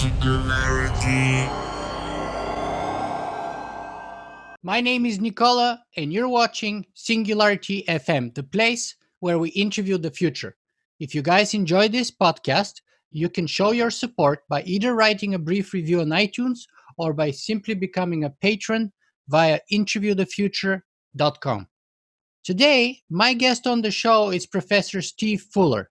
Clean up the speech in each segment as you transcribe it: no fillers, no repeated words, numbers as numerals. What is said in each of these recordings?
Singularity. My name is Nicola, and you're watching Singularity FM, the place where we interview the future. If you guys enjoy this podcast, you can show your support by either writing a brief review on iTunes or by simply becoming a patron via interviewthefuture.com. Today, my guest on the show is Professor Steve Fuller.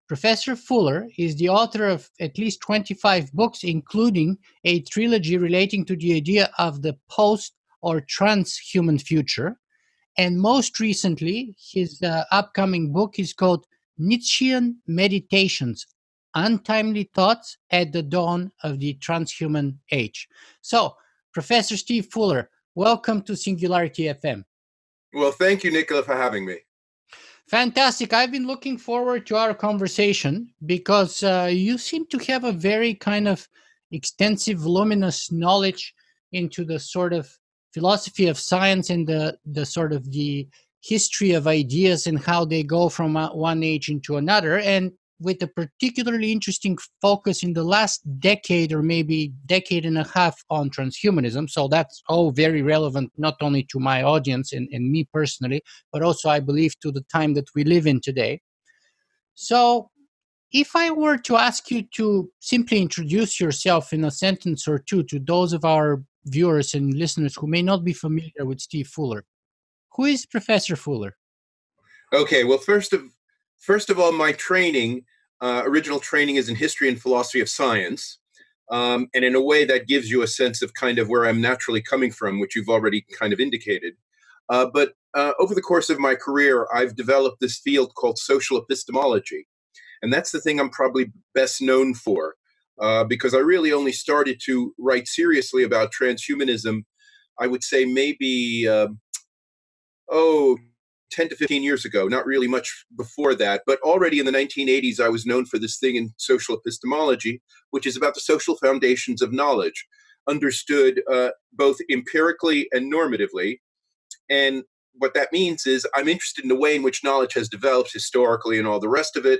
Professor Fuller is the author of at least 25 books, including a trilogy relating to the idea of the post or transhuman future. And most recently, his upcoming book is called Nietzschean Meditations, Untimely Thoughts at the Dawn of the Transhuman Age. So, Professor Steve Fuller, welcome to Singularity FM. Well, thank you, Nicola, for having me. Fantastic. I've been looking forward to our conversation because you seem to have a very kind of extensive, voluminous knowledge into the sort of philosophy of science and the sort of the history of ideas and how they go from one age into another, and with a particularly interesting focus in the last decade or maybe decade and a half on transhumanism. So that's all very relevant, not only to my audience and me personally, but also I believe to the time that we live in today. So if I were to ask you to simply introduce yourself in a sentence or two to those of our viewers and listeners who may not be familiar with Steve Fuller, who is Professor Fuller? Okay, well, first of all, my training, original training is in history and philosophy of science. And in a way that gives you a sense of kind of where I'm naturally coming from, which you've already kind of indicated. But over the course of my career, I've developed this field called social epistemology. And that's the thing I'm probably best known for, because I really only started to write seriously about transhumanism, I would say maybe, 10 to 15 years ago, not really much before that, but already in the 1980s, I was known for this thing in social epistemology, which is about the social foundations of knowledge, understood both empirically and normatively. And what that means is I'm interested in the way in which knowledge has developed historically and all the rest of it.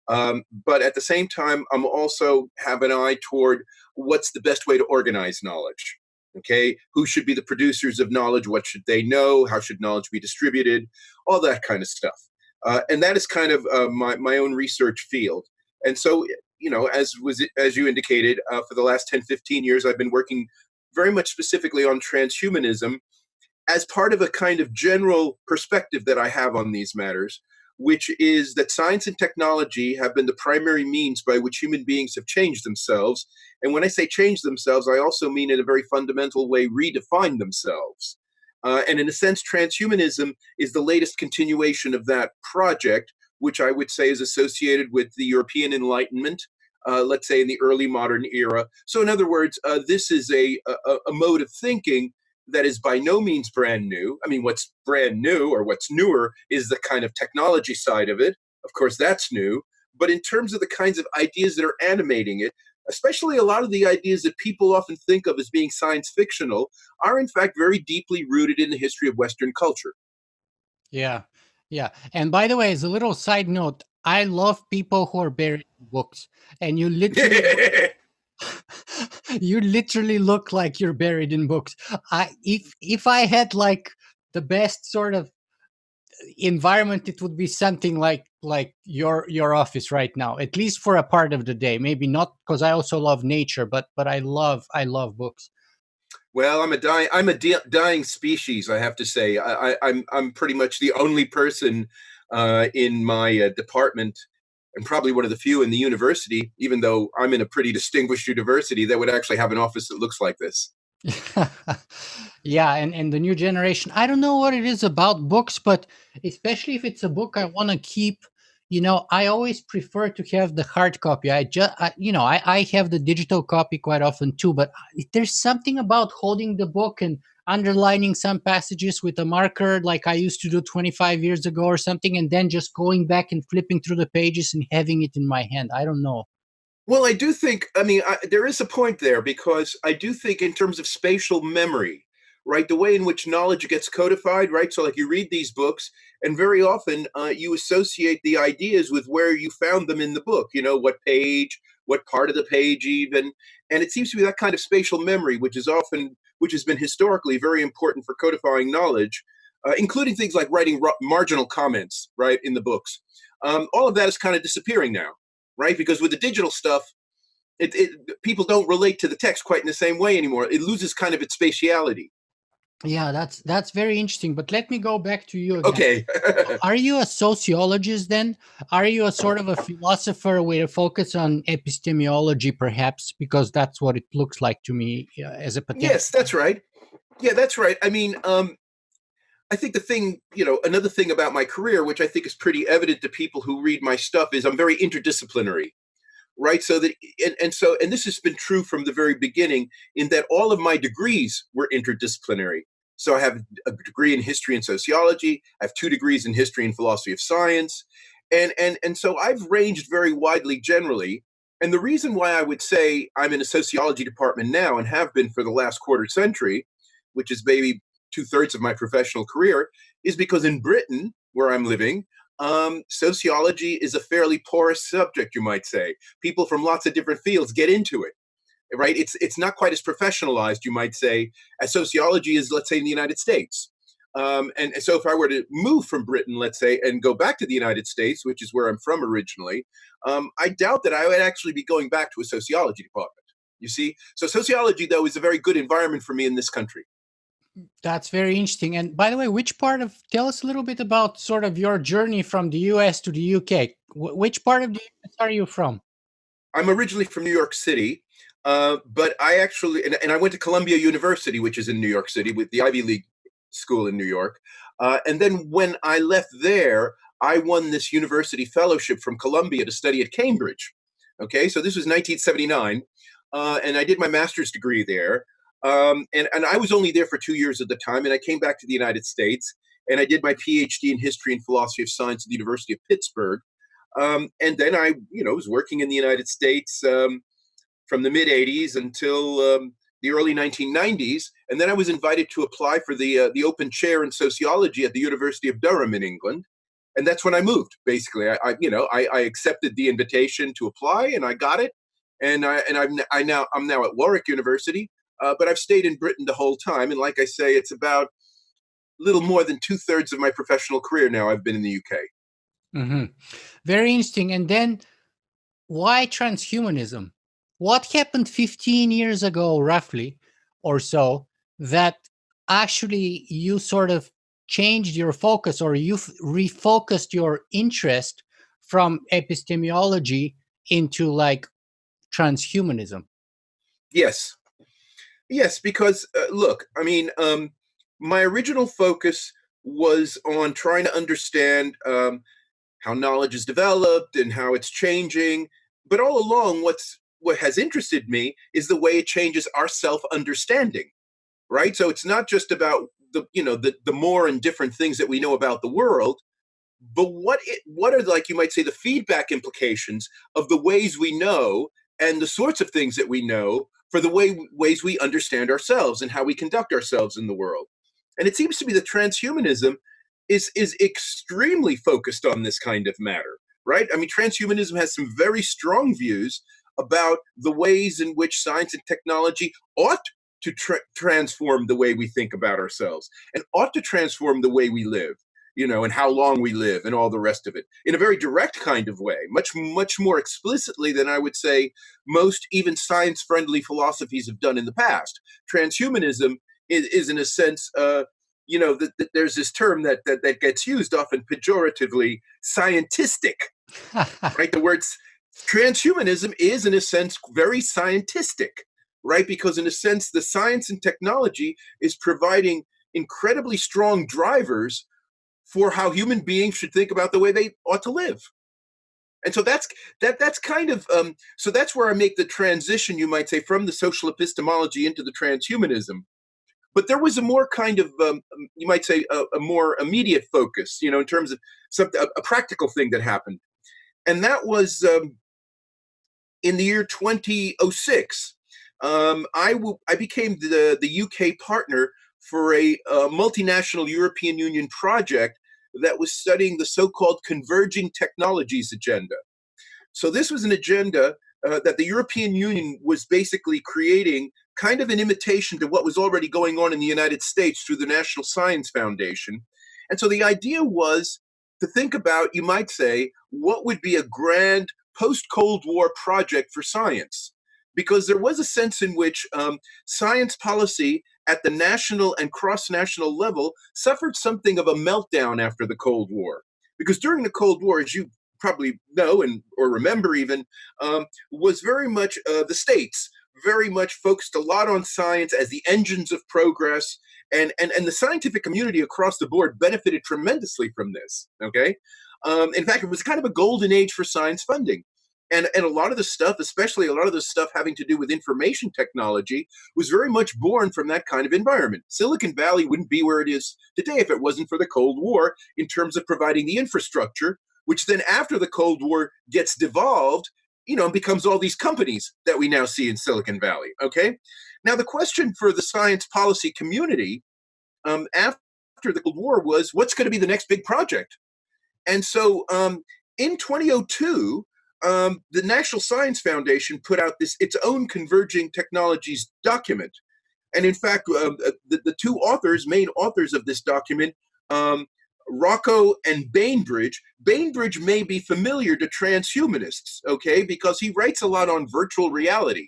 But at the same time, I'm also have an eye toward what's the best way to organize knowledge. Okay, who should be the producers of knowledge? What should they know? How should knowledge be distributed? All that kind of stuff. And that is kind of my own research field. And so, you know, as you indicated, for the last 10, 15 years, I've been working very much specifically on transhumanism as part of a kind of general perspective that I have on these matters, which is that science and technology have been the primary means by which human beings have changed themselves. And when I say change themselves, I also mean in a very fundamental way redefine themselves. And in a sense, transhumanism is the latest continuation of that project, which I would say is associated with the European Enlightenment, let's say in the early modern era. So in other words, this is a mode of thinking that is by no means brand new. I mean, what's brand new or what's newer is the kind of technology side of it. Of course, that's new. But in terms of the kinds of ideas that are animating it, especially a lot of the ideas that people often think of as being science fictional are in fact very deeply rooted in the history of Western culture. Yeah. And by the way, as a little side note, I love people who are buried in books. And you literally you literally look like you're buried in books. If I had like the best sort of environment, it would be something like your office right now, at least for a part of the day. Maybe not, because I also love nature, but I love books. Well, I'm a dying species, I have to say. I'm pretty much the only person in my department, and probably one of the few in the university, even though I'm in a pretty distinguished university, that would actually have an office that looks like this. Yeah, and the new generation, I don't know what it is about books, but especially if it's a book I want to keep, I always prefer to have the hard copy. I have the digital copy quite often too, but there's something about holding the book and underlining some passages with a marker like I used to do 25 years ago or something, and then just going back and flipping through the pages and having it in my hand. I don't know. Well, I do think, there is a point there, because I do think in terms of spatial memory, right, the way in which knowledge gets codified, right? So like you read these books and very often you associate the ideas with where you found them in the book, what page, what part of the page even. And it seems to be that kind of spatial memory, which has been historically very important for codifying knowledge, including things like writing marginal comments, right, in the books. All of that is kind of disappearing now, right? Because with the digital stuff, people don't relate to the text quite in the same way anymore. It loses kind of its spatiality. Yeah, that's very interesting. But let me go back to you again. Okay. Are you a sociologist then? Are you a sort of a philosopher with a focus on epistemology, perhaps? Because that's what it looks like to me as a potential. Yes, that's right. Yeah, that's right. I mean, I think another thing about my career, which I think is pretty evident to people who read my stuff, is I'm very interdisciplinary, right? So that, and this has been true from the very beginning, in that all of my degrees were interdisciplinary. So I have a degree in history and sociology. I have 2 degrees in history and philosophy of science. And so I've ranged very widely generally. And the reason why I would say I'm in a sociology department now and have been for the last quarter century, which is maybe 2/3 of my professional career, is because in Britain, where I'm living, sociology is a fairly porous subject, you might say. People from lots of different fields get into it. Right? It's not quite as professionalized, you might say, as sociology is, let's say, in the United States. And so if I were to move from Britain, let's say, and go back to the United States, which is where I'm from originally, I doubt that I would actually be going back to a sociology department. You see? So sociology, though, is a very good environment for me in this country. That's very interesting. And by the way, tell us a little bit about sort of your journey from the US to the UK. Which part of the US are you from? I'm originally from New York City, but I actually, and I went to Columbia University, which is in New York City, with the Ivy League school in New York. And then when I left there, I won this university fellowship from Columbia to study at Cambridge. Okay, so this was 1979, and I did my master's degree there. And I was only there for 2 years at the time, and I came back to the United States, and I did my PhD in history and philosophy of science at the University of Pittsburgh. And then I, was working in the United States from the mid 80s until the early 1990s. And then I was invited to apply for the open chair in sociology at the University of Durham in England. And that's when I moved. Basically, I accepted the invitation to apply, and I got it. And I'm now at Warwick University, but I've stayed in Britain the whole time. And like I say, it's about a little more than 2/3 of my professional career now I've been in the UK. Mm-hmm. Very interesting. And then why transhumanism? What happened 15 years ago, roughly, or so, that actually you sort of changed your focus, or you refocused your interest from epistemology into like transhumanism? Yes. Yes, because look, I mean, my original focus was on trying to understand how knowledge is developed and how it's changing. But all along, what has interested me is the way it changes our self-understanding, right? So it's not just about the more and different things that we know about the world, but what are, like you might say, the feedback implications of the ways we know and the sorts of things that we know for the ways we understand ourselves and how we conduct ourselves in the world. And it seems to me that transhumanism is extremely focused on this kind of matter, right? I mean, transhumanism has some very strong views about the ways in which science and technology ought to transform the way we think about ourselves and ought to transform the way we live, and how long we live and all the rest of it in a very direct kind of way, much more explicitly than I would say most even science-friendly philosophies have done in the past. Transhumanism is in a sense, there's this term that gets used often pejoratively, scientistic, right? The words transhumanism is in a sense very scientistic, right? Because in a sense, the science and technology is providing incredibly strong drivers for how human beings should think about the way they ought to live. And so that's kind of, so that's where I make the transition, you might say, from the social epistemology into the transhumanism. But there was a more kind of, you might say, a more immediate focus, in terms of a practical thing that happened. And that was in the year 2006. I became the UK partner for a multinational European Union project that was studying the so-called converging technologies agenda. So this was an agenda that the European Union was basically creating kind of an imitation to what was already going on in the United States through the National Science Foundation. And so the idea was to think about, you might say, what would be a grand post-Cold War project for science? Because there was a sense in which science policy at the national and cross-national level suffered something of a meltdown after the Cold War. Because during the Cold War, as you probably know or remember even, was very much the states very much focused a lot on science as the engines of progress, and the scientific community across the board benefited tremendously from this. Okay, in fact, it was kind of a golden age for science funding. And a lot of the stuff, especially a lot of the stuff having to do with information technology, was very much born from that kind of environment. Silicon Valley wouldn't be where it is today if it wasn't for the Cold War in terms of providing the infrastructure, which then after the Cold War gets devolved, and becomes all these companies that we now see in Silicon Valley. Okay, now the question for the science policy community after the Cold War was, what's going to be the next big project? And so in 2002, the National Science Foundation put out its own converging technologies document. And in fact, the two main authors of this document, Rocco and Bainbridge. Bainbridge may be familiar to transhumanists, okay, because he writes a lot on virtual reality,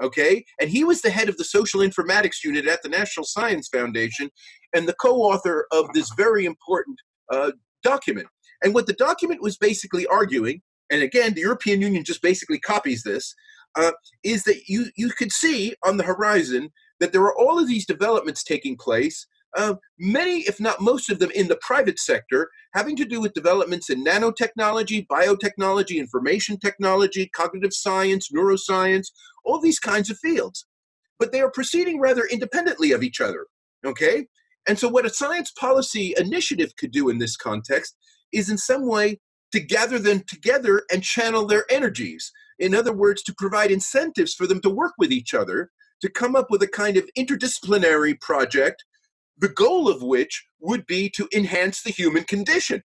okay? And he was the head of the social informatics unit at the National Science Foundation and the co-author of this very important document. And what the document was basically arguing, and again, the European Union just basically copies this, is that you could see on the horizon that there are all of these developments taking place, many, if not most of them, in the private sector, having to do with developments in nanotechnology, biotechnology, information technology, cognitive science, neuroscience, all these kinds of fields. But they are proceeding rather independently of each other, okay? And so what a science policy initiative could do in this context is in some way to gather them together and channel their energies. In other words, to provide incentives for them to work with each other, to come up with a kind of interdisciplinary project, the goal of which would be to enhance the human condition,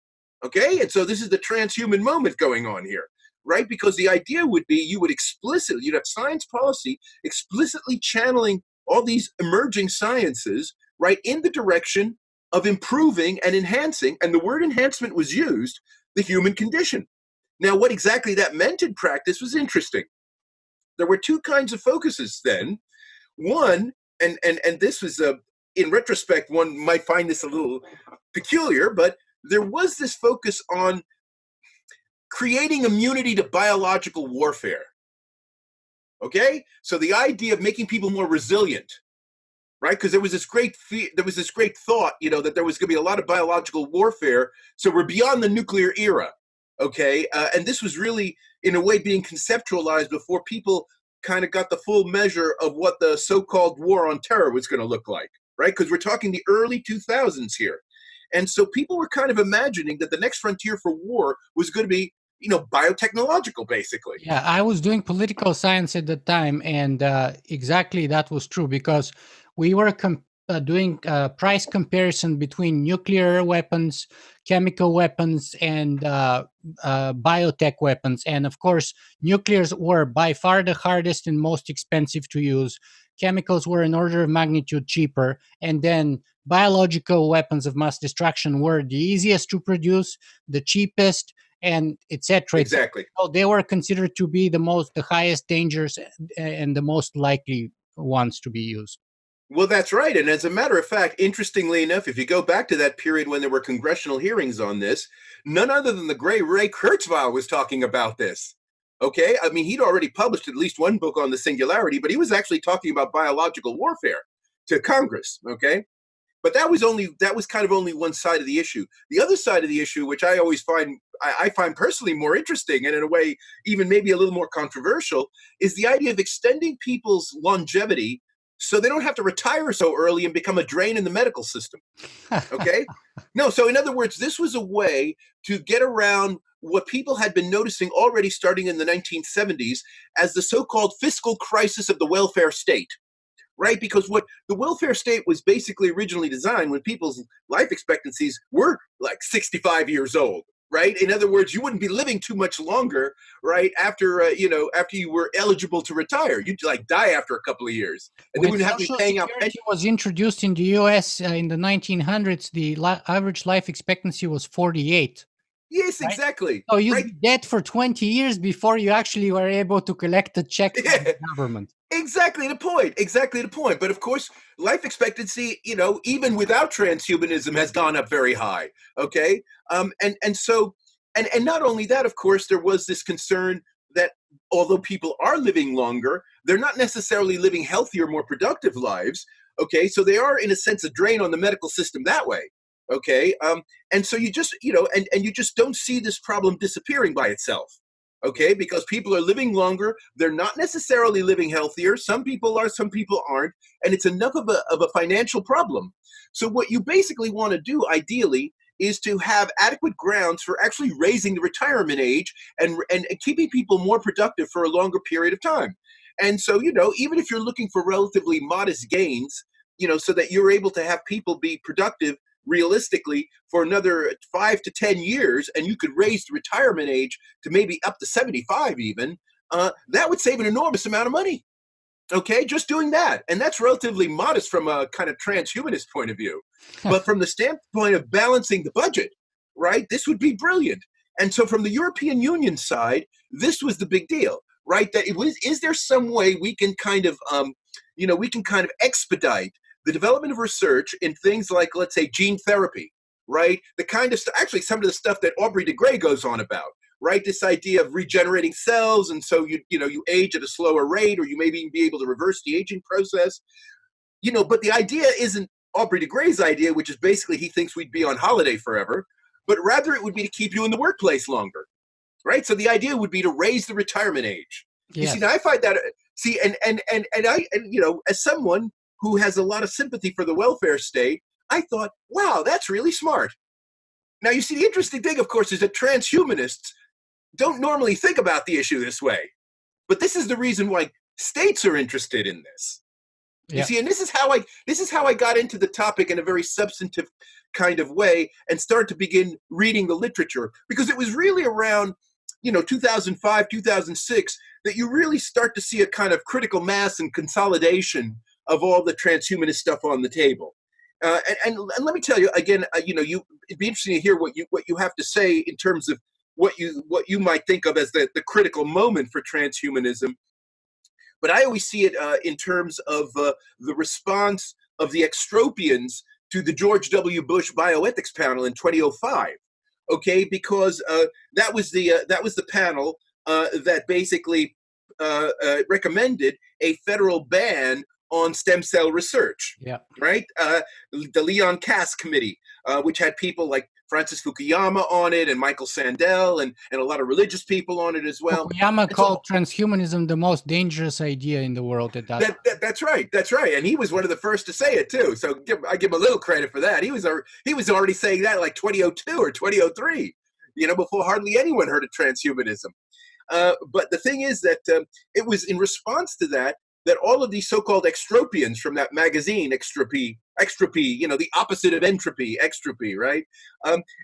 okay? And so this is the transhuman moment going on here, right? Because the idea would be you'd have science policy explicitly channeling all these emerging sciences, right, in the direction of improving and enhancing, and the word enhancement was used, the human condition. Now, what exactly that meant in practice was interesting. There were two kinds of focuses then. One, and this was in retrospect, one might find this a little peculiar, but there was this focus on creating immunity to biological warfare. Okay, so the idea of making people more resilient, right? Because there was this great thought, that there was going to be a lot of biological warfare. So we're beyond the nuclear era, okay? And this was really, in a way, being conceptualized before people kind of got the full measure of what the so-called war on terror was going to look like, right? Because we're talking the early 2000s here. And so people were kind of imagining that the next frontier for war was going to be, biotechnological, basically. Yeah, I was doing political science at the time, and exactly that was true because we were doing price comparison between nuclear weapons, chemical weapons, and biotech weapons. And of course, nuclears were by far the hardest and most expensive to use. Chemicals were an order of magnitude cheaper, and then biological weapons of mass destruction were the easiest to produce, the cheapest, and etc. Exactly. So they were considered to be the highest dangers and the most likely ones to be used. Well, that's right. And as a matter of fact, interestingly enough, if you go back to that period when there were congressional hearings on this, none other than the great Ray Kurzweil was talking about this. Okay? I mean, he'd already published at least one book on the Singularity, but he was actually talking about biological warfare to Congress. Okay? But that was kind of only one side of the issue. The other side of the issue, which I always find personally more interesting and in a way even maybe a little more controversial, is the idea of extending people's longevity so they don't have to retire so early and become a drain in the medical system. Okay? No, so in other words, this was a way to get around what people had been noticing already starting in the 1970s as the so-called fiscal crisis of the welfare state. Right? Because what the welfare state was basically originally designed when people's life expectancies were like 65 years old. right? In other words, you wouldn't be living too much longer, right? After after you were eligible to retire, you'd like die after a couple of years, and then When we'd have to be Social paying out Security pensions. was introduced in the US in the 1900s, the average life expectancy was 48, Yes, right? exactly, So you'd right? be dead for 20 years before you actually were able to collect a check from Yeah, the government. exactly the point. Exactly the point. But of course, life expectancy, even without transhumanism, has gone up very high. Okay, and so, and not only that, of course, there was this concern that although people are living longer, they're not necessarily living healthier, more productive lives. Okay, so they are in a sense a drain on the medical system that way. Okay, and so you just and you just don't see this problem disappearing by itself. Okay, because people are living longer, they're not necessarily living healthier. Some people are, some people aren't, and it's enough of a financial problem. So what you basically want to do ideally is to have adequate grounds for actually raising the retirement age and keeping people more productive for a longer period of time. And so, even if you're looking for relatively modest gains, so that you're able to have people be productive realistically for another 5 to 10 years, and you could raise the retirement age to maybe up to 75 even, that would save an enormous amount of money. Okay, just doing that. And that's relatively modest from a kind of transhumanist point of view. But from the standpoint of balancing the budget, right, this would be brilliant. And so from the European Union side, this was the big deal, right? That it was, is there some way we can kind of, we can kind of expedite the development of research in things like, let's say, gene therapy, right? The kind of, actually some of the stuff that Aubrey de Grey goes on about, right? This idea of regenerating cells, and so you age at a slower rate, or you maybe even be able to reverse the aging process. But the idea isn't Aubrey de Grey's idea, which is basically he thinks we'd be on holiday forever, but rather it would be to keep you in the workplace longer, right? So the idea would be to raise the retirement age. You see, now Yes. I find that as someone who has a lot of sympathy for the welfare state, I thought, wow, that's really smart. Now, you see, the interesting thing, of course, is that transhumanists don't normally think about the issue this way. But this is the reason why states are interested in this. You Yeah. see, and this is how I got into the topic in a very substantive kind of way and started to begin reading the literature, because it was really around 2005, 2006 that you really start to see a kind of critical mass and consolidation of all the transhumanist stuff on the table. And let me tell you again, it'd be interesting to hear what you have to say in terms of what you might think of as the critical moment for transhumanism. But I always see it in terms of the response of the extropians to the George W. Bush bioethics panel in 2005. Okay, because that was the panel that basically recommended a federal ban on stem cell research, Yeah. right? The Leon Kass Committee, which had people like Francis Fukuyama on it, and Michael Sandel, and a lot of religious people on it as well. Fukuyama And so called transhumanism the most dangerous idea in the world at that time. that's right, and he was one of the first to say it too. So I give him a little credit for that. He was already saying that like 2002 or 2003, before hardly anyone heard of transhumanism. But the thing is that it was in response to that all of these so-called extropians from that magazine, Extropy, the opposite of entropy, extropy, right?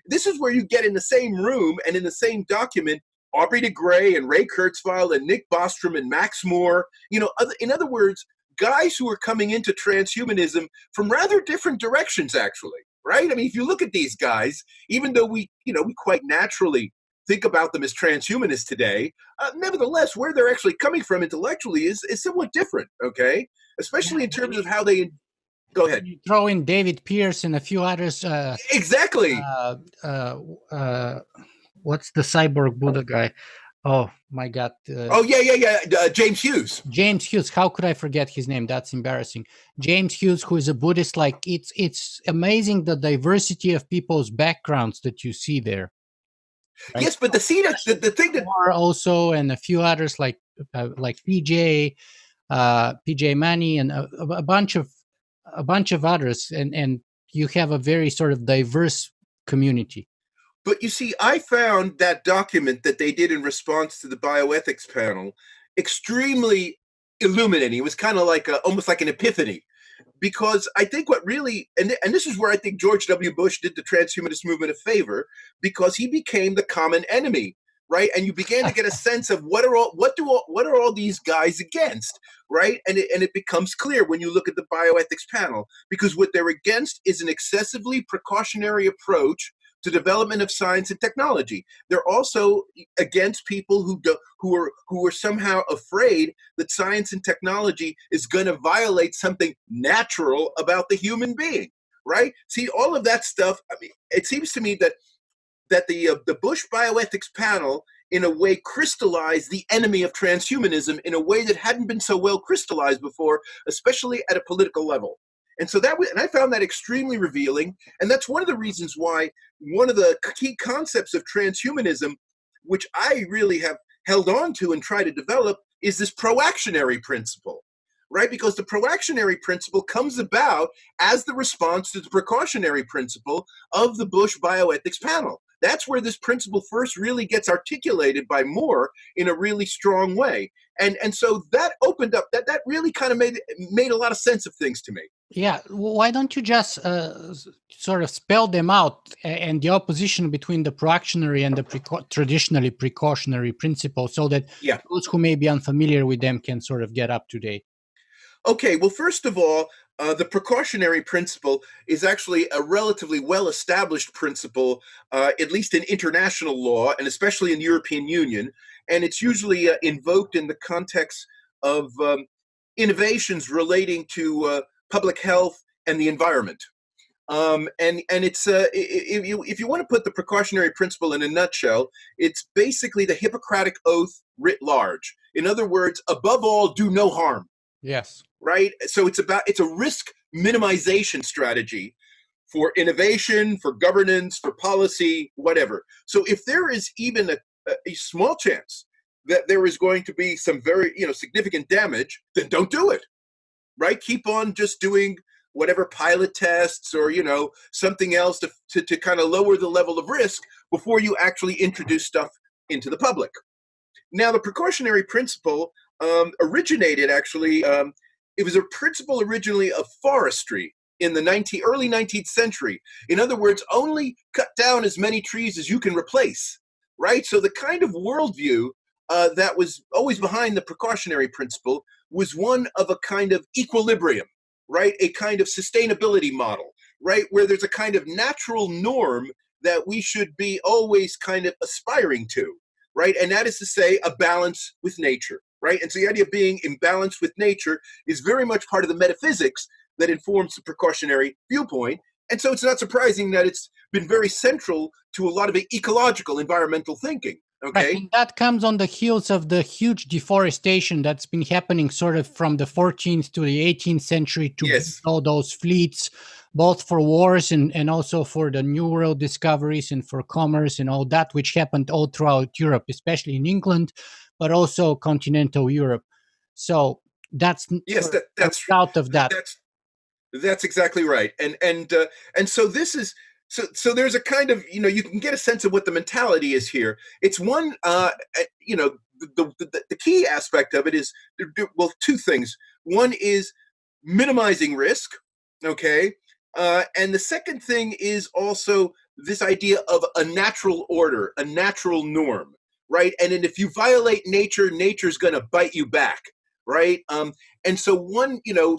This is where you get in the same room and in the same document Aubrey de Grey and Ray Kurzweil and Nick Bostrom and Max Moore. In other words, guys who are coming into transhumanism from rather different directions, actually, right? I mean, if you look at these guys, even though we quite naturally think about them as transhumanists today, nevertheless, where they're actually coming from intellectually is somewhat different, okay? Especially in terms of how they... Go ahead. You throw in David Pearce and a few others. Exactly. What's the cyborg Buddha guy? Oh my God. James Hughes. James Hughes. How could I forget his name? That's embarrassing. James Hughes, who is a Buddhist. Like it's amazing the diversity of people's backgrounds that you see there. Right? Yes, but the thing that also, and a few others like PJ Manny, and a bunch of others, and you have a very sort of diverse community. But you see, I found that document that they did in response to the bioethics panel extremely illuminating. It was kind of like almost like an epiphany. because I think what really, and this is where I think George W. Bush did the transhumanist movement a favor, because he became the common enemy, right? And you began to get a sense of what are all these guys against, right? And it becomes clear when you look at the bioethics panel, because what they're against is an excessively precautionary approach to development of science and technology. They're also against people who are somehow afraid that science and technology is going to violate something natural about the human being, right? See, all of that stuff. I mean, it seems to me that the Bush bioethics panel, in a way, crystallized the enemy of transhumanism in a way that hadn't been so well crystallized before, especially at a political level. And so and I found that extremely revealing. And that's one of the reasons why one of the key concepts of transhumanism, which I really have held on to and tried to develop, is this proactionary principle, right? Because the proactionary principle comes about as the response to the precautionary principle of the Bush bioethics panel. That's where this principle first really gets articulated by Moore in a really strong way. And so that opened up, that really kind of made a lot of sense of things to me. Yeah, why don't you just sort of spell them out and the opposition between the proactionary and the traditionally precautionary principle, so that those who may be unfamiliar with them can sort of get up to date? Okay, well, first of all, the precautionary principle is actually a relatively well-established principle, at least in international law, and especially in the European Union. And it's usually invoked in the context of innovations relating to public health and the environment. And it's if you want to put the precautionary principle in a nutshell, it's basically the Hippocratic Oath writ large. In other words, above all, do no harm. Yes. Right? So it's a risk minimization strategy for innovation, for governance, for policy, whatever. So if there is even a small chance that there is going to be some very significant damage, then don't do it. Right? Keep on just doing whatever pilot tests or something else to kind of lower the level of risk before you actually introduce stuff into the public. Now, the precautionary principle originated actually. It was a principle originally of forestry in the early 19th century. In other words, only cut down as many trees as you can replace, right? So the kind of worldview that was always behind the precautionary principle was one of a kind of equilibrium, right? A kind of sustainability model, right? Where there's a kind of natural norm that we should be always kind of aspiring to, right? And that is to say, a balance with nature. Right? And so the idea of being in balance with nature is very much part of the metaphysics that informs the precautionary viewpoint. And so it's not surprising that it's been very central to a lot of ecological, environmental thinking. Okay. Right. And that comes on the heels of the huge deforestation that's been happening sort of from the 14th to the 18th century to build all those fleets, both for wars and also for the New World discoveries and for commerce and all that, which happened all throughout Europe, especially in England, but also continental Europe. So that's that's out of that. That's exactly right. And so this is so there's a kind of you can get a sense of what the mentality is here. It's one the key aspect of it is, well, two things. One is minimizing risk, okay, and the second thing is also this idea of a natural order, a natural norm, right? And then if you violate nature, nature's going to bite you back, right? And so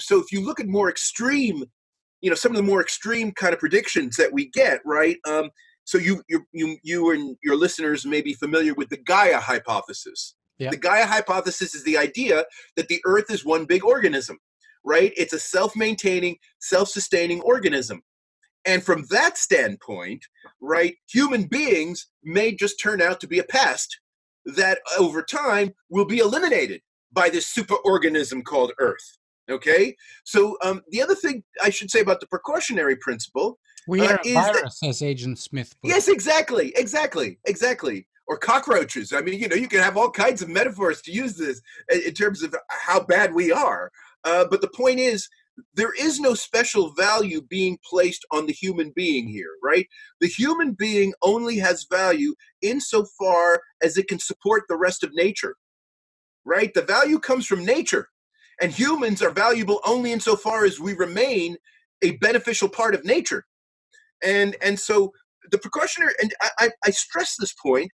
so if you look at more extreme, some of the more extreme kind of predictions that we get, right? So you and your listeners may be familiar with the Gaia Hypothesis. Yeah. The Gaia Hypothesis is the idea that the Earth is one big organism, right? It's a self-maintaining, self-sustaining organism. And from that standpoint, right, human beings may just turn out to be a pest that over time will be eliminated by this superorganism called Earth. Okay? So the other thing I should say about the precautionary principle we are a virus, as Agent Smith put. Yes, exactly. Or cockroaches. I mean, you can have all kinds of metaphors to use this in terms of how bad we are. But the point is, there is no special value being placed on the human being here, right? The human being only has value insofar as it can support the rest of nature, right? The value comes from nature. And humans are valuable only insofar as we remain a beneficial part of nature. And so the precautionary, and I stress this point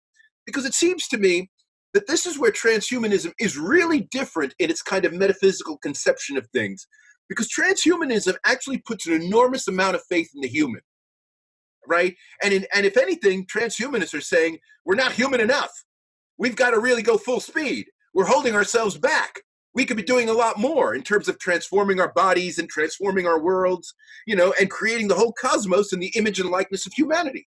because it seems to me that this is where transhumanism is really different in its kind of metaphysical conception of things. Because transhumanism actually puts an enormous amount of faith in the human, right? And if anything, transhumanists are saying, we're not human enough. We've got to really go full speed. We're holding ourselves back. We could be doing a lot more in terms of transforming our bodies and transforming our worlds, and creating the whole cosmos in the image and likeness of humanity.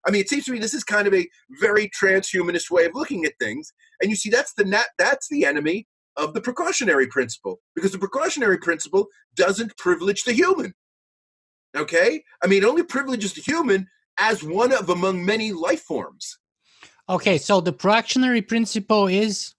I mean, it seems to me this is kind of a very transhumanist way of looking at things. And you see, that's the enemy of the precautionary principle, because the precautionary principle doesn't privilege the human. Okay? I mean, it only privileges the human as one of among many life forms. Okay, so the proactionary principle is?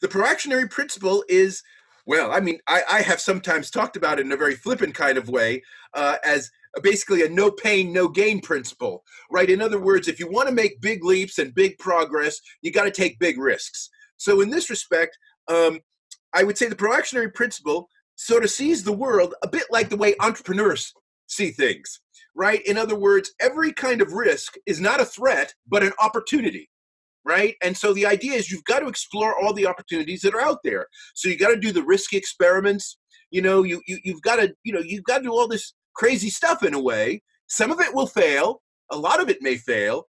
The proactionary principle is, well, I mean, I have sometimes talked about it in a very flippant kind of way as basically a no pain, no gain principle, right? In other words, if you want to make big leaps and big progress, you got to take big risks. So in this respect, I would say the proactionary principle sort of sees the world a bit like the way entrepreneurs see things, right? In other words, every kind of risk is not a threat, but an opportunity. Right. And so the idea is you've got to explore all the opportunities that are out there. So you got to do the risky experiments. You've got to do all this crazy stuff in a way. Some of it will fail. A lot of it may fail.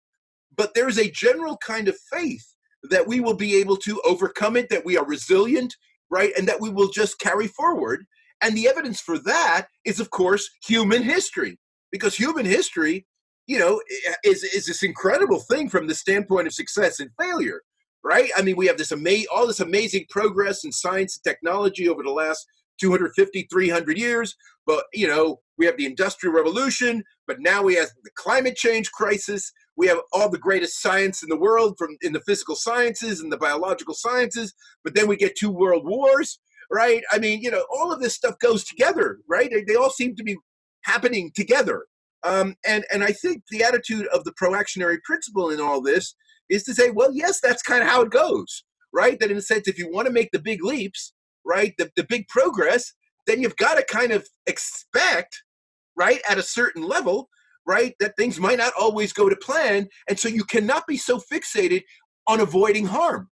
But there is a general kind of faith that we will be able to overcome it, that we are resilient, right? And that we will just carry forward. And the evidence for that is, of course, human history, because human history is this incredible thing from the standpoint of success and failure, right? I mean, we have all this amazing progress in science and technology over the last 250, 300 years. But, we have the Industrial Revolution, but now we have the climate change crisis. We have all the greatest science in the world in the physical sciences and the biological sciences. But then we get 2 world wars, right? I mean, all of this stuff goes together, right? They all seem to be happening together. And I think the attitude of the proactionary principle in all this is to say, well, yes, that's kind of how it goes, right? That in a sense, if you want to make the big leaps, right, the big progress, then you've got to kind of expect, right, at a certain level, right, that things might not always go to plan. And so you cannot be so fixated on avoiding harm.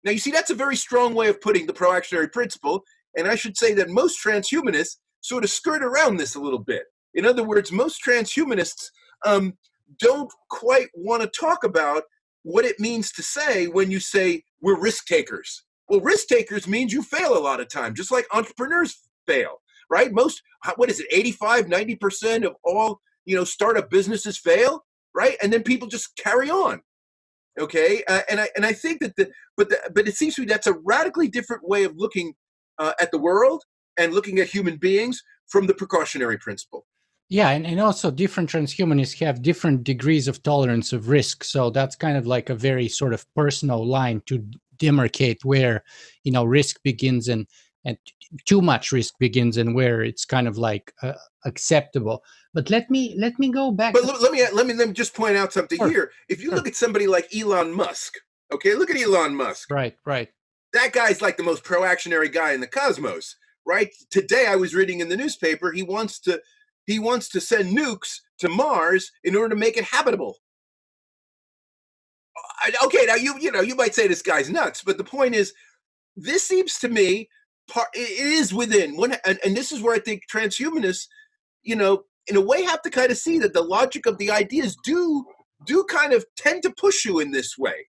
Now, you see, that's a very strong way of putting the proactionary principle. And I should say that most transhumanists sort of skirt around this a little bit. In other words, most transhumanists don't quite want to talk about what it means to say when you say we're risk takers. Well, risk takers means you fail a lot of times, just like entrepreneurs fail, right? 85, 90% of all, startup businesses fail, right? And then people just carry on. Okay. And I think that but it seems to me that's a radically different way of looking at the world and looking at human beings from the precautionary principle. Yeah, and also different transhumanists have different degrees of tolerance of risk. So that's kind of like a very sort of personal line to demarcate where, risk begins and too much risk begins and where it's kind of like acceptable. But let me go back. But let me just point out something here. If you look at somebody like Elon Musk, okay, look at Elon Musk. Right. That guy's like the most proactionary guy in the cosmos, right? Today I was reading in the newspaper he wants to send nukes to Mars in order to make it habitable. Okay, now you might say this guy's nuts, but the point is, this seems to me it is within one, and this is where I think transhumanists, in a way, have to kind of see that the logic of the ideas do kind of tend to push you in this way,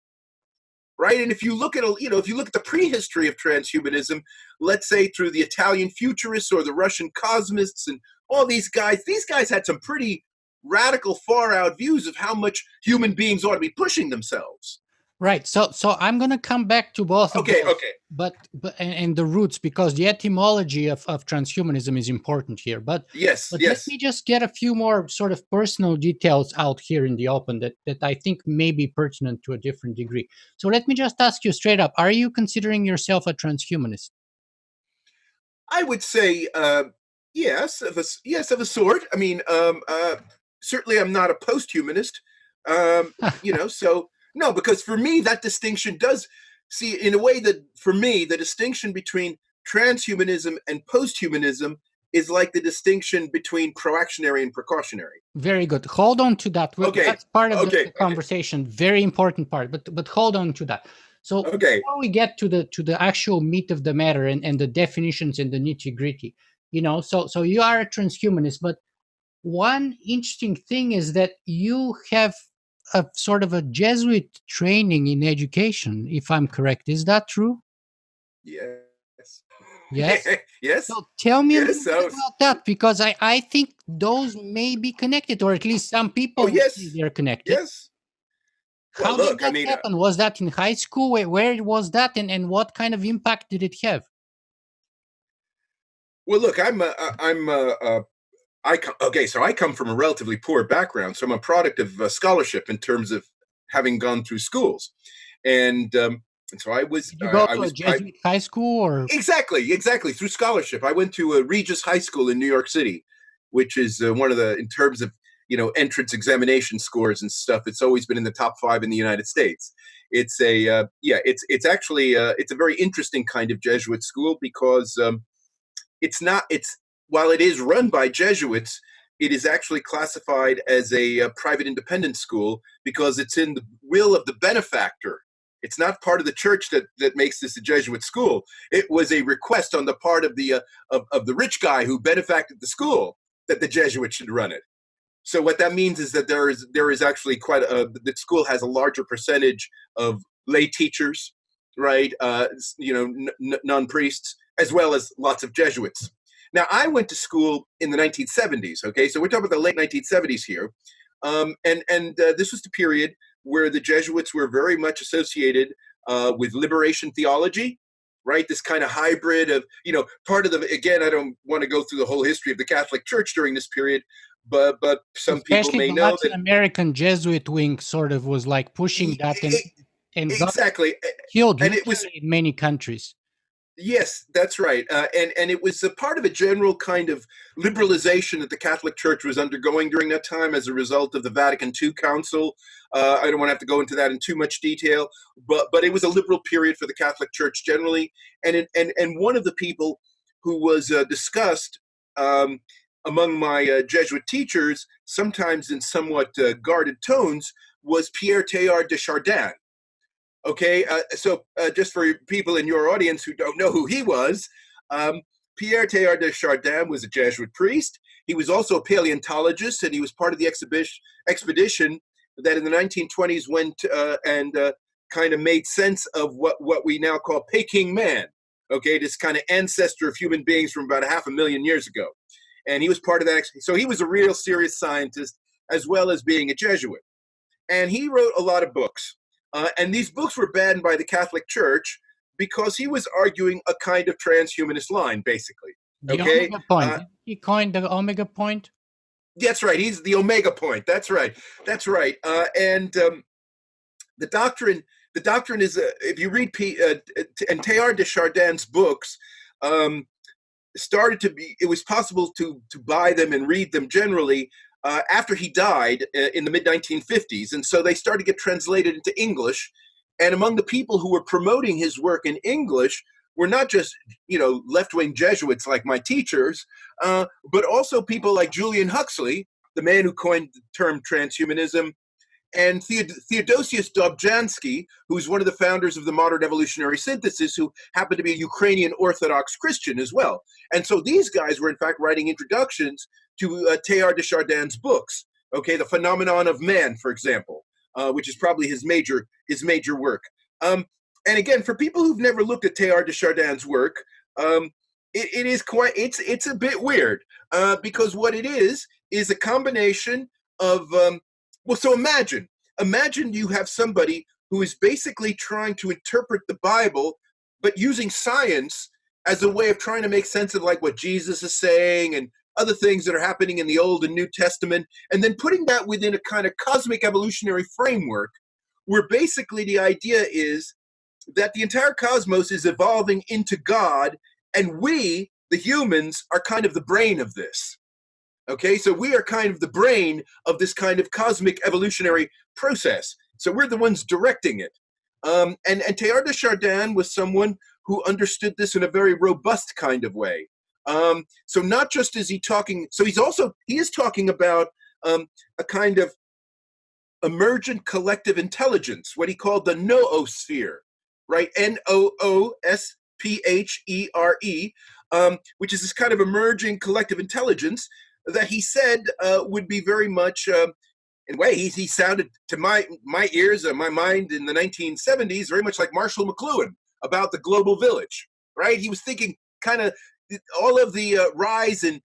right? And if you look at the prehistory of transhumanism, let's say through the Italian futurists or the Russian cosmists and all these guys had some pretty radical, far out views of how much human beings ought to be pushing themselves. Right. So I'm going to come back to both of those. Okay. But and the roots, because the etymology of transhumanism is important here. But yes. Let me just get a few more sort of personal details out here in the open that I think may be pertinent to a different degree. So let me just ask you straight up: are you considering yourself a transhumanist? I would say yes, of a sort. I mean, certainly I'm not a posthumanist. So. No, because for me, that distinction does see, in a way that for me, the distinction between transhumanism and posthumanism is like the distinction between proactionary and precautionary. Very good. Hold on to that. Okay. That's part of Okay. the conversation. Very important part. But hold on to that. So Okay. before we get to the actual meat of the matter and the definitions and the nitty gritty, so you are a transhumanist, but one interesting thing is that you have a sort of a Jesuit training in education, if I'm correct. Is that true? Yes. Yes. Yes. So tell me a Yes. little bit about that, because I think those may be connected, or at least some people Oh, yes. say they're connected. Yes. Well, How look, did that happen? Was that in high school? Where was that, and what kind of impact did it have? Well, look, so I come from a relatively poor background, so I'm a product of scholarship in terms of having gone through schools, and so I was. Did you go I to a was Jesuit high school, or exactly through scholarship. I went to a Regis High School in New York City, which is one of the, in terms of entrance examination scores and stuff, it's always been in the top 5 in the United States. It's it's actually it's a very interesting kind of Jesuit school because while it is run by Jesuits, it is actually classified as a private independent school because it's in the will of the benefactor. It's not part of the church that makes this a Jesuit school. It was a request on the part of the rich guy who benefacted the school that the Jesuits should run it. So what that means is that there is actually the school has a larger percentage of lay teachers, right? Non-priests, as well as lots of Jesuits. Now, I went to school in the 1970s. Okay, so we're talking about the late 1970s here, and this was the period where the Jesuits were very much associated with liberation theology, right? This kind of hybrid of, part of the, again, I don't want to go through the whole history of the Catholic Church during this period, but some people may know Latin that American Jesuit wing sort of was like pushing that and got exactly killed and it was in many countries. Yes, that's right. And it was a part of a general kind of liberalization that the Catholic Church was undergoing during that time as a result of the Vatican II Council. I don't want to have to go into that in too much detail, but it was a liberal period for the Catholic Church generally. And one of the people who was discussed among my Jesuit teachers, sometimes in somewhat guarded tones, was Pierre Teilhard de Chardin. Okay, so just for people in your audience who don't know who he was, Pierre Teilhard de Chardin was a Jesuit priest. He was also a paleontologist, and he was part of the expedition that in the 1920s went and kind of made sense of what we now call Peking man, okay, this kind of ancestor of human beings from about 500,000 years ago. And he was part of that. So he was a real serious scientist as well as being a Jesuit. And he wrote a lot of books. And these books were banned by the Catholic Church because he was arguing a kind of transhumanist line, basically. The okay, omega point. He coined the omega point. That's right. He's the omega point. That's right. That's right. And the doctrine is, if you read and Teilhard de Chardin's books, started to be. It was possible to buy them and read them generally. After he died in the mid-1950s. And so they started to get translated into English. And among the people who were promoting his work in English were not just, left-wing Jesuits like my teachers, but also people like Julian Huxley, the man who coined the term transhumanism, and Theodosius Dobzhansky, who's one of the founders of the modern evolutionary synthesis, who happened to be a Ukrainian Orthodox Christian as well. And so these guys were, in fact, writing introductions to Teilhard de Chardin's books. Okay, The Phenomenon of Man, for example, which is probably his major work. And again, for people who've never looked at Teilhard de Chardin's work, it is it's a bit weird because what it is a combination of so imagine you have somebody who is basically trying to interpret the Bible, but using science as a way of trying to make sense of like what Jesus is saying and other things that are happening in the Old and New Testament, and then putting that within a kind of cosmic evolutionary framework, where basically the idea is that the entire cosmos is evolving into God, and we, the humans, are kind of the brain of this. Okay, so we are kind of the brain of this kind of cosmic evolutionary process. So we're the ones directing it. And Teilhard de Chardin was someone who understood this in a very robust kind of way. So not just is he talking, so he is talking about a kind of emergent collective intelligence, what he called the noosphere, right? Noosphere, which is this kind of emerging collective intelligence that he said would be very much, in a way, he sounded to my ears and my mind in the 1970s very much like Marshall McLuhan about the global village, right? He was thinking kind of all of the rise in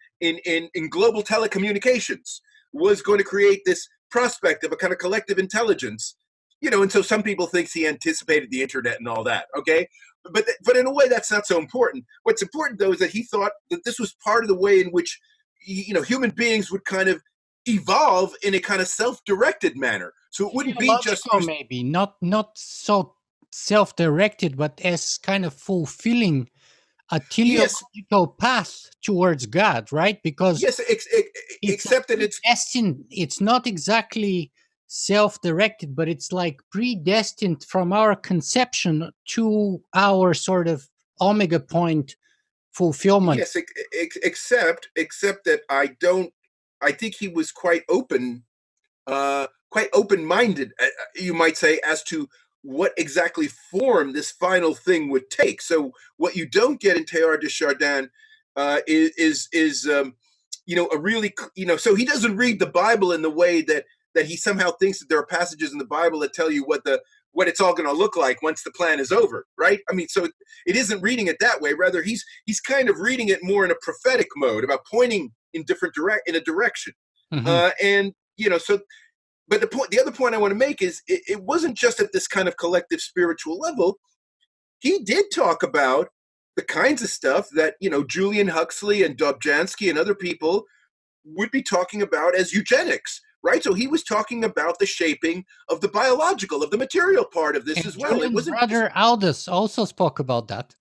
global telecommunications was going to create this prospect of a kind of collective intelligence, and so some people think he anticipated the internet and all that, okay? But in a way, that's not so important. What's important, though, is that he thought that this was part of the way in which, human beings would kind of evolve in a kind of self-directed manner. So it wouldn't be just... maybe, not so self-directed, but as kind of fulfilling a teleological path towards God, right? Because except that it's destined. It's not exactly self-directed, but it's like predestined from our conception to our sort of omega point fulfillment. Yes, except that I think he was quite open-minded, you might say, as to what exactly form this final thing would take. So what you don't get in Teilhard de Chardin is a really, so he doesn't read the Bible in the way that he somehow thinks that there are passages in the Bible that tell you what it's all going to look like once the plan is over, right? I mean, so it isn't reading it that way. Rather, he's kind of reading it more in a prophetic mode, about pointing in a direction. And so. But the other point I want to make is it wasn't just at this kind of collective spiritual level. He did talk about the kinds of stuff that, Julian Huxley and Dobzhansky and other people would be talking about as eugenics, right? So he was talking about the shaping of the biological, of the material part of this and as well. Julian's brother Aldous also spoke about that.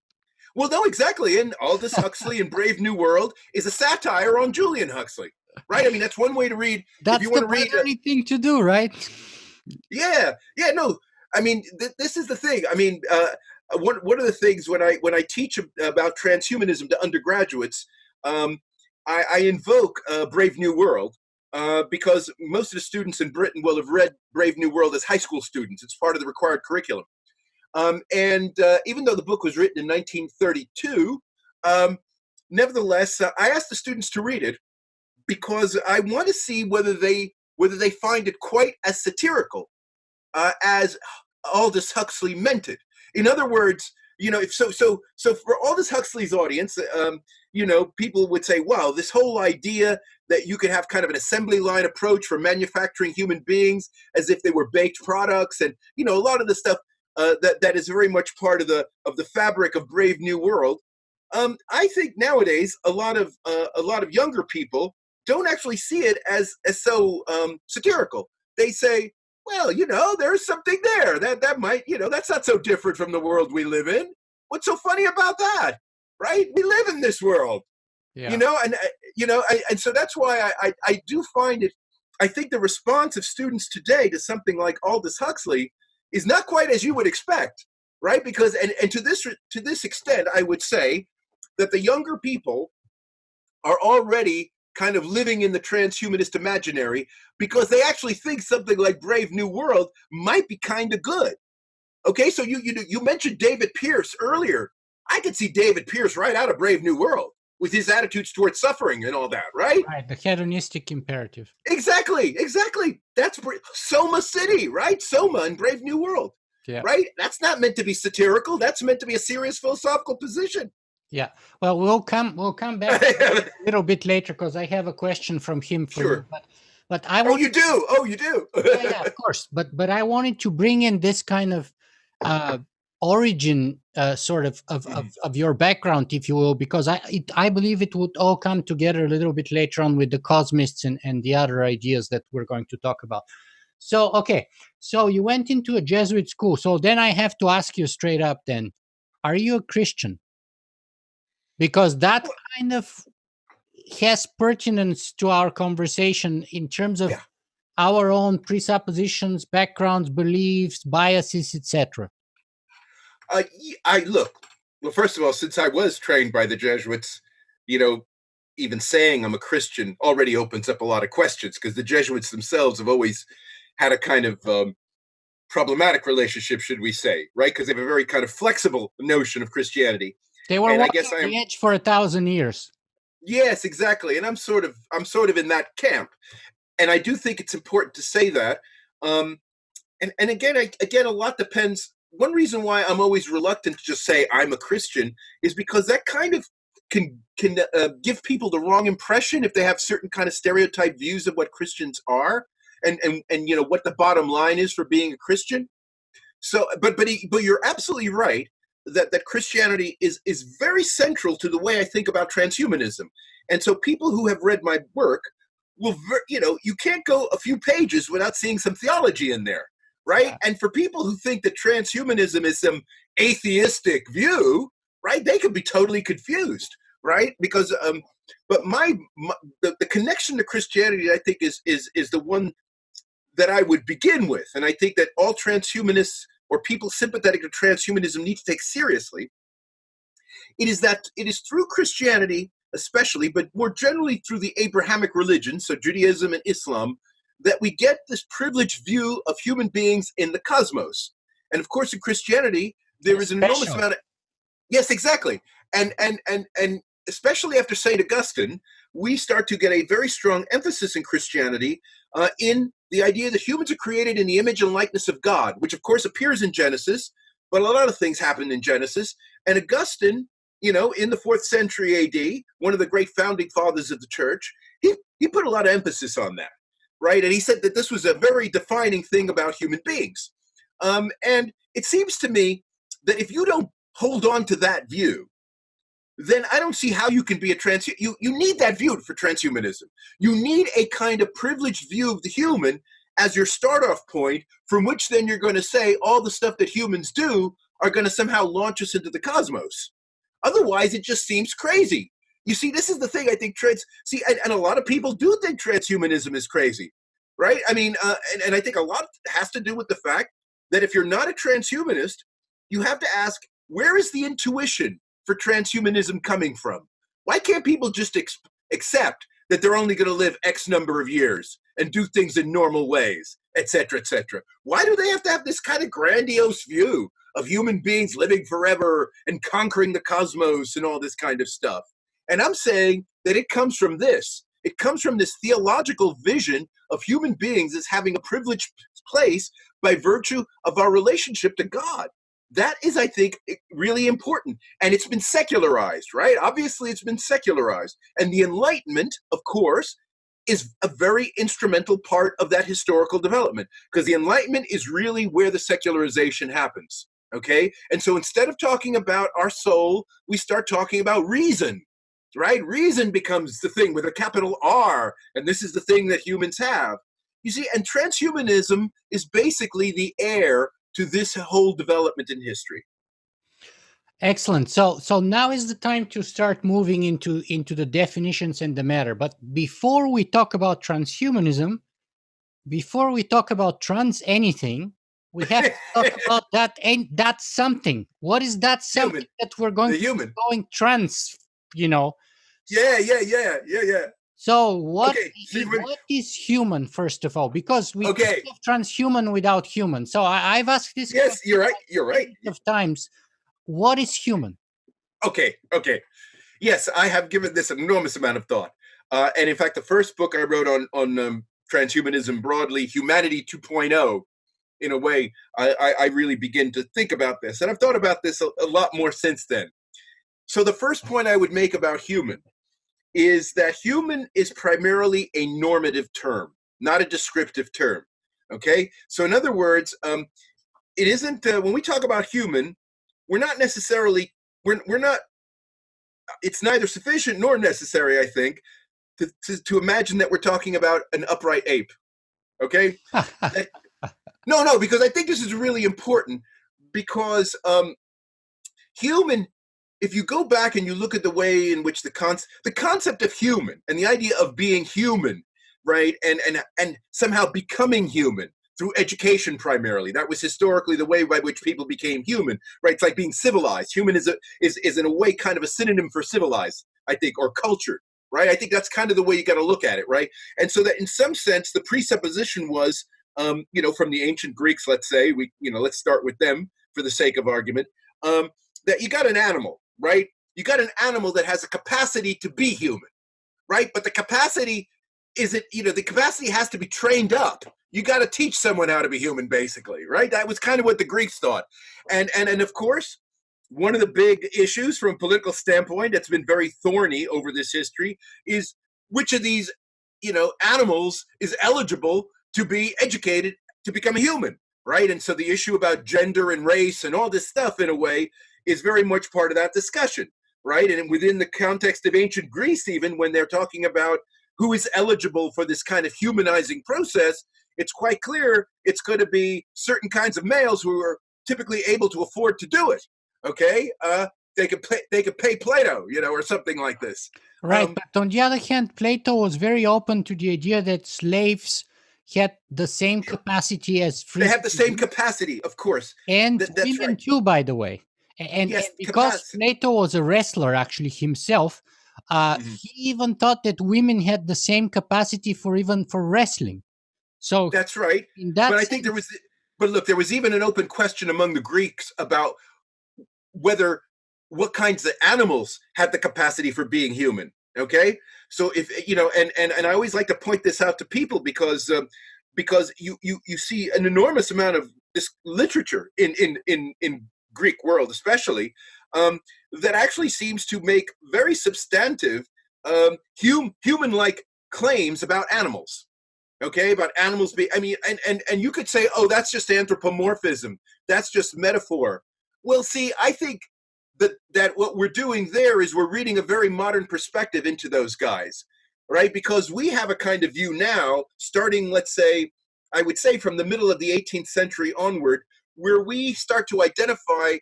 Well, no, exactly. And Aldous Huxley in Brave New World is a satire on Julian Huxley. Right, I mean, that's one way to read. That's the brotherly thing to do, right? Yeah. No, I mean, this is the thing. I mean, one of the things when I teach about transhumanism to undergraduates, I invoke Brave New World because most of the students in Britain will have read Brave New World as high school students. It's part of the required curriculum. And even though the book was written in 1932, nevertheless, I asked the students to read it, because I want to see whether they find it quite as satirical as Aldous Huxley meant it. In other words, so for Aldous Huxley's audience, people would say, wow, this whole idea that you could have kind of an assembly line approach for manufacturing human beings as if they were baked products, and a lot of the stuff that is very much part of the fabric of Brave New World. I think nowadays a lot of younger people don't actually see it as so satirical. They say, well, there's something there that might, that's not so different from the world we live in. What's so funny about that, right? We live in this world, and so that's why I do find it. I think the response of students today to something like Aldous Huxley is not quite as you would expect, right? Because and to this extent, I would say that the younger people are already kind of living in the transhumanist imaginary, because they actually think something like Brave New World might be kind of good. Okay, so you mentioned David Pearce earlier. I could see David Pearce right out of Brave New World with his attitudes towards suffering and all that, right? Right, the hedonistic imperative. Exactly. That's Soma City, right? Soma in Brave New World, right? That's not meant to be satirical. That's meant to be a serious philosophical position. Yeah. Well, we'll come back a little bit later, because I have a question from him for you. But I want. Oh, you do. Yeah, of course. But I wanted to bring in this kind of origin, sort of your background, if you will, because I believe it would all come together a little bit later on with the cosmists and the other ideas that we're going to talk about. So, okay. So you went into a Jesuit school. So then I have to ask you straight up then, are you a Christian? Because that kind of has pertinence to our conversation in terms of our own presuppositions, backgrounds, beliefs, biases, etc. I look. Well, first of all, since I was trained by the Jesuits, you know, even saying I'm a Christian already opens up a lot of questions, because the Jesuits themselves have always had a kind of problematic relationship, should we say, right? Because they have a very kind of flexible notion of Christianity. They were And I walking guess I am, the edge for 1,000 years. yes, exactly. And I'm sort of in that camp. And I do think it's important to say that. And again, a lot depends. One reason why I'm always reluctant to just say I'm a Christian is because that kind of can give people the wrong impression if they have certain kind of stereotype views of what Christians are, and you know what the bottom line is for being a Christian. So, but you're absolutely right that Christianity is very central to the way I think about transhumanism. And so people who have read my work will, you can't go a few pages without seeing some theology in there, right? Yeah. And for people who think that transhumanism is some atheistic view, right, they could be totally confused, right? Because but the connection to Christianity, I think, is the one that I would begin with, and I think that all transhumanists or people sympathetic to transhumanism need to take seriously. It is through Christianity, especially, but more generally through the Abrahamic religions, so Judaism and Islam, that we get this privileged view of human beings in the cosmos. And of course, in Christianity, there is an enormous amount of, yes, exactly, and especially after Saint Augustine, we start to get a very strong emphasis in Christianity in the idea that humans are created in the image and likeness of God, which of course appears in Genesis, but a lot of things happen in Genesis. And Augustine, in the 4th century AD, one of the great founding fathers of the church, he put a lot of emphasis on that, right? And he said that this was a very defining thing about human beings. And it seems to me that if you don't hold on to that view, then I don't see how you can be you need that view for transhumanism. You need a kind of privileged view of the human as your start-off point, from which then you're going to say all the stuff that humans do are going to somehow launch us into the cosmos. Otherwise, it just seems crazy. You see, this is the thing I think and a lot of people do think transhumanism is crazy, right? I mean, and I think a lot has to do with the fact that if you're not a transhumanist, you have to ask, where is the intuition for transhumanism coming from? Why can't people just accept that they're only going to live X number of years and do things in normal ways, et cetera, et cetera? Why do they have to have this kind of grandiose view of human beings living forever and conquering the cosmos and all this kind of stuff? And I'm saying that it comes from this. It comes from this theological vision of human beings as having a privileged place by virtue of our relationship to God. That is, I think, really important. And it's been secularized, right? Obviously, it's been secularized. And the Enlightenment, of course, is a very instrumental part of that historical development, because the Enlightenment is really where the secularization happens, okay? And so instead of talking about our soul, we start talking about reason, right? Reason becomes the thing with a capital R, and this is the thing that humans have. You see, and transhumanism is basically the heir to this whole development in history. Excellent. So now is the time to start moving into the definitions and the matter. But before we talk about transhumanism, before we talk about trans anything, we have to talk about that something. What is that something Human. that we're going The to human. going trans? Yeah. So what Okay, what is human, first of all? Because we okay. can't have transhuman without human. So I've asked this Yes, question you're right. You're right. of times. What is human? Okay. Yes, I have given this an enormous amount of thought. And in fact, the first book I wrote on transhumanism broadly, Humanity 2.0, in a way, I really begin to think about this. And I've thought about this a lot more since then. So the first point I would make about human is that human is primarily a normative term, not a descriptive term. Okay? So in other words, it isn't, when we talk about human, we're not necessarily, we're not, it's neither sufficient nor necessary, I think, to imagine that we're talking about an upright ape. Okay? No, because I think this is really important, because human, if you go back and you look at the way in which the concept of human and the idea of being human, right, and somehow becoming human through education primarily. That was historically the way by which people became human, right? It's like being civilized. Human is in a way kind of a synonym for civilized, I think, or cultured, right? I think that's kind of the way you got to look at it, right? And so that in some sense, the presupposition was, from the ancient Greeks, let's say, let's start with them for the sake of argument, that you got an animal, right? You got an animal that has a capacity to be human, right? But the capacity the capacity has to be trained up. You got to teach someone how to be human, basically, right? That was kind of what the Greeks thought. And of course, one of the big issues from a political standpoint that's been very thorny over this history is which of these, animals is eligible to be educated to become a human, right? And so the issue about gender and race and all this stuff, in a way, is very much part of that discussion, right? And within the context of ancient Greece, even when they're talking about who is eligible for this kind of humanizing process, it's quite clear it's going to be certain kinds of males who are typically able to afford to do it. Okay, they could pay Plato, or something like this. Right, but on the other hand, Plato was very open to the idea that slaves had the same capacity as free. They have the same capacity, of course, and that's women right. too, by the way. And Yes, because Plato was a wrestler actually himself, he even thought that women had the same capacity for wrestling. So that's right. In that but I sense, think there was even an open question among the Greeks about what kinds of animals had the capacity for being human. Okay, so if and I always like to point this out to people because you see an enormous amount of this literature in Greek world, especially, that actually seems to make very substantive human-like claims about animals. Okay, about animals and you could say, oh, that's just anthropomorphism, that's just metaphor. Well, see, I think that what we're doing there is we're reading a very modern perspective into those guys, right? Because we have a kind of view now, starting, let's say, I would say from the middle of the 18th century onward, where we start to identify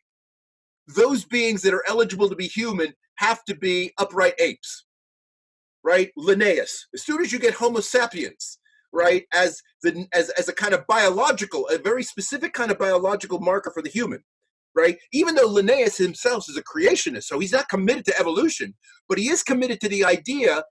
those beings that are eligible to be human have to be upright apes, right? Linnaeus. As soon as you get Homo sapiens, right, as a kind of a very specific kind of biological marker for the human, right? Even though Linnaeus himself is a creationist, so he's not committed to evolution, but he is committed to the idea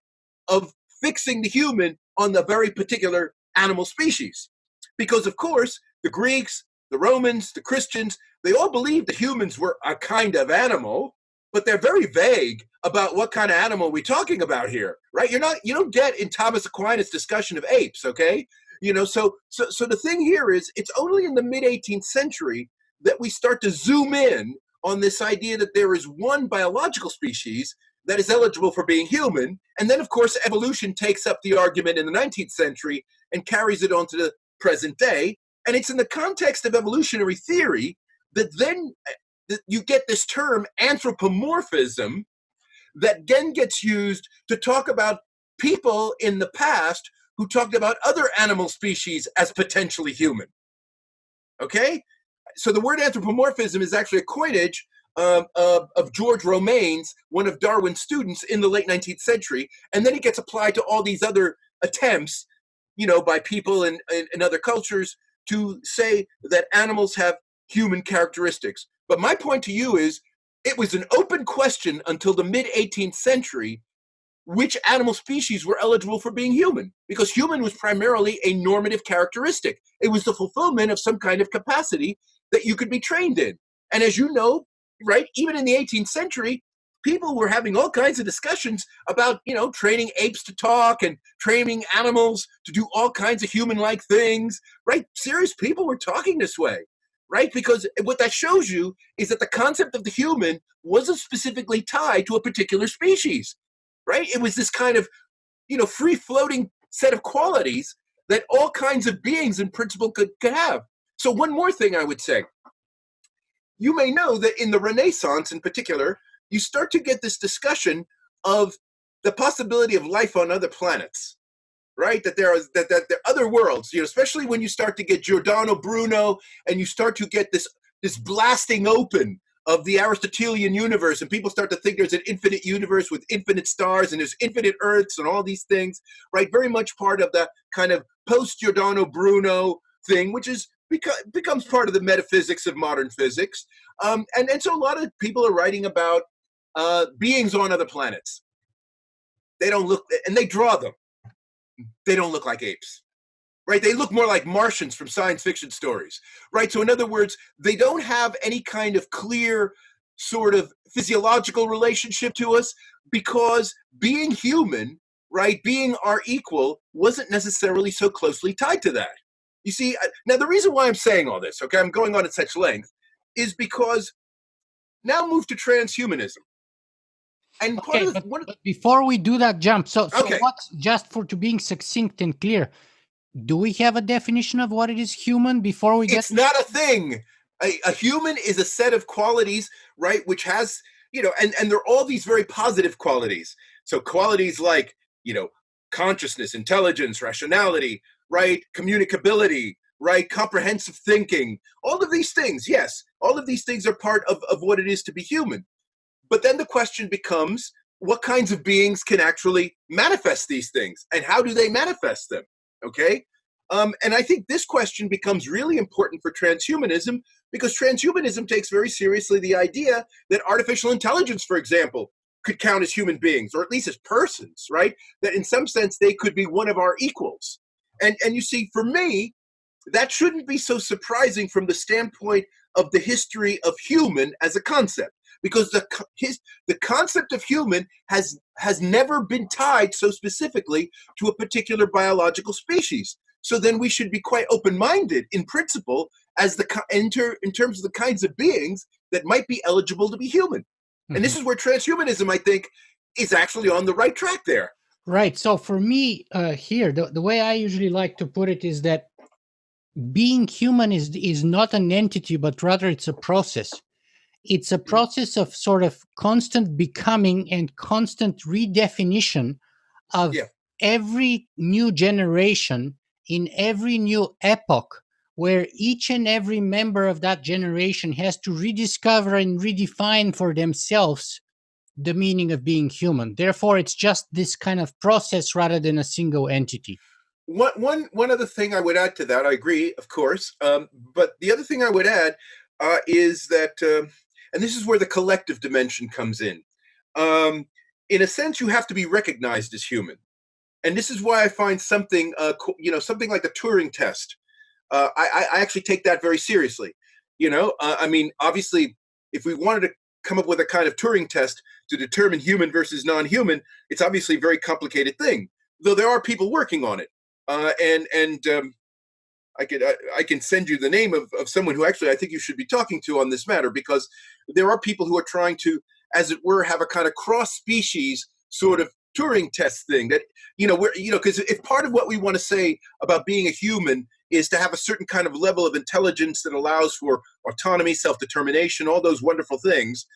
of fixing the human on the very particular animal species. Because, of course, the Greeks, the Romans, the Christians, they all believed that humans were a kind of animal, but they're very vague about what kind of animal we're talking about here, right? You don't get in Thomas Aquinas' discussion of apes, okay? So the thing here is, it's only in the mid-18th century that we start to zoom in on this idea that there is one biological species that is eligible for being human. And then, of course, evolution takes up the argument in the 19th century and carries it on to the present day. And it's in the context of evolutionary theory that then you get this term anthropomorphism that then gets used to talk about people in the past who talked about other animal species as potentially human. Okay? So the word anthropomorphism is actually a coinage of George Romanes, one of Darwin's students in the late 19th century, and then it gets applied to all these other attempts, by people in other cultures to say that animals have human characteristics. But my point to you is, it was an open question until the mid-18th century which animal species were eligible for being human, because human was primarily a normative characteristic. It was the fulfillment of some kind of capacity that you could be trained in. And as you know, right, even in the 18th century, people were having all kinds of discussions about, training apes to talk and training animals to do all kinds of human-like things, right? Serious people were talking this way, right? Because what that shows you is that the concept of the human wasn't specifically tied to a particular species, right? It was this kind of, free-floating set of qualities that all kinds of beings in principle could have. So one more thing I would say. You may know that in the Renaissance in particular, you start to get this discussion of the possibility of life on other planets, right? That there are other worlds, especially when you start to get Giordano Bruno and you start to get this blasting open of the Aristotelian universe, and people start to think there's an infinite universe with infinite stars and there's infinite Earths and all these things, right? Very much part of the kind of post-Giordano Bruno thing, which is becomes part of the metaphysics of modern physics. And so a lot of people are writing about beings on other planets. They don't look, and they draw them. They don't look like apes, right? They look more like Martians from science fiction stories, right? So in other words, they don't have any kind of clear sort of physiological relationship to us, because being human, right, being our equal, wasn't necessarily so closely tied to that. You see, now the reason why I'm saying all this, okay, I'm going on at such length, is because now move to transhumanism. And part Okay, of but before we do that jump, so okay. what's, just for to being succinct and clear, do we have a definition of what it is human before we get? It's not a thing. A human is a set of qualities, right, which has, and they're all these very positive qualities. So qualities like, consciousness, intelligence, rationality, right, communicability, right, comprehensive thinking, all of these things, yes, all of these things are part of what it is to be human. But then the question becomes, what kinds of beings can actually manifest these things, and how do they manifest them? Okay? And I think this question becomes really important for transhumanism, because transhumanism takes very seriously the idea that artificial intelligence, for example, could count as human beings, or at least as persons, right? That in some sense they could be one of our equals. And you see, for me, that shouldn't be so surprising from the standpoint of the history of human as a concept, because the concept of human has never been tied so specifically to a particular biological species. So then we should be quite open-minded in principle as in terms of the kinds of beings that might be eligible to be human. Mm-hmm. And this is where transhumanism, I think, is actually on the right track there. Right. So for me, here, the way I usually like to put it is that being human is not an entity, but rather it's a process. It's a process of sort of constant becoming and constant redefinition of every new generation in every new epoch, where each and every member of that generation has to rediscover and redefine for themselves the meaning of being human. Therefore, it's just this kind of process rather than a single entity. One other thing I would add to that, I agree, of course, but the other thing I would add is that, and this is where the collective dimension comes in. In a sense, you have to be recognized as human. And this is why I find something, something like the Turing test. I actually take that very seriously. I mean, obviously, if we wanted to come up with a kind of Turing test to determine human versus non-human, it's obviously a very complicated thing, though there are people working on it. I can send you the name of someone who actually I think you should be talking to on this matter, because there are people who are trying to, as it were, have a kind of cross-species sort of Turing test thing that, because if part of what we want to say about being a human is to have a certain kind of level of intelligence that allows for autonomy, self-determination, all those wonderful things,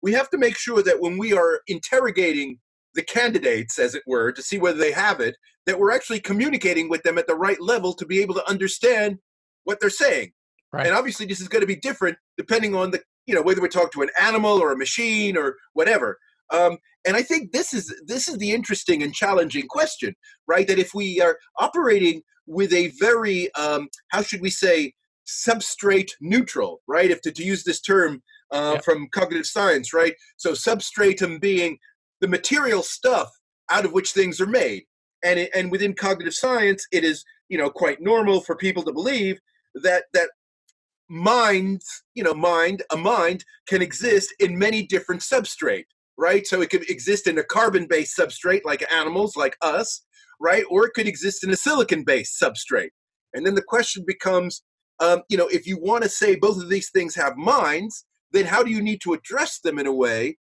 we have to make sure that when we are interrogating the candidates, as it were, to see whether they have it, that we're actually communicating with them at the right level to be able to understand what they're saying. Right. And obviously this is going to be different depending on whether we talk to an animal or a machine or whatever. And I think this is the interesting and challenging question, right? That if we are operating with a very, how should we say, substrate neutral, right? If to use this term from cognitive science, right? So substratum being the material stuff out of which things are made. And within cognitive science, it is, quite normal for people to believe that a mind can exist in many different substrate, right? So it could exist in a carbon-based substrate like animals, like us, right? Or it could exist in a silicon-based substrate. And then the question becomes, if you want to say both of these things have minds, then how do you need to address them in a way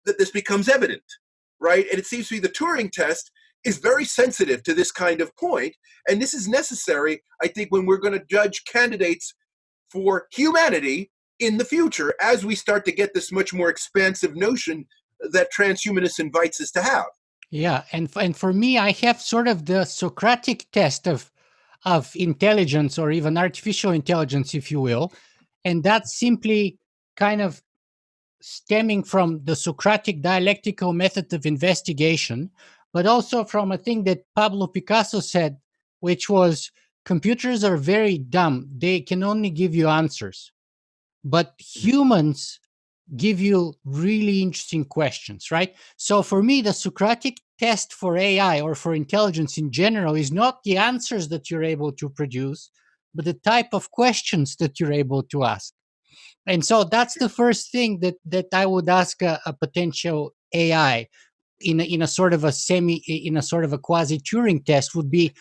that this becomes evident, right? And it seems to be the Turing test is very sensitive to this kind of point. And this is necessary, I think, when we're going to judge candidates for humanity in the future, as we start to get this much more expansive notion that transhumanists invites us to have. Yeah, and for me, I have sort of the Socratic test of intelligence, or even artificial intelligence, if you will, and that's simply kind of stemming from the Socratic dialectical method of investigation, but also from a thing that Pablo Picasso said, which was computers are very dumb. They can only give you answers. But humans give you really interesting questions, right? So for me, the Socratic test for AI or for intelligence in general is not the answers that you're able to produce, but the type of questions that you're able to ask. And so that's the first thing that I would ask a potential AI in a sort of a quasi Turing test would be,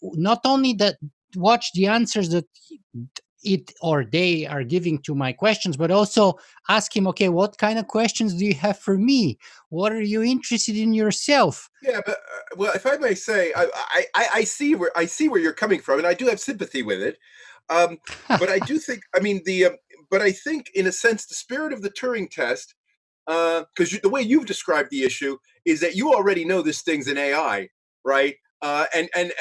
not only that watch the answers that it or they are giving to my questions, but also ask him, okay, what kind of questions do you have for me? What are you interested in yourself? Yeah, but well, if I may say, I see where you're coming from, and I do have sympathy with it. But I do think, I mean, but I think, in a sense, the spirit of the Turing test, because the way you've described the issue is that you already know this thing's an AI, right? And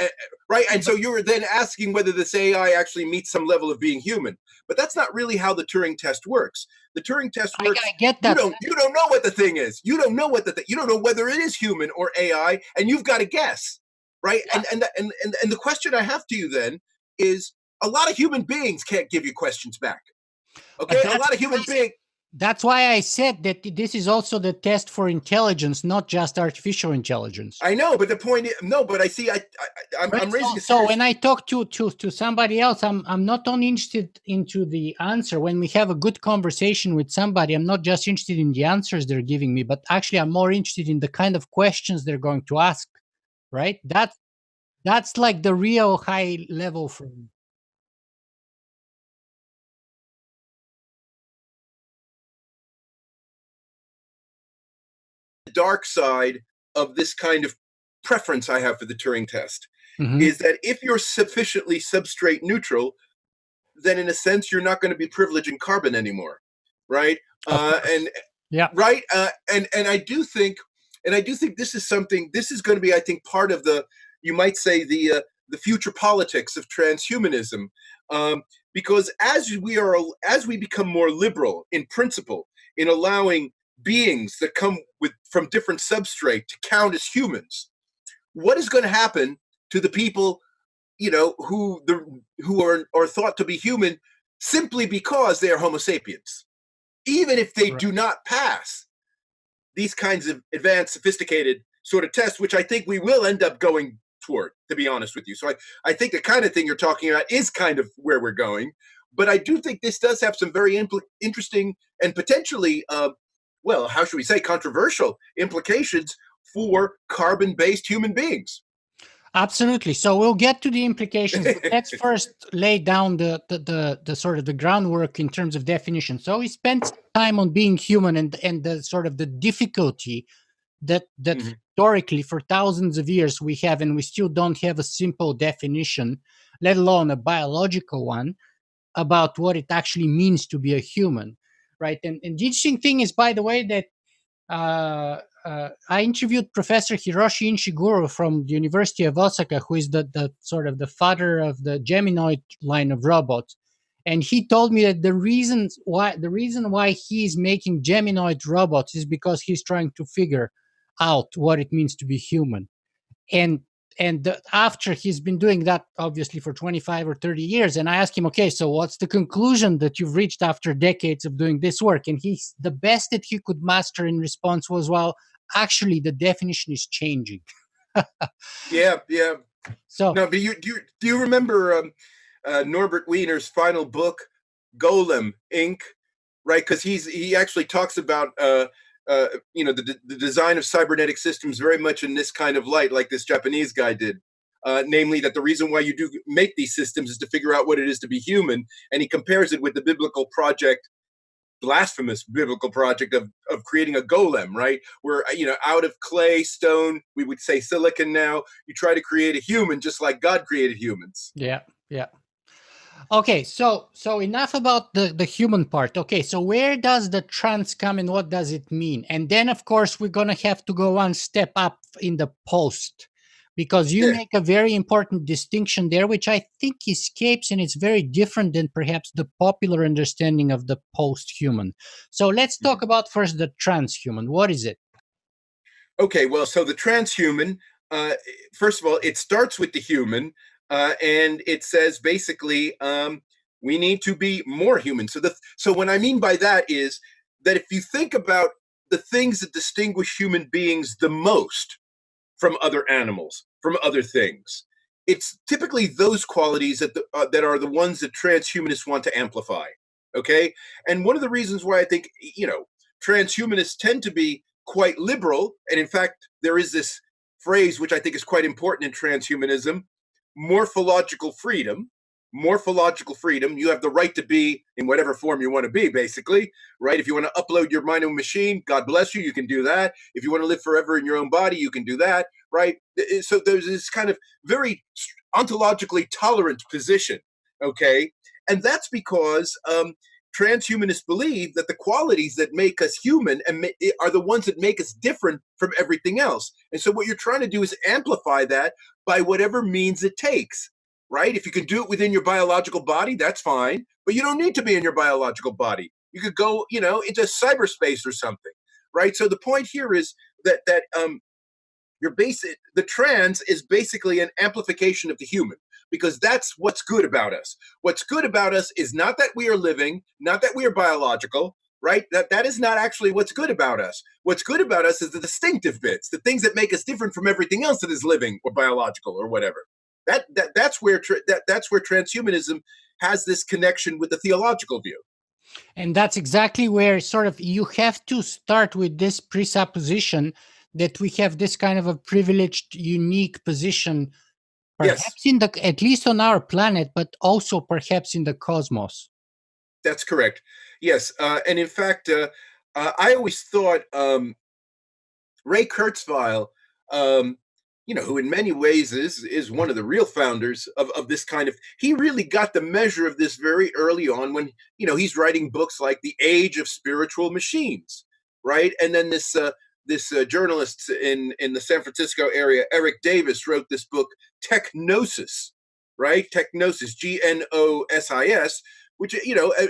right, and so you're then asking whether this AI actually meets some level of being human. But that's not really how the Turing test works. The Turing test works. I get You that. don't know what the thing is. You don't know you don't know whether it is human or AI, and you've got to guess, right? Yeah. And the question I have to you then is, a lot of human beings can't give you questions back. Okay, a lot of human beings. That's why I said that this is also the test for intelligence, not just artificial intelligence. I know, but the point is, no, but I see, I'm raising a so when I talk to somebody else, I'm not only interested into the answer. When we have a good conversation with somebody, I'm not just interested in the answers they're giving me, but actually I'm more interested in the kind of questions they're going to ask, right? That's like the real high level for me. The dark side of this kind of preference I have for the Turing test Mhm. is that if you're sufficiently substrate neutral, then in a sense you're not going to be privileging carbon anymore, right? Of course. And Yeah. right, and I do think this is something. This is going to be, I think, part of the, you might say, the future politics of transhumanism, because as we become more liberal in principle in allowing beings that come from different substrate to count as humans, what is going to happen to the people, who are thought to be human simply because they are Homo sapiens, even if they do not pass these kinds of advanced, sophisticated sort of tests, which I think we will end up going toward, to be honest with you. So I think the kind of thing you're talking about is kind of where we're going. But I do think this does have some very interesting and potentially, well, how should we say, controversial implications for carbon-based human beings. Absolutely. So we'll get to the implications, but let's first lay down the sort of the groundwork in terms of definition. So we spent time on being human and the sort of the difficulty that Mhm. historically for thousands of years we have, and we still don't have a simple definition, let alone a biological one, about what it actually means to be a human, right? And the interesting thing is, by the way, that I interviewed Professor Hiroshi Ishiguro from the University of Osaka, who is the sort of the father of the Geminoid line of robots, and he told me that the reason why he's making Geminoid robots is because he's trying to figure out what it means to be human, and after he's been doing that obviously for 25 or 30 years, and I asked him, okay, so what's the conclusion that you've reached after decades of doing this work? And he's the best that he could master in response was, well, actually the definition is changing. Yeah, yeah. So No, but do you remember Norbert Wiener's final book, Golem Inc.? Right, because he actually talks about the design of cybernetic systems very much in this kind of light, like this Japanese guy did. Namely, that the reason why you do make these systems is to figure out what it is to be human, and he compares it with the biblical project, blasphemous biblical project of creating a golem, right? Where, out of clay, stone, we would say silicon now, you try to create a human just like God created humans. yeah, yeah. Okay, so enough about the human part. Okay, so where does the trans come and what does it mean? And then of course we're gonna have to go one step up in the post, because you make a very important distinction there, which I think escapes, and it's very different than perhaps the popular understanding of the post-human. So let's talk about first the transhuman. What is it? Okay, well, so the transhuman, first of all, it starts with the human, and it says basically we need to be more human. So what I mean by that is that if you think about the things that distinguish human beings the most from other animals, from other things, it's typically those qualities that are the ones that transhumanists want to amplify. Okay, and one of the reasons why I think transhumanists tend to be quite liberal, and in fact, there is this phrase which I think is quite important in transhumanism: morphological freedom. Morphological freedom. You have the right to be in whatever form you want to be, basically, right? If you want to upload your mind to a machine, God bless you, you can do that. If you want to live forever in your own body, you can do that, right? So there's this kind of very ontologically tolerant position, okay? And that's because transhumanists believe that the qualities that make us human are the ones that make us different from everything else. And so what you're trying to do is amplify that by whatever means it takes, right? If you can do it within your biological body, that's fine, but you don't need to be in your biological body. You could go, into cyberspace or something, right? So the point here is that the trans is basically an amplification of the human, because that's what's good about us. What's good about us is not that we are living, not that we are biological, right? That is not actually what's good about us. What's good about us is the distinctive bits, the things that make us different from everything else that is living or biological or whatever. That's where transhumanism has this connection with the theological view. And that's exactly where sort of you have to start with this presupposition that we have this kind of a privileged, unique position, perhaps Yes, at least on our planet, but also perhaps in the cosmos. that's correct. Yes, and in fact, I always thought Ray Kurzweil, who in many ways is one of the real founders of this kind of, he really got the measure of this very early on when, he's writing books like The Age of Spiritual Machines, right? And then this journalist in the San Francisco area, Eric Davis, wrote this book, Technosis, right? Technosis, Gnosis, which,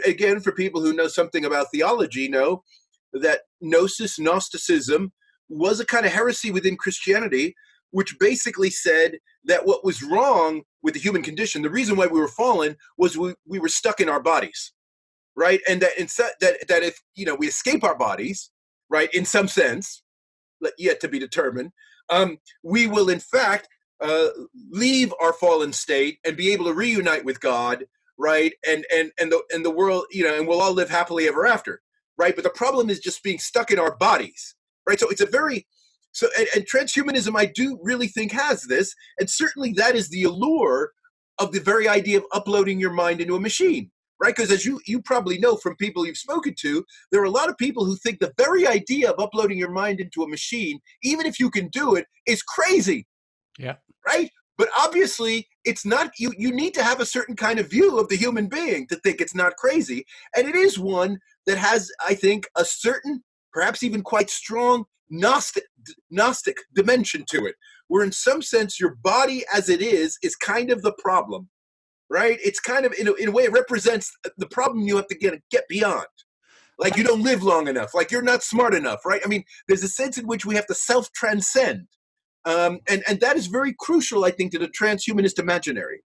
again, for people who know something about theology, know that Gnosticism was a kind of heresy within Christianity, which basically said that what was wrong with the human condition, the reason why we were fallen, was we were stuck in our bodies, right? And that if we escape our bodies, right, in some sense, yet to be determined, we will in fact leave our fallen state and be able to reunite with God, right? And the world, and we'll all live happily ever after, right? But the problem is just being stuck in our bodies, right? So it's and transhumanism, I do really think, has this, and certainly that is the allure of the very idea of uploading your mind into a machine, right? Because as you probably know from people you've spoken to, there are a lot of people who think the very idea of uploading your mind into a machine, even if you can do it, is crazy. Yeah. Right? But obviously, it's not. You need to have a certain kind of view of the human being to think it's not crazy, and it is one that has, I think, a certain, perhaps even quite strong Gnostic dimension to it, where in some sense your body as it is kind of the problem, right? It's kind of, in a way, it represents the problem you have to get beyond. Like you don't live long enough, like you're not smart enough, right? I mean, there's a sense in which we have to self-transcend. And that is very crucial, I think, to the transhumanist imaginary.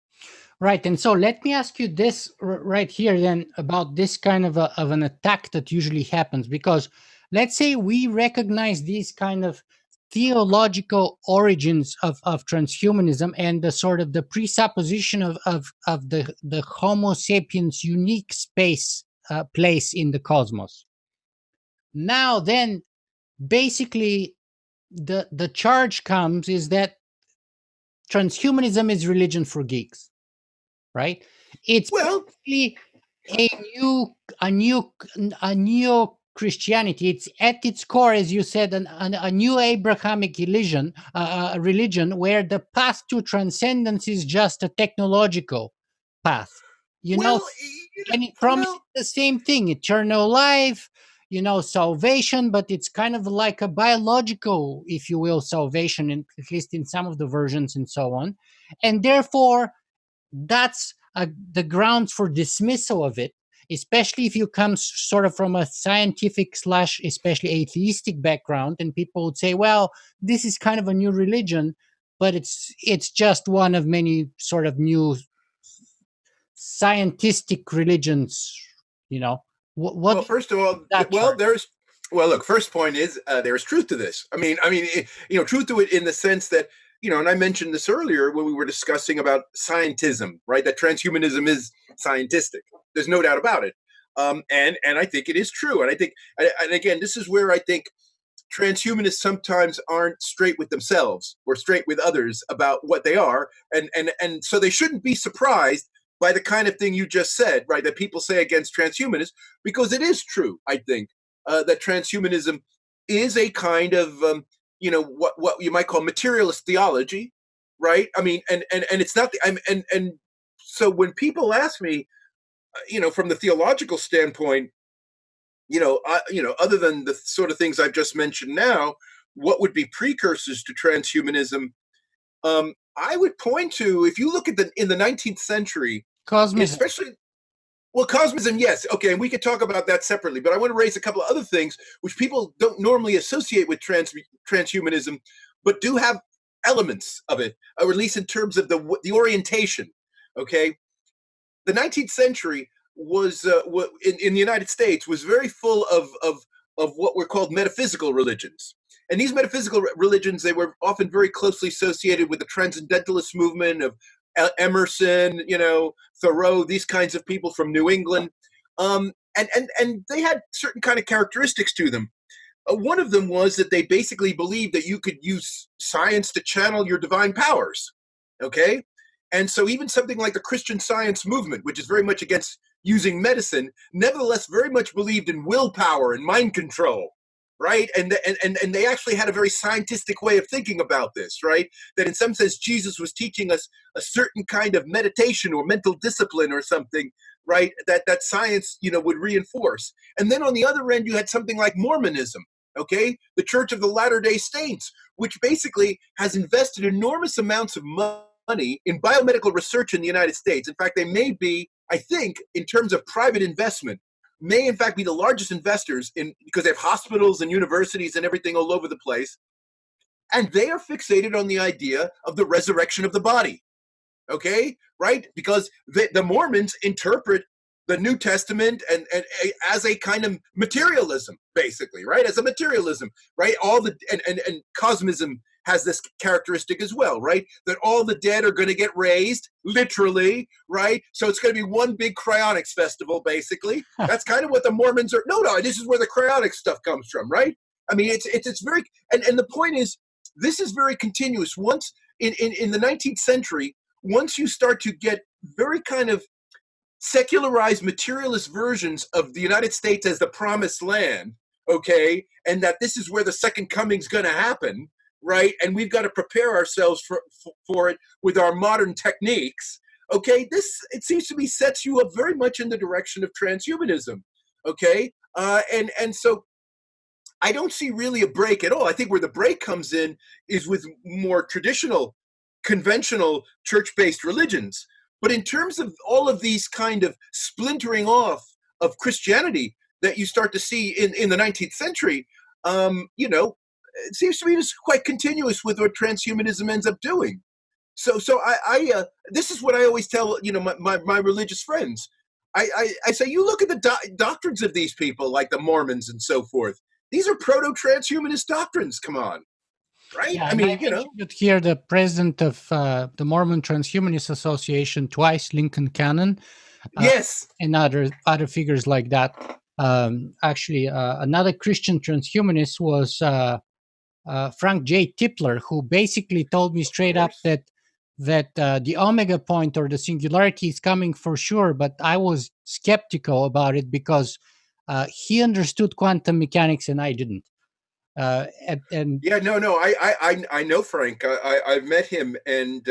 Right. And so let me ask you this right here then about this kind of an attack that usually happens, because let's say we recognize these kind of theological origins of transhumanism and the sort of the presupposition of the Homo sapiens unique place in the cosmos. Now then, basically, the charge comes is that transhumanism is religion for geeks, right? It's Well, basically a new a new a neo Christianity. It's at its core, as you said, a new Abrahamic religion where the path to transcendence is just a technological path. You know, well, and it promises the same thing: eternal life, salvation, but it's kind of like a biological, if you will, salvation, at least in some of the versions and so on. And therefore, that's the grounds for dismissal of it, especially if you come sort of from a scientific slash especially atheistic background, and people would say, well, this is kind of a new religion. but it's just one of many sort of new scientistic religions. You know, what Well, do you first of think of all, that part? look. First point is there's truth to this. Truth to it in the sense that and I mentioned this earlier when we were discussing about scientism, right? That transhumanism is scientistic. There's no doubt about it. And I think it is true. And I think, and again, this is where I think transhumanists sometimes aren't straight with themselves or straight with others about what they are, and so they shouldn't be surprised by the kind of thing you just said, right? That people say against transhumanists, because it is true. I think that transhumanism is a kind of what you might call materialist theology, right? I mean, and it's not the and so when people ask me, from the theological standpoint, other than the sort of things I've just mentioned now, what would be precursors to transhumanism? I would point to, if you look at in the 19th century, Cosmism. especially, well, cosmism, yes, okay, and we could talk about that separately. But I want to raise a couple of other things which people don't normally associate with transhumanism, but do have elements of it, or at least in terms of the orientation. Okay, the 19th century was in the United States was very full of what were called metaphysical religions. And these metaphysical religions, they were often very closely associated with the transcendentalist movement of Emerson, Thoreau, these kinds of people from New England. And they had certain kind of characteristics to them. One of them was that they basically believed that you could use science to channel your divine powers. Okay? And so even something like the Christian Science movement, which is very much against using medicine, nevertheless very much believed in willpower and mind control, right? And they actually had a very scientific way of thinking about this, right? That in some sense Jesus was teaching us a certain kind of meditation or mental discipline or something, right? That science, would reinforce. And then on the other end, you had something like Mormonism, okay? The Church of the Latter-day Saints, which basically has invested enormous amounts of money in biomedical research in the United States. In fact, they may be, I think, in terms of private investment, may in fact be the largest investors because they have hospitals and universities and everything all over the place. And they are fixated on the idea of the resurrection of the body. Okay, right? Because the Mormons interpret the New Testament and as a kind of materialism, basically, right? As a materialism, right? All the and cosmism has this characteristic as well, right? That all the dead are going to get raised, literally, right? So it's going to be one big cryonics festival, basically. That's kind of what the Mormons are. No, this is where the cryonics stuff comes from, right? I mean, it's very, and the point is, this is very continuous. Once in the 19th century, once you start to get very kind of secularized materialist versions of the United States as the promised land, okay, and that this is where the second coming's going to happen, right? And we've got to prepare ourselves for it with our modern techniques, okay? This, it seems to me, sets you up very much in the direction of transhumanism, okay? And so I don't see really a break at all. I think where the break comes in is with more traditional, conventional church-based religions. But in terms of all of these kind of splintering off of Christianity that you start to see in the 19th century, it seems to me it's quite continuous with what transhumanism ends up doing. So I this is what I always tell my religious friends. I say, you look at the doctrines of these people, like the Mormons and so forth. These are proto-transhumanist doctrines. Come on, right? Yeah, I and I mean, mentioned it here, the president of the Mormon Transhumanist Association twice, Lincoln Cannon, uh, yes, and other figures like that. Actually, another Christian transhumanist was Frank J. Tipler, who basically told me of straight up course. that the omega point or the singularity is coming for sure, but I was skeptical about it because he understood quantum mechanics and I didn't. And Yeah, no. I know Frank. I've met him, and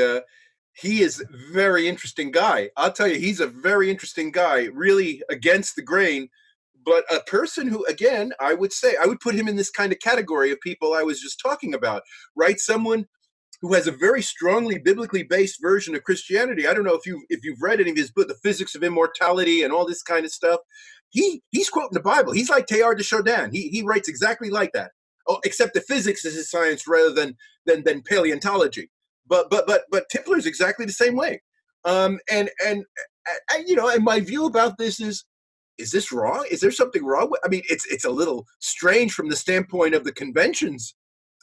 he is a very interesting guy. I'll tell you, he's a very interesting guy. Really against the grain, but a person who, again, I would say I would put him in this kind of category of people I was just talking about. Right, someone who has a very strongly biblically based version of Christianity. I don't know if you've read any of his book, The Physics of Immortality and all this kind of stuff. He's quoting the Bible. He's like Teilhard de Chardin. He writes exactly like that. Oh, except the physics is his science rather than paleontology. But Tipler's exactly the same way. And my view about this is this wrong? Is there something wrong? I mean, it's a little strange from the standpoint of the conventions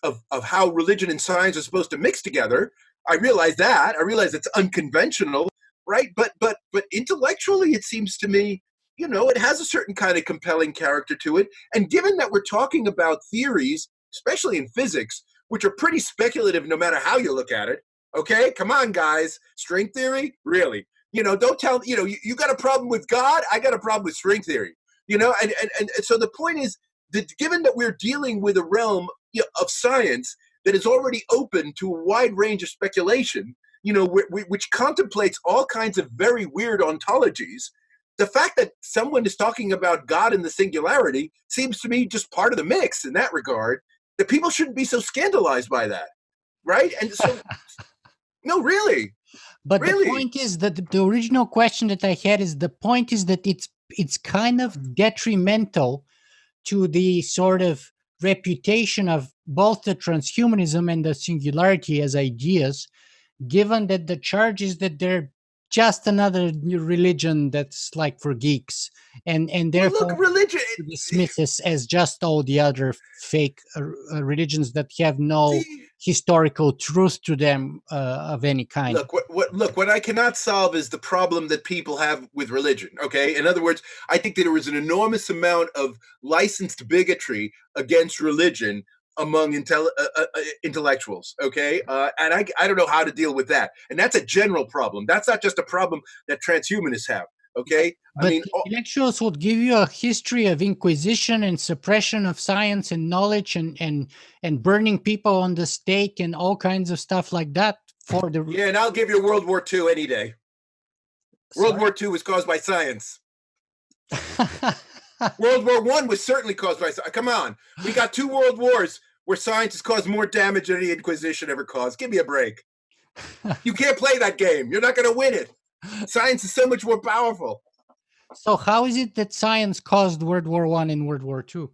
of how religion and science are supposed to mix together. I realize that. I realize it's unconventional, right? But intellectually, it seems to me, it has a certain kind of compelling character to it. And given that we're talking about theories, especially in physics, which are pretty speculative no matter how you look at it, okay? Come on, guys. String theory? Really? Don't tell, you got a problem with God, I got a problem with string theory. And so the point is that given that we're dealing with a realm of science that is already open to a wide range of speculation, which contemplates all kinds of very weird ontologies, the fact that someone is talking about God in the singularity seems to me just part of the mix in that regard, that people shouldn't be so scandalized by that, right? And so, no, really. But Really? the point is that the original question that I had is, the point is that it's kind of detrimental to the sort of reputation of both the transhumanism and the singularity as ideas, given that the charge is that they're just another new religion that's like for geeks, and Well, therefore look, religion. dismiss as just all the other fake religions that have no See, historical truth to them of any kind. look, what I cannot solve is the problem that people have with religion. Okay, in other words, I think that there was an enormous amount of licensed bigotry against religion among intellectuals. Okay, and I don't know how to deal with that, and that's a general problem. That's not just a problem that transhumanists have. Okay, I But mean, intellectuals would give you a history of inquisition and suppression of science and knowledge, and burning people on the stake and all kinds of stuff like that for the. yeah, and I'll give you World War II any day. World Sorry? War II was caused by science. World War I was certainly caused by science. Come on, we got 2 world wars where science has caused more damage than the Inquisition ever caused. Give me a break. You can't play that game. You're not going to win it. Science is so much more powerful. So how is it that science caused World War I and World War II?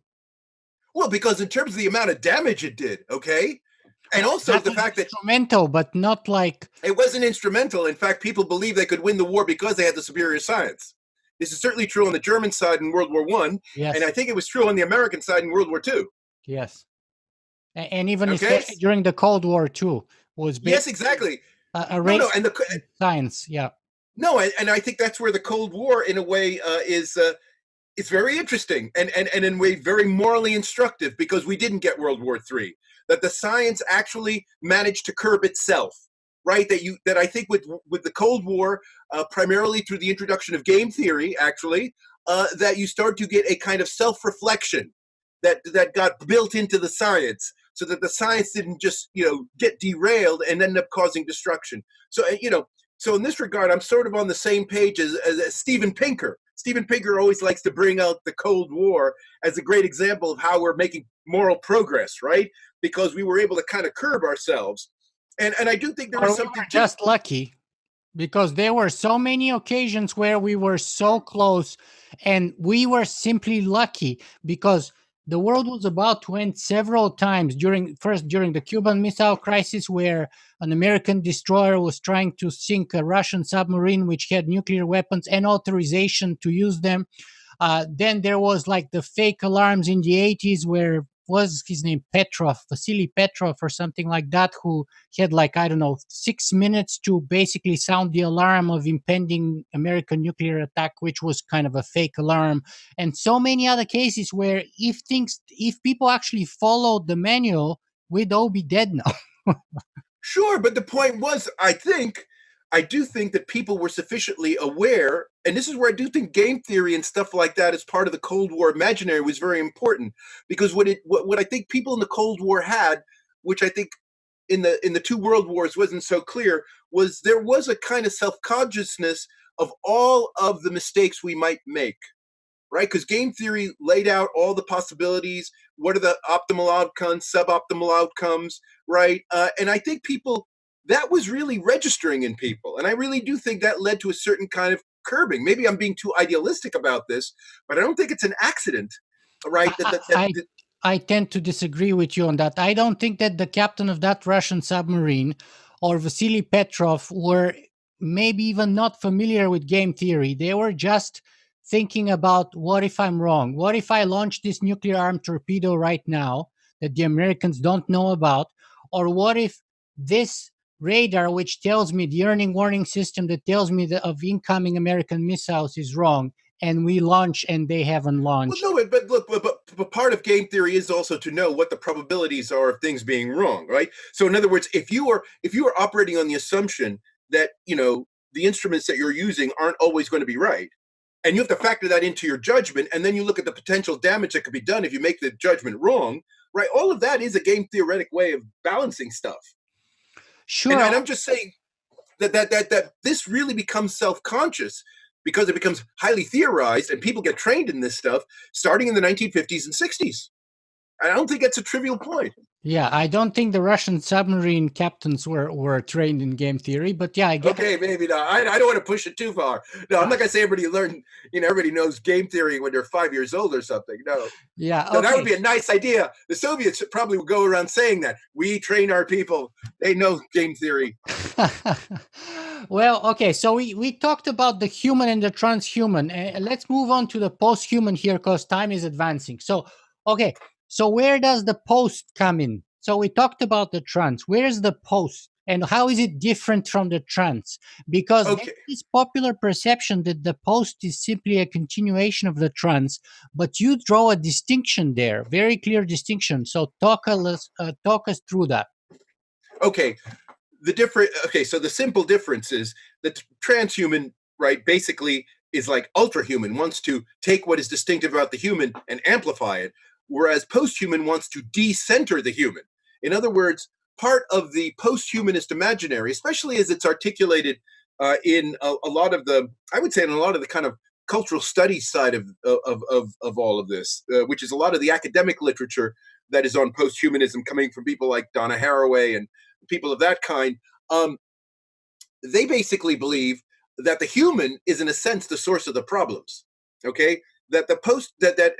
Well, because in terms of the amount of damage it did, okay? And also That the was fact that instrumental, but not like. it wasn't instrumental. In fact, people believed they could win the war because they had the superior science. This is certainly true on the German side in World War I, Yes. and I think it was true on the American side in World War II. Yes. And even Okay? especially during the Cold War too, was Yes, exactly. a race No, and science. Yeah. no, and I think that's where the Cold War, in a way, is very interesting and in a way very morally instructive, because we didn't get World War III. That the science actually managed to curb itself, right? That I think with the Cold War, primarily through the introduction of game theory, actually, that you start to get a kind of self-reflection that got built into the science, so that the science didn't just get derailed and end up causing destruction. So so in this regard, I'm sort of on the same page as Steven Pinker. Steven Pinker always likes to bring out the Cold War as a great example of how we're making moral progress, right? Because we were able to kind of curb ourselves. And I do think there is something just lucky, because there were so many occasions where we were so close, and we were simply lucky because the world was about to end several times during the Cuban Missile Crisis, where an American destroyer was trying to sink a Russian submarine which had nuclear weapons and authorization to use them. Then there was like the fake alarms in the 80s, where was his name Vasily Petrov or something like that, who had like, I don't know, 6 minutes to basically sound the alarm of impending American nuclear attack, which was kind of a fake alarm. And so many other cases where if people actually followed the manual, we'd all be dead now. Sure, but the point was, I do think that people were sufficiently aware, and this is where I do think game theory and stuff like that as part of the Cold War imaginary was very important, because what I think people in the Cold War had, which I think in the 2 world wars wasn't so clear, was there was a kind of self-consciousness of all of the mistakes we might make, right? Because game theory laid out all the possibilities. What are the optimal outcomes, suboptimal outcomes, right? And I think that was really registering in people. And I really do think that led to a certain kind of curbing. Maybe I'm being too idealistic about this, but I don't think it's an accident, right? I tend to disagree with you on that. I don't think that the captain of that Russian submarine or Vasily Petrov were maybe even not familiar with game theory. They were just thinking about, what if I'm wrong? What if I launch this nuclear armed torpedo right now that the Americans don't know about? Or what if this radar, which tells me, the earning warning system that tells me of incoming American missiles, is wrong, and we launch and they haven't Well, launched? no, but look, but part of game theory is also to know what the probabilities are of things being wrong, right? So, in other words, if you are operating on the assumption that the instruments that you're using aren't always going to be right, and you have to factor that into your judgment, and then you look at the potential damage that could be done if you make the judgment wrong, right? All of that is a game theoretic way of balancing stuff. And, Sure. and I'm just saying that this really becomes self-conscious because it becomes highly theorized and people get trained in this stuff starting in the 1950s and 60s. I don't think that's a trivial point. Yeah, I don't think the Russian submarine captains were trained in game theory, but yeah, I get. Okay, maybe not. I don't want to push it too far. No, I'm not going to say everybody knows game theory when they're 5 years old or something. No. Yeah, No, that would okay. be a nice idea. The Soviets probably would go around saying that. We train our people. They know game theory. Well, okay, so we talked about the human and the transhuman. Let's move on to the post-human here because time is advancing. So, okay, so where does the post come in? So we talked about the trans. Where's the post? And how is it different from the trans? Because there Okay. is popular perception that the post is simply a continuation of the trans, but you draw a distinction there, very clear distinction. So talk us through that. Okay. So the simple difference is that transhuman, right, basically is like ultrahuman, wants to take what is distinctive about the human and amplify it, whereas posthuman wants to decenter the human. In other words, part of the posthumanist imaginary, especially as it's articulated in a lot of the, I would say, in a lot of the kind of cultural studies side of all of this, which is a lot of the academic literature that is on posthumanism, coming from people like Donna Haraway and people of that kind. Um, they basically believe that the human is, in a sense, the source of the problems. Okay, that the post that that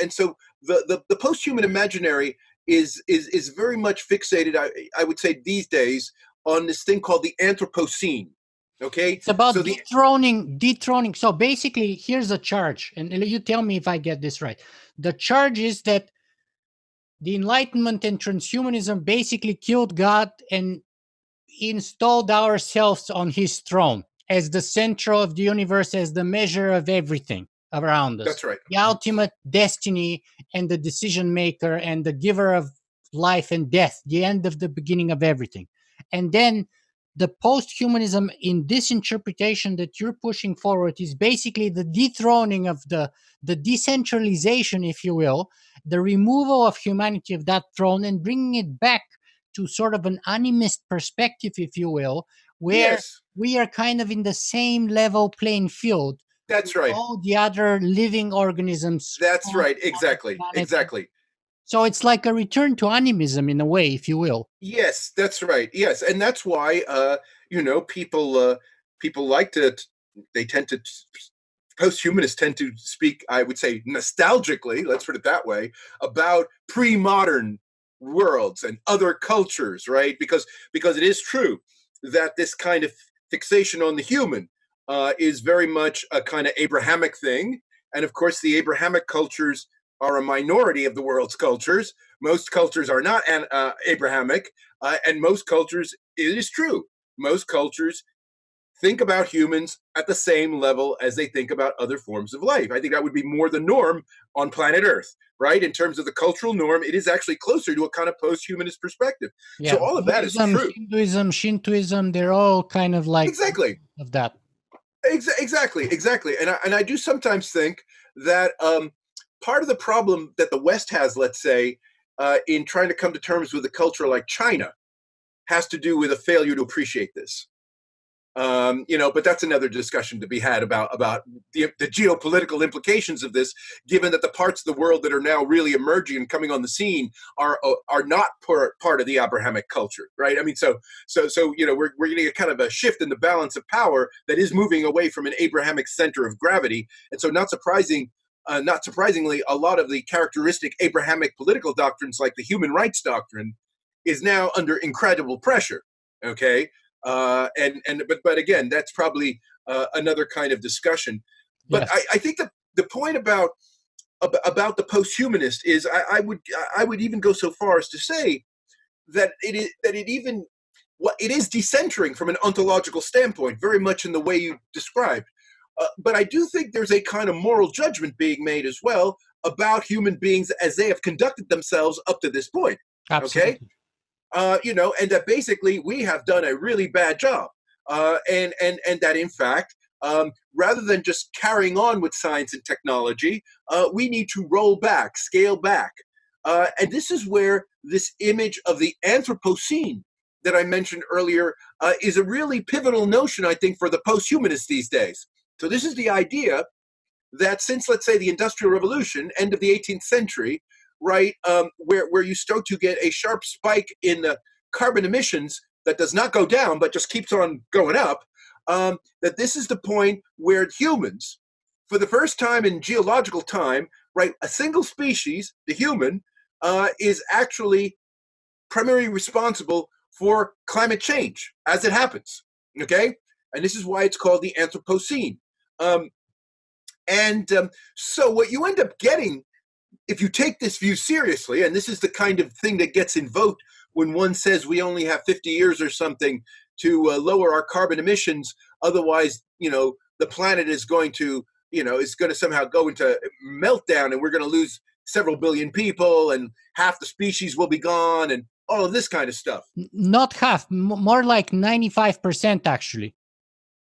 and so the posthuman imaginary is very much fixated. I would say these days on this thing called the Anthropocene. Okay, It's about so the dethroning. So basically, here's a charge, and you tell me if I get this right. The charge is that the Enlightenment and transhumanism basically killed God and installed ourselves on his throne as the center of the universe, as the measure of everything around us, that's right. the ultimate destiny and the decision maker and the giver of life and death, the end of the beginning of everything. And then the post-humanism in this interpretation that you're pushing forward is basically the dethroning of the decentralization, if you will, the removal of humanity of that throne and bringing it back to sort of an animist perspective, if you will, where Yes, we are kind of in the same level playing field with that's right. all the other living organisms That's on right. the Exactly. planet. Exactly. So it's like a return to animism in a way, if you will. Yes, that's right. Yes, and that's why people like to they tend to posthumanists tend to speak, I would say, nostalgically, let's put it that way, about pre-modern worlds and other cultures, right? Because it is true that this kind of fixation on the human is very much a kind of Abrahamic thing, and of course, the Abrahamic cultures are a minority of the world's cultures. Most cultures are not Abrahamic, and most cultures, it is true, most cultures think about humans at the same level as they think about other forms of life. I think that would be more the norm on planet Earth, right? In terms of the cultural norm, it is actually closer to a kind of post-humanist perspective. So Yeah, all of that is Buddhism, true. Hinduism, Shintoism, they're all kind of like Exactly. of that. Exactly. And I do sometimes think that part of the problem that the West has, let's say, in trying to come to terms with a culture like China, has to do with a failure to appreciate this. But that's another discussion to be had about the geopolitical implications of this, given that the parts of the world that are now really emerging and coming on the scene are not part of the Abrahamic culture, right? I mean, we're getting a kind of a shift in the balance of power that is moving away from an Abrahamic center of gravity, and so not surprisingly, a lot of the characteristic Abrahamic political doctrines, like the human rights doctrine, is now under incredible pressure. Okay, but again, that's probably another kind of discussion. But Yes. I think that the point about the posthumanist is I would even go so far as to say that it is decentering from an ontological standpoint, very much in the way you described. But I do think there's a kind of moral judgment being made as well about human beings as they have conducted themselves up to this point. Okay, Absolutely. and that basically we have done a really bad job, and that in fact, rather than just carrying on with science and technology, we need to roll back, scale back, and this is where this image of the Anthropocene that I mentioned earlier is a really pivotal notion, I think, for the posthumanists these days. So this is the idea that since, let's say, the Industrial Revolution, end of the 18th century, right, where you start to get a sharp spike in carbon emissions that does not go down but just keeps on going up, that this is the point where humans, for the first time in geological time, right, a single species, the human, is actually primarily responsible for climate change as it happens. Okay, and this is why it's called the Anthropocene. So what you end up getting, if you take this view seriously, and this is the kind of thing that gets invoked when one says we only have 50 years or something to lower our carbon emissions, otherwise, the planet is going to, somehow go into meltdown, and we're going to lose several billion people, and half the species will be gone, and all of this kind of stuff. Not half, more like 95%, actually.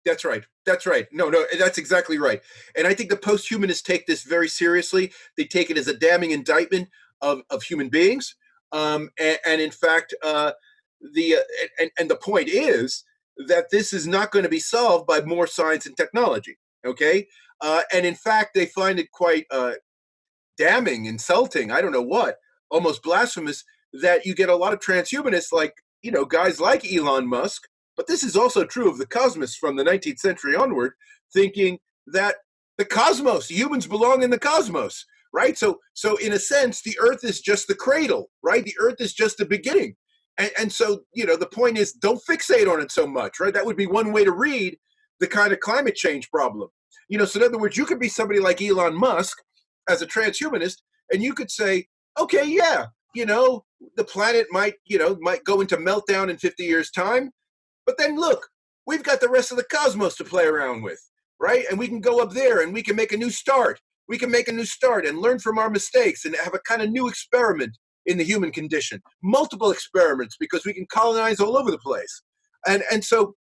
That's right. That's right. No, that's exactly right. And I think the posthumanists take this very seriously. They take it as a damning indictment of human beings. And in fact, the point is that this is not going to be solved by more science and technology. Okay. And in fact, they find it quite damning, insulting, I don't know what, almost blasphemous, that you get a lot of transhumanists like, guys like Elon Musk, but this is also true of the cosmos from the 19th century onward, thinking that the cosmos, humans belong in the cosmos, right? So in a sense, the earth is just the cradle, right? The earth is just the beginning. And so, the point is, don't fixate on it so much, right? That would be one way to read the kind of climate change problem. So in other words, you could be somebody like Elon Musk as a transhumanist, and you could say, okay, yeah, the planet might go into meltdown in 50 years' time. But then look, we've got the rest of the cosmos to play around with, right? And we can go up there and we can make a new start. We can make a new start and learn from our mistakes and have a kind of new experiment in the human condition, multiple experiments, because we can colonize all over the place. And so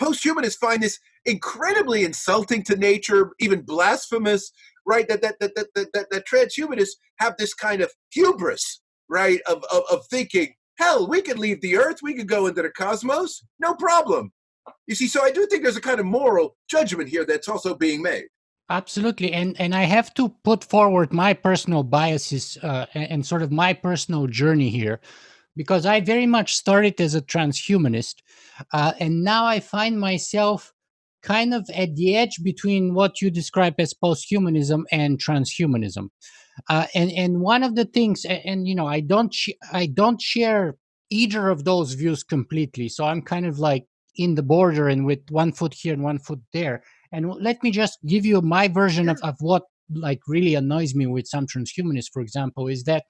posthumanists find this incredibly insulting to nature, even blasphemous, right? That transhumanists have this kind of hubris, right, of thinking, hell, we could leave the earth, we could go into the cosmos, no problem. You see, so I do think there's a kind of moral judgment here that's also being made. Absolutely. And I have to put forward my personal biases and sort of my personal journey here, because I very much started as a transhumanist. And now I find myself kind of at the edge between what you describe as posthumanism and transhumanism. And one of the things, I don't share either of those views completely. So I'm kind of like in the border and with one foot here and one foot there. And let me just give you my version of what like really annoys me with some transhumanists, for example, is that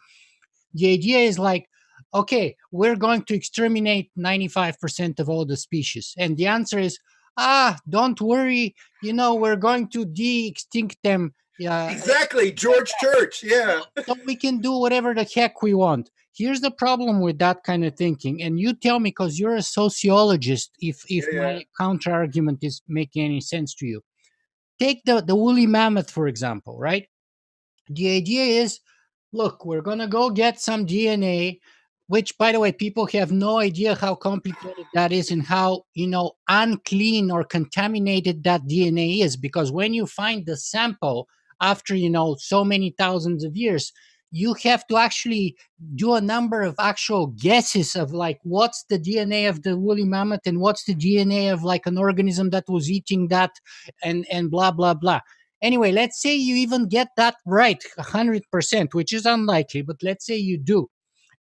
the idea is like, okay, we're going to exterminate 95% of all the species. And the answer is, don't worry, we're going to de-extinct them. Exactly, George Church, yeah. So we can do whatever the heck we want. Here's the problem with that kind of thinking. And you tell me, because you're a sociologist, if my counter argument is making any sense to you. Take the woolly mammoth, for example, right? The idea is, look, we're going to go get some DNA, which, by the way, people have no idea how complicated that is and how, unclean or contaminated that DNA is. Because when you find the sample after, so many thousands of years, you have to actually do a number of actual guesses of like, what's the DNA of the woolly mammoth and what's the DNA of like an organism that was eating that and blah, blah, blah. Anyway, let's say you even get that right 100%, which is unlikely, but let's say you do.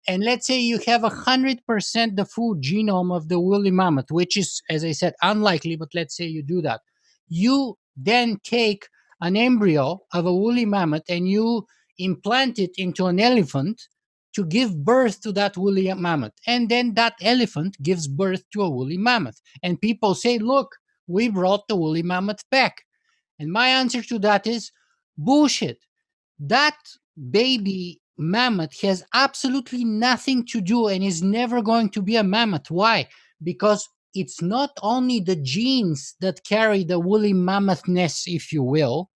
and let's say you have 100% the full genome of the woolly mammoth, which is, as I said, unlikely, but let's say you do that. You then take an embryo of a woolly mammoth and you implant it into an elephant to give birth to that woolly mammoth. And then that elephant gives birth to a woolly mammoth. And people say, look, we brought the woolly mammoth back. And my answer to that is bullshit. That baby mammoth has absolutely nothing to do and is never going to be a mammoth. Why? Because it's not only the genes that carry the woolly mammothness, if you will,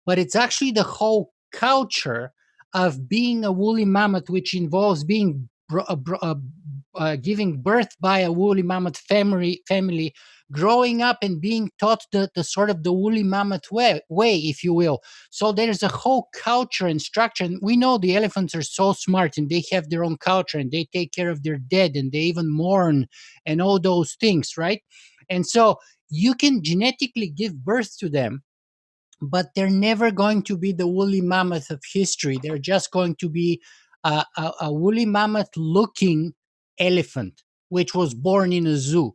but it's actually the whole culture of being a woolly mammoth, which involves being giving birth by a woolly mammoth family, growing up and being taught the sort of the woolly mammoth way, if you will. So there's a whole culture and structure. And we know the elephants are so smart and they have their own culture and they take care of their dead and they even mourn and all those things, right? And so you can genetically give birth to them, but they're never going to be the woolly mammoth of history. They're just going to be a woolly mammoth looking elephant, which was born in a zoo.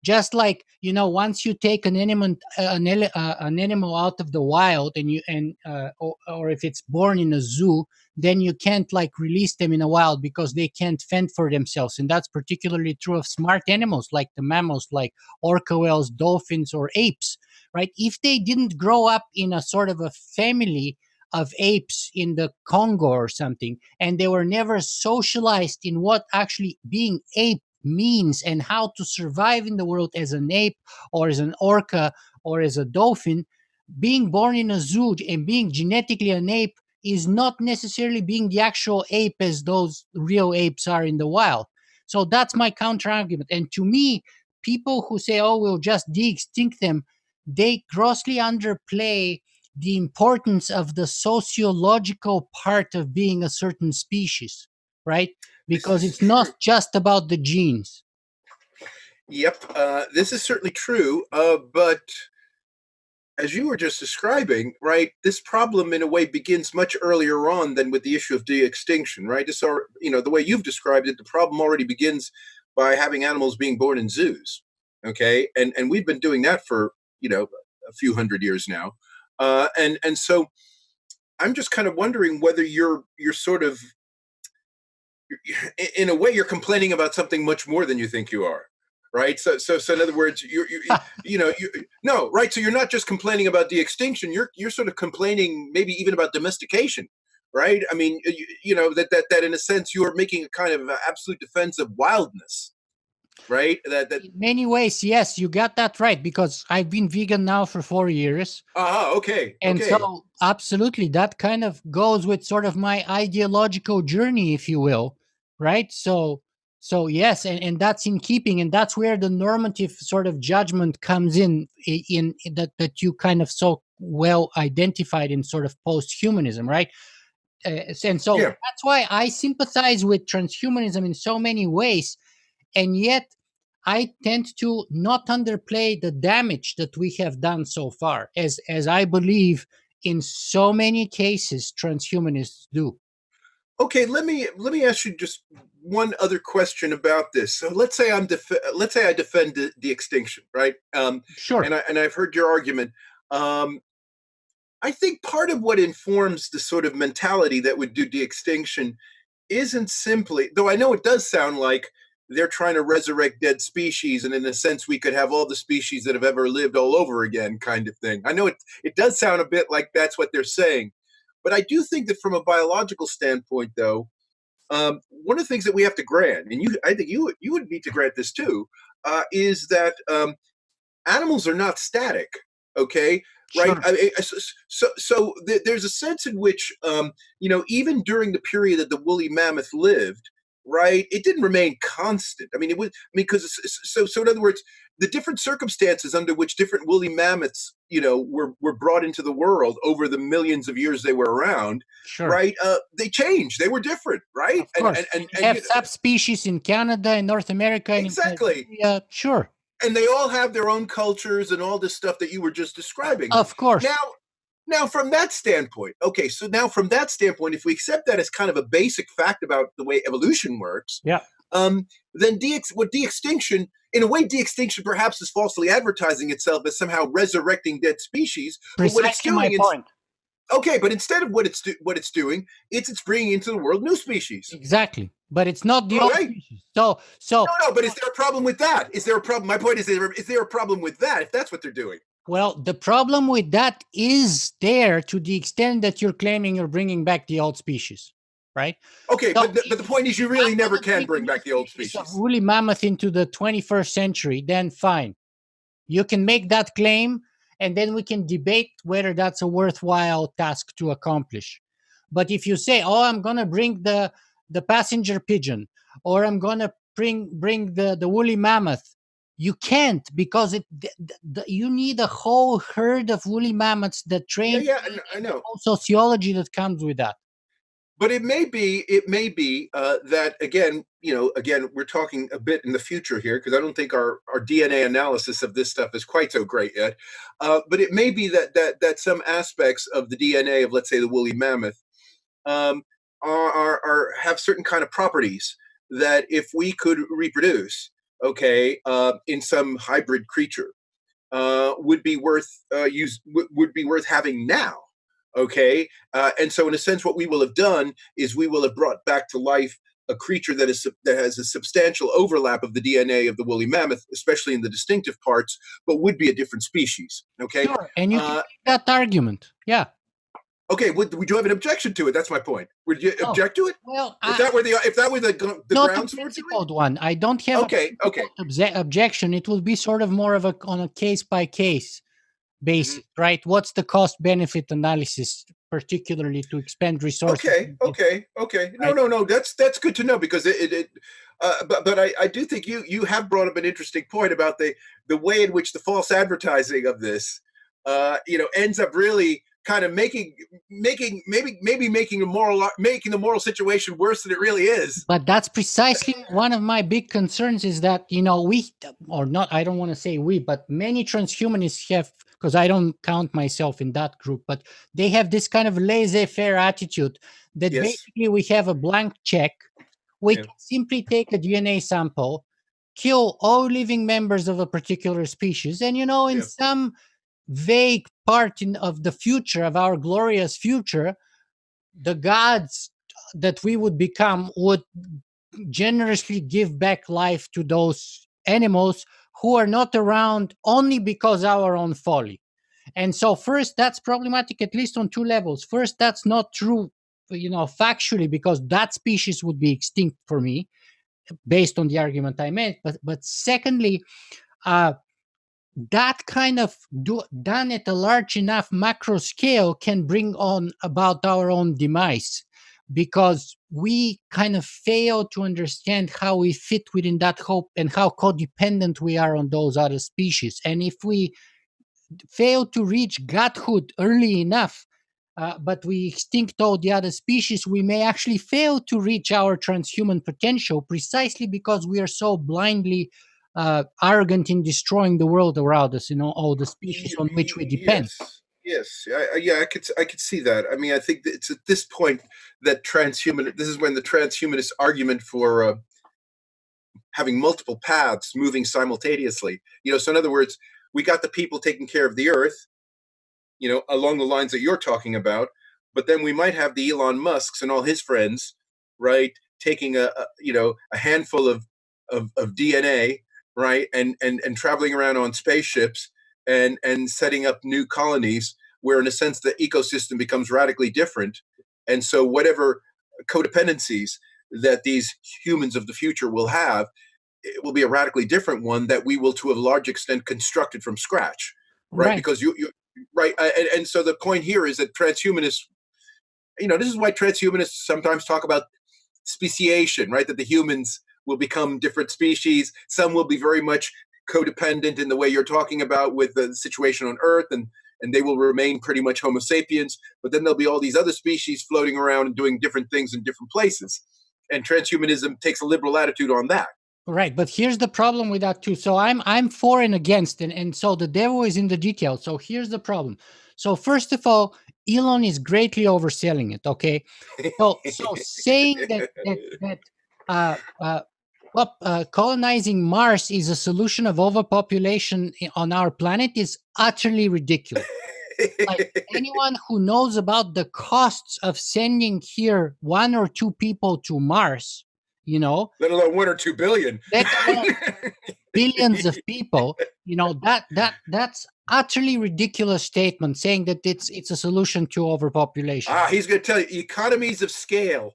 Just like, once you take an animal, an animal out of the wild, or if it's born in a zoo, then you can't like release them in a wild because they can't fend for themselves. And that's particularly true of smart animals like the mammals, like orca whales, dolphins, or apes, right? If they didn't grow up in a sort of a family of apes in the Congo or something, and they were never socialized in what actually being ape means and how to survive in the world as an ape or as an orca or as a dolphin, being born in a zoo and being genetically an ape is not necessarily being the actual ape as those real apes are in the wild. So that's my counter argument. And to me, people who say, oh, we'll just de-extinct them, they grossly underplay the importance of the sociological part of being a certain species, right? Because it's not just about the genes. Yep, this is certainly true. But as you were just describing, right, this problem in a way begins much earlier on than with the issue of de-extinction, right? This are, the way you've described it, the problem already begins by having animals being born in zoos. Okay, and we've been doing that for a few hundred years now, and so I'm just kind of wondering whether you're sort of, in a way, you're complaining about something much more than you think you are, right? So in other words, no, right. So you're not just complaining about de-extinction. You're sort of complaining maybe even about domestication, right? I mean, that in a sense you are making a kind of absolute defense of wildness, right? In many ways, yes, you got that right, because I've been vegan now for 4 years. Okay. And so absolutely, that kind of goes with sort of my ideological journey, if you will, right? So yes, and that's in keeping, and that's where the normative sort of judgment comes in that you kind of so well identified in sort of posthumanism, right? And so Yeah. that's why I sympathize with transhumanism in so many ways, and yet I tend to not underplay the damage that we have done so far, as I believe in so many cases transhumanists do. Okay, let me ask you just one other question about this. So let's say let's say I defend the extinction, right? Sure. And I've heard your argument. I think part of what informs the sort of mentality that would do de-extinction isn't simply, though I know it does sound like they're trying to resurrect dead species, and in a sense we could have all the species that have ever lived all over again, kind of thing. I know it does sound a bit like that's what they're saying, but I do think that from a biological standpoint, though, one of the things that we have to grant, and I think you would need to grant this too, is that animals are not static. Okay, right? Sure. There's a sense in which, even during the period that the woolly mammoth lived, right, it didn't remain constant. I mean, it was, because so in other words, the different circumstances under which different woolly mammoths, were brought into the world over the millions of years they were around, Sure. right? They changed. They were different, right? Of course. And You have subspecies in Canada and North America and in exactly. Siberia. Sure. And they all have their own cultures and all this stuff that you were just describing. Of course. Now, Now, from that standpoint, okay, so now from that standpoint, if we accept that as kind of a basic fact about the way evolution works, Yeah. then what de-extinction, in a way, de-extinction perhaps is falsely advertising itself as somehow resurrecting dead species. But what it's Precisely my doing, point. okay, but instead of what it's doing, it's bringing into the world new species. Exactly. But it's not the All old right. species. So No, but is there a problem with that? Is there a problem? My point is there a problem with that if that's what they're doing? well, the problem with that is there to the extent that you're claiming you're bringing back the old species, right? Okay, So but the point is you really never can bring back the old species. Of woolly mammoth into the 21st century, then fine. You can make that claim, and then we can debate whether that's a worthwhile task to accomplish. But if you say, "Oh, I'm going to bring the passenger pigeon," or "I'm going to bring the woolly mammoth," you can't, because you need a whole herd of woolly mammoths that train. Yeah, I know. Whole sociology that comes with that. But it may be that again, we're talking a bit in the future here because I don't think our DNA analysis of this stuff is quite so great yet. But it may be that some aspects of the DNA of, let's say, the woolly mammoth have certain kind of properties that if we could reproduce, okay, in some hybrid creature, would be worth having now. Okay, and so in a sense, what we will have done is we will have brought back to life a creature that has a substantial overlap of the DNA of the woolly mammoth, especially in the distinctive parts, but would be a different species. Okay, sure, and you can make that argument. Yeah. Okay, would you have an objection to it? That's my point. Would you object to it? Well, if that were the not grounds a for it? principled one. I don't have objection. It will be sort of more of on a case by case basis, right? What's the cost benefit analysis, particularly to expend resources? Okay. Right? No. That's good to know because but I do think you have brought up an interesting point about the way in which the false advertising of this, ends up really kind of making the moral situation worse than it really is. But that's precisely one of my big concerns is that, I don't want to say we, but many transhumanists have, because I don't count myself in that group, but they have this kind of laissez-faire attitude that basically we have a blank check. We can simply take a DNA sample, kill all living members of a particular species, and, in some vague part of the future, of our glorious future, the gods that we would become would generously give back life to those animals who are not around only because our own folly. And so first, that's problematic at least on two levels. First, that's not true, factually, because that species would be extinct for me based on the argument I made. But secondly, that kind of done at a large enough macro scale can bring on about our own demise, because we kind of fail to understand how we fit within that hope and how codependent we are on those other species. And if we fail to reach godhood early enough, but we extinct all the other species, we may actually fail to reach our transhuman potential precisely because we are so blindly arrogant in destroying the world around us, all the species on which we depend. Yes, I could see that. I mean, I think that it's at this point that this is when the transhumanist argument for having multiple paths moving simultaneously. So in other words, we got the people taking care of the earth, along the lines that you're talking about, but then we might have the Elon Musks and all his friends, right, taking a handful of DNA, right, and traveling around on spaceships and setting up new colonies where, in a sense, the ecosystem becomes radically different. And so whatever codependencies that these humans of the future will have, it will be a radically different one that we will, to a large extent, constructed from scratch, right? Because you right. And so the point here is that transhumanists, this is why transhumanists sometimes talk about speciation, right? That the humans will become different species. Some will be very much codependent in the way you're talking about with the situation on Earth, and they will remain pretty much Homo sapiens. But then there'll be all these other species floating around and doing different things in different places. And transhumanism takes a liberal attitude on that. Right, but here's the problem with that too. So I'm for and against, and so the devil is in the details. So here's the problem. So first of all, Elon is greatly overselling it. Okay, so saying that uh, uh, colonizing Mars is a solution of overpopulation on our planet is utterly ridiculous. Like anyone who knows about the costs of sending here one or two people to Mars, let alone 1 or 2 billion. let alone billions of people, that's utterly ridiculous statement saying that it's a solution to overpopulation. He's going to tell you economies of scale.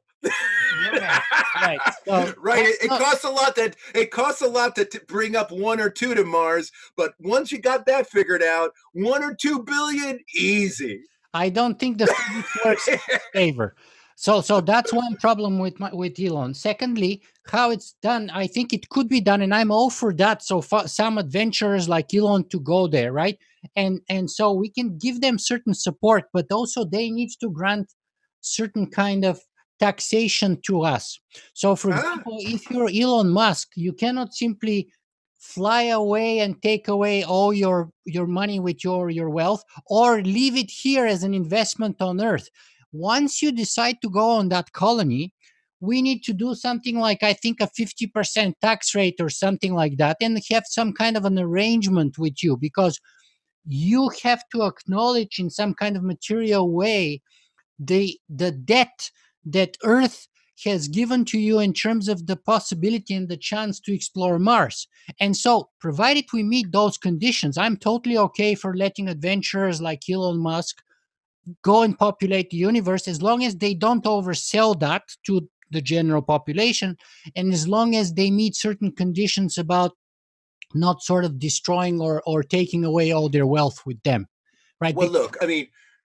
Right. So right. It costs a lot to bring up 1 or 2 to Mars, but once you got that figured out, 1 or 2 billion, easy. I don't think the physics works in favor. So that's one problem with Elon. Secondly, how it's done, I think it could be done, and I'm all for that. So some adventurers like Elon to go there, right? And so we can give them certain support, but also they need to grant certain kind of taxation to us. So, for example, if you're Elon Musk, you cannot simply fly away and take away all your money with your wealth, or leave it here as an investment on Earth. Once you decide to go on that colony, we need to do something like, I think, a 50% tax rate or something like that, and have some kind of an arrangement with you, because you have to acknowledge in some kind of material way the debt that Earth has given to you in terms of the possibility and the chance to explore Mars. And so, provided we meet those conditions, I'm totally okay for letting adventurers like Elon Musk go and populate the universe, as long as they don't oversell that to the general population, and as long as they meet certain conditions about not sort of destroying or taking away all their wealth with them. Right? Well, look, I mean,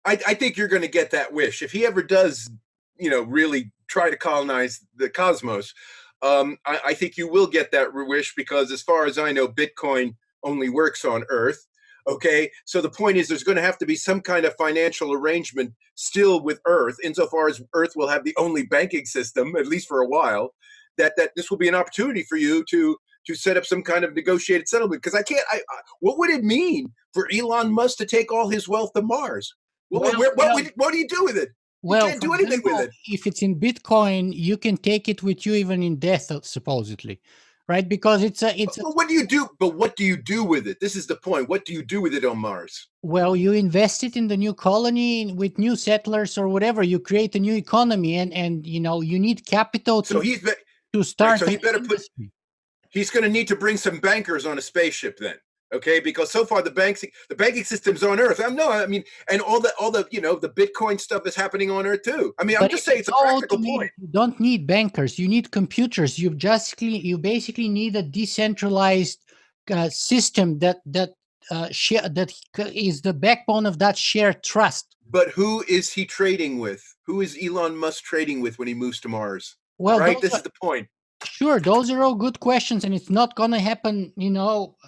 I think you're going to get that wish. If he ever does, really try to colonize the cosmos, I think you will get that wish, because as far as I know, Bitcoin only works on Earth. Okay, so the point is there's going to have to be some kind of financial arrangement still with Earth, insofar as Earth will have the only banking system, at least for a while, that this will be an opportunity for you to set up some kind of negotiated settlement. Because what would it mean for Elon Musk to take all his wealth to Mars? What do you do with it? You can't do anything with it. If it's in Bitcoin, you can take it with you even in death, supposedly, right? Because what do you do? But what do you do with it? This is the point. What do you do with it on Mars? Well, you invest it in the new colony with new settlers or whatever. You create a new economy, and you need capital to start. So he better he's going to need to bring some bankers on a spaceship then. Okay, because so far the banking system's on Earth. And all the Bitcoin stuff is happening on Earth too. I mean, I'm just saying it's a practical point. You don't need bankers. You need computers. You basically need a decentralized system that is the backbone of that shared trust. But who is he trading with? Who is Elon Musk trading with when he moves to Mars? Well, right. This is the point. Sure, those are all good questions, and it's not going to happen,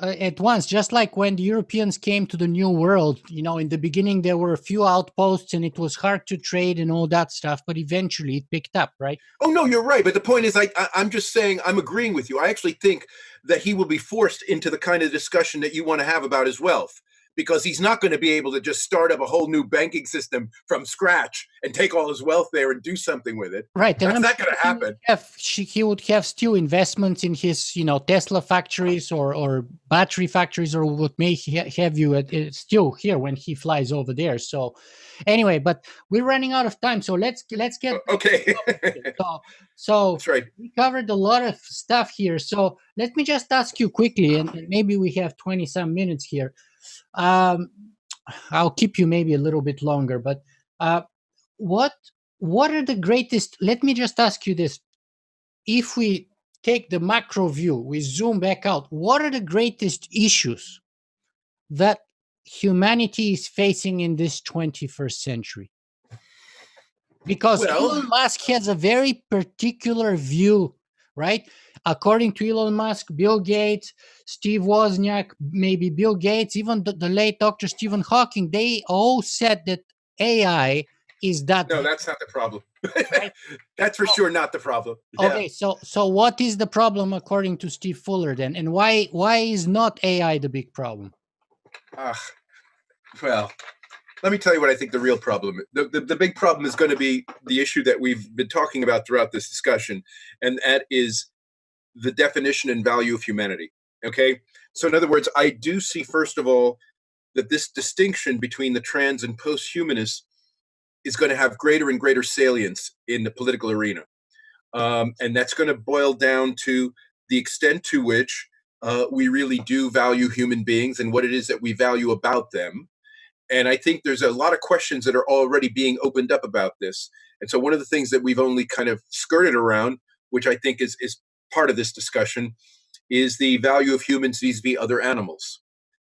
at once. Just like when the Europeans came to the New World, in the beginning there were a few outposts, and it was hard to trade and all that stuff, but eventually it picked up, right? Oh, no, you're right. But the point is, I'm just saying, I'm agreeing with you. I actually think that he will be forced into the kind of discussion that you want to have about his wealth, because he's not going to be able to just start up a whole new banking system from scratch and take all his wealth there and do something with it. Right. That's not going to happen. He would have still investments in his, Tesla factories or battery factories, or what may have you still here when he flies over there. So anyway, but we're running out of time. So let's get okay. So that's right. We covered a lot of stuff here. So let me just ask you quickly, and maybe we have 20 some minutes here. I'll keep you maybe a little bit longer, but what are the greatest? Let me just ask you this: if we take the macro view, we zoom back out, what are the greatest issues that humanity is facing in this 21st century? Because Elon Musk has a very particular view, right? According to Elon Musk, Bill Gates, Steve Wozniak, maybe Bill Gates, even the late Dr. Stephen Hawking, they all said that AI is that No, that's not the problem. right? That's for sure not the problem. Yeah. Okay, so what is the problem according to Steve Fuller then, and why is not AI the big problem? Well, let me tell you what I think the real problem is. The big problem is going to be the issue that we've been talking about throughout this discussion, and that is the definition and value of humanity. Okay? So in other words, I do see, first of all, that this distinction between the trans and posthumanists is going to have greater and greater salience in the political arena. And that's going to boil down to the extent to which we really do value human beings and what it is that we value about them. And I think there's a lot of questions that are already being opened up about this. And so one of the things that we've only kind of skirted around, which I think is part of this discussion, is the value of humans vis-a-vis other animals.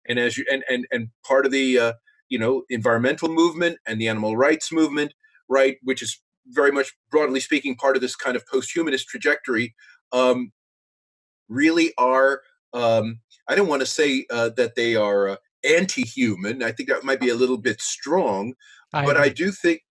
And as you and part of the environmental movement and the animal rights movement, right, which is very much broadly speaking part of this kind of posthumanist trajectory, really are I don't want to say that they are anti-human. I think that might be a little bit strong, but I do think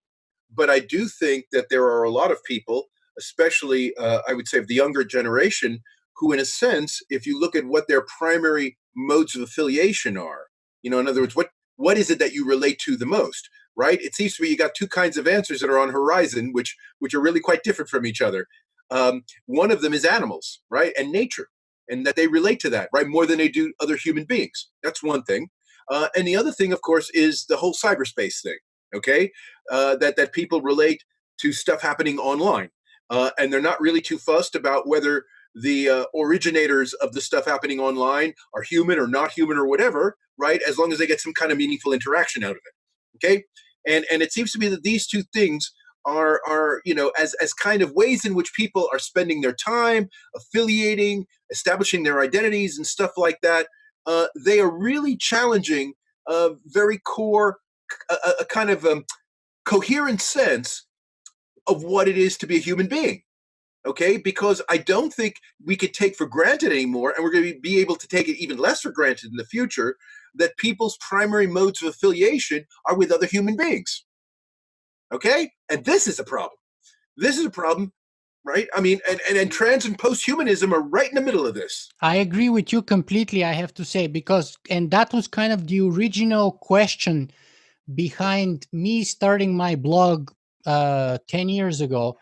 that there are a lot of people, especially I would say of the younger generation, who in a sense, if you look at what their primary modes of affiliation are, in other words, what is it that you relate to the most, right? It seems to me you got two kinds of answers that are on horizon, which are really quite different from each other. One of them is animals, right, and nature, and that they relate to that, right, more than they do other human beings. That's one thing. And the other thing, of course, is the whole cyberspace thing, okay? That people relate to stuff happening online. And they're not really too fussed about whether the originators of the stuff happening online are human or not human or whatever, right? As long as they get some kind of meaningful interaction out of it, okay? And it seems to me that these two things are as kind of ways in which people are spending their time, affiliating, establishing their identities and stuff like that. They are really challenging a very core, a kind of coherent sense of what it is to be a human being. Okay, because I don't think we could take for granted anymore, and we're going to be able to take it even less for granted in the future, that people's primary modes of affiliation are with other human beings. Okay, and this is a problem. This is a problem, right? I mean, and trans and posthumanism are right in the middle of this. I agree with you completely, I have to say, and that was kind of the original question behind me starting my blog 10 years ago.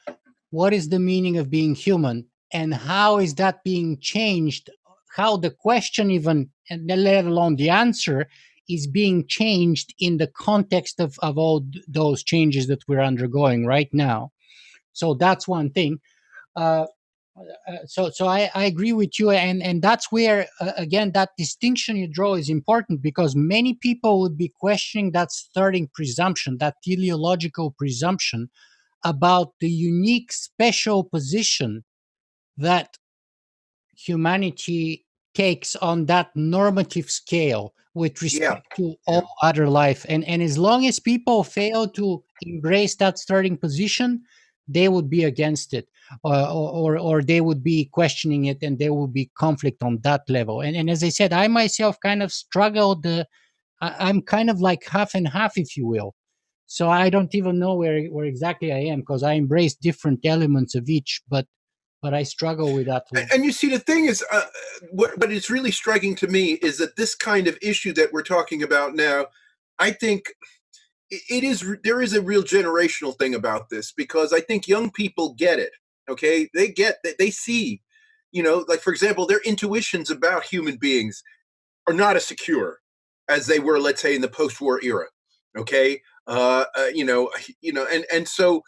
What is the meaning of being human, and how is that being changed? How the question even, and let alone the answer, is being changed in the context of all those changes that we're undergoing right now. So that's one thing. So I agree with you, and that's where again that distinction you draw is important, because many people would be questioning that starting presumption, that teleological presumption, about the unique special position that humanity takes on that normative scale with respect to all other life. And as long as people fail to embrace that starting position, they would be against it, or they would be questioning it, and there would be conflict on that level. And as I said, I myself kind of struggled. I'm kind of like half and half, if you will. So I don't even know where exactly I am, because I embrace different elements of each, but I struggle with that. And you see, the thing is, what is really striking to me is that this kind of issue that we're talking about now, I think there is a real generational thing about this, because I think young people get it. Okay, they see, like, for example, their intuitions about human beings are not as secure as they were, let's say, in the post-war era. Okay, and so,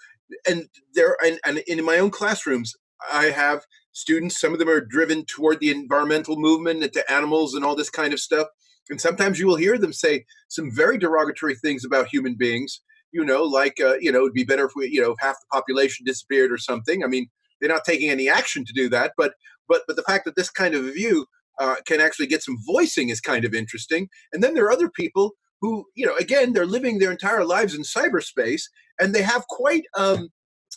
and there, and in my own classrooms, I have students. Some of them are driven toward the environmental movement and to animals and all this kind of stuff. And sometimes you will hear them say some very derogatory things about human beings. Like it'd be better if half the population disappeared or something. I mean, they're not taking any action to do that, but the fact that this kind of a view can actually get some voicing is kind of interesting. And then there are other people who, again, they're living their entire lives in cyberspace, and they have quite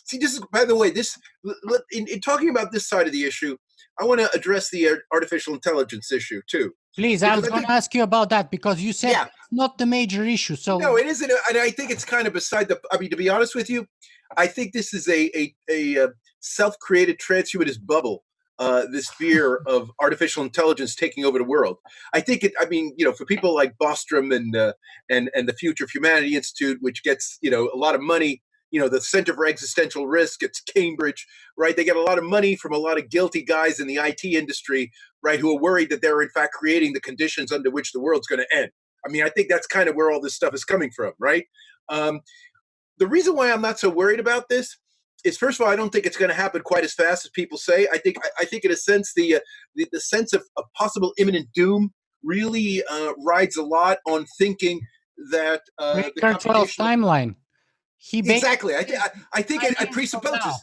see, this is, by the way, in talking about this side of the issue, I want to address the artificial intelligence issue too. Please, I was going to ask you about that, because you said not the major issue. So No, it isn't, and I think it's kind of beside the. I mean, to be honest with you, I think this is a self-created transhumanist bubble. This fear of artificial intelligence taking over the world. I think it. I mean, for people like Bostrom and the Future of Humanity Institute, which gets a lot of money. The Center for Existential Risk. It's Cambridge, right? They get a lot of money from a lot of guilty guys in the IT industry, right, who are worried that they're in fact creating the conditions under which the world's going to end. I mean, I think that's kind of where all this stuff is coming from, right? The reason why I'm not so worried about this is, first of all, I don't think it's going to happen quite as fast as people say. I think, in a sense, the sense of possible imminent doom really rides a lot on thinking that the Kurzweil's computational timeline. Exactly. I think it presupposes.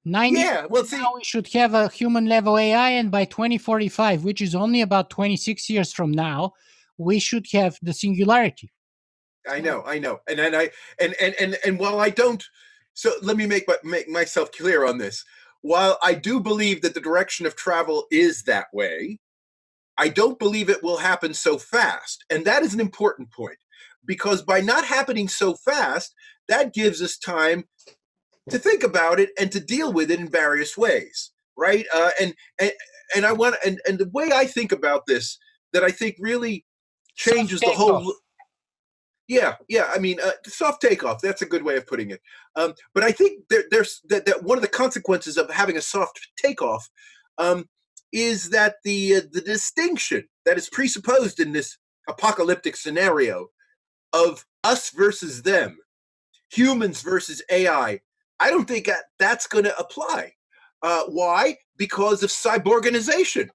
90 Yeah. Well, see, now we should have a human level AI, and by 2045, which is only about 26 years from now, we should have the singularity. I know, and while I don't, so let me make myself clear on this. While I do believe that the direction of travel is that way, I don't believe it will happen so fast, and that is an important point, because by not happening so fast, that gives us time to think about it and to deal with it in various ways, right? And I want and the way I think about this, that I think really changes the whole. Yeah. I mean, soft takeoff. That's a good way of putting it. But I think there's that one of the consequences of having a soft takeoff is that the distinction that is presupposed in this apocalyptic scenario of us versus them, humans versus AI, I don't think that's going to apply. Why? Because of cyborganization.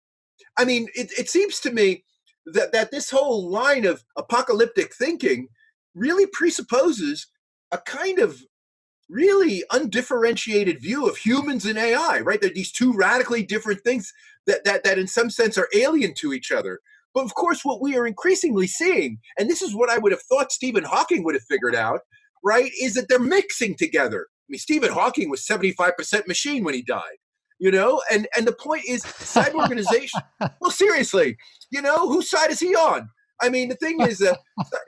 I mean, it seems to me that this whole line of apocalyptic thinking really presupposes a kind of really undifferentiated view of humans and AI, right? They're these two radically different things that in some sense are alien to each other. But of course, what we are increasingly seeing, and this is what I would have thought Stephen Hawking would have figured out, right, is that they're mixing together. I mean, Stephen Hawking was 75% machine when he died, and the point is cyborganization. Well, seriously, whose side is he on? I mean, the thing is,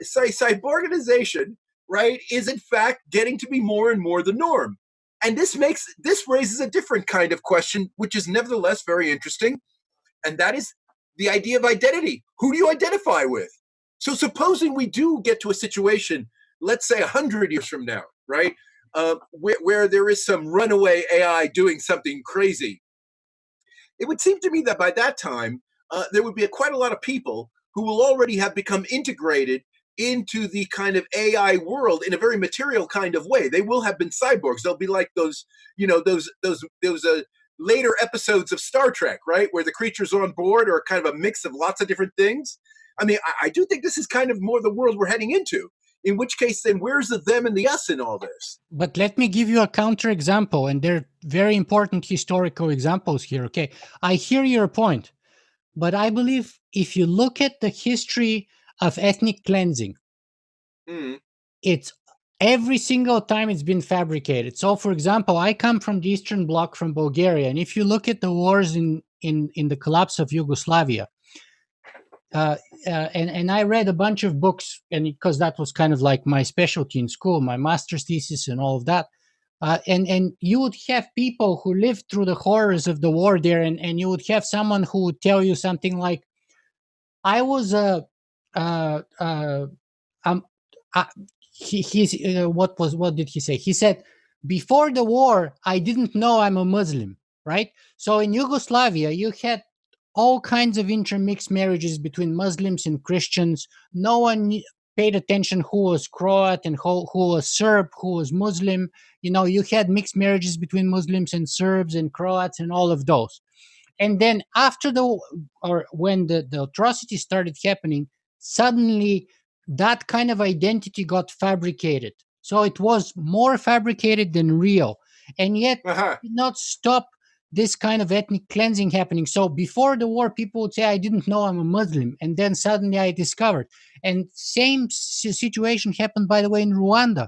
cyborganization, right, is in fact getting to be more and more the norm. And this raises a different kind of question, which is nevertheless very interesting. And that is the idea of identity. Who do you identify with? So supposing we do get to a situation, let's say 100 years from now, right, where there is some runaway AI doing something crazy, it would seem to me that by that time, there would be quite a lot of people who will already have become integrated into the kind of AI world in a very material kind of way. They will have been cyborgs. They'll be like those later episodes of Star Trek, right, where the creatures on board are kind of a mix of lots of different things. I mean, I do think this is kind of more the world we're heading into. In which case, then where's the them and the us in all this? But let me give you a counterexample, and they're very important historical examples here. Okay, I hear your point, but I believe if you look at the history of ethnic cleansing, it's every single time it's been fabricated. So, for example, I come from the Eastern Bloc, from Bulgaria, and if you look at the wars in the collapse of Yugoslavia, and I read a bunch of books, and because that was kind of like my specialty in school, my master's thesis and all of that. And you would have people who lived through the horrors of the war there, and you would have someone who would tell you something like, I was a what did he say? He said, before the war, I didn't know I'm a Muslim, right? So in Yugoslavia, you had all kinds of intermixed marriages between Muslims and Christians. No one paid attention who was Croat and who was Serb, who was Muslim. You had mixed marriages between Muslims and Serbs and Croats and all of those. And then when the atrocities started happening, suddenly that kind of identity got fabricated. So it was more fabricated than real. And yet it did not stop this kind of ethnic cleansing happening. So before the war, people would say, I didn't know I'm a Muslim. And then suddenly I discovered. And same situation happened, by the way, in Rwanda.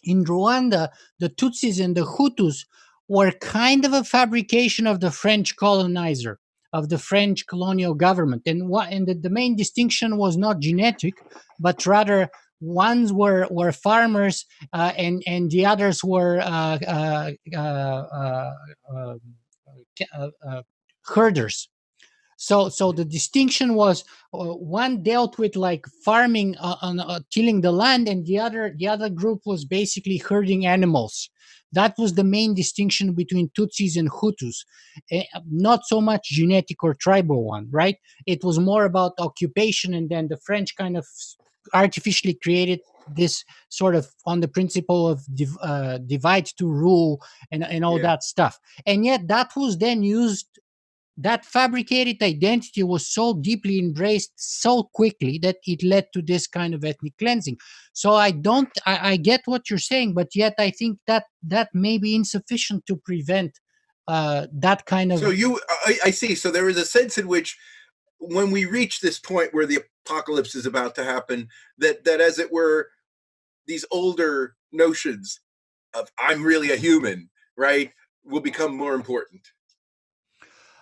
In Rwanda, the Tutsis and the Hutus were kind of a fabrication of the French colonizer. of the French colonial government. And the main distinction was not genetic, but rather ones were farmers, and the others were herders. So the distinction was, one dealt with like farming, on tilling the land, and the other group was basically herding animals. That was the main distinction between Tutsis and Hutus. Not so much genetic or tribal one, right? It was more about occupation, and then the French kind of artificially created this sort of on the principle of divide to rule, and all Yeah. that stuff. And yet that was then used, that fabricated identity was so deeply embraced so quickly that it led to this kind of ethnic cleansing. So I get what you're saying, but yet I think that may be insufficient to prevent that kind So of. I see. So there is a sense in which, when we reach this point where the apocalypse is about to happen, that as it were, these older notions of I'm really a human, right, will become more important.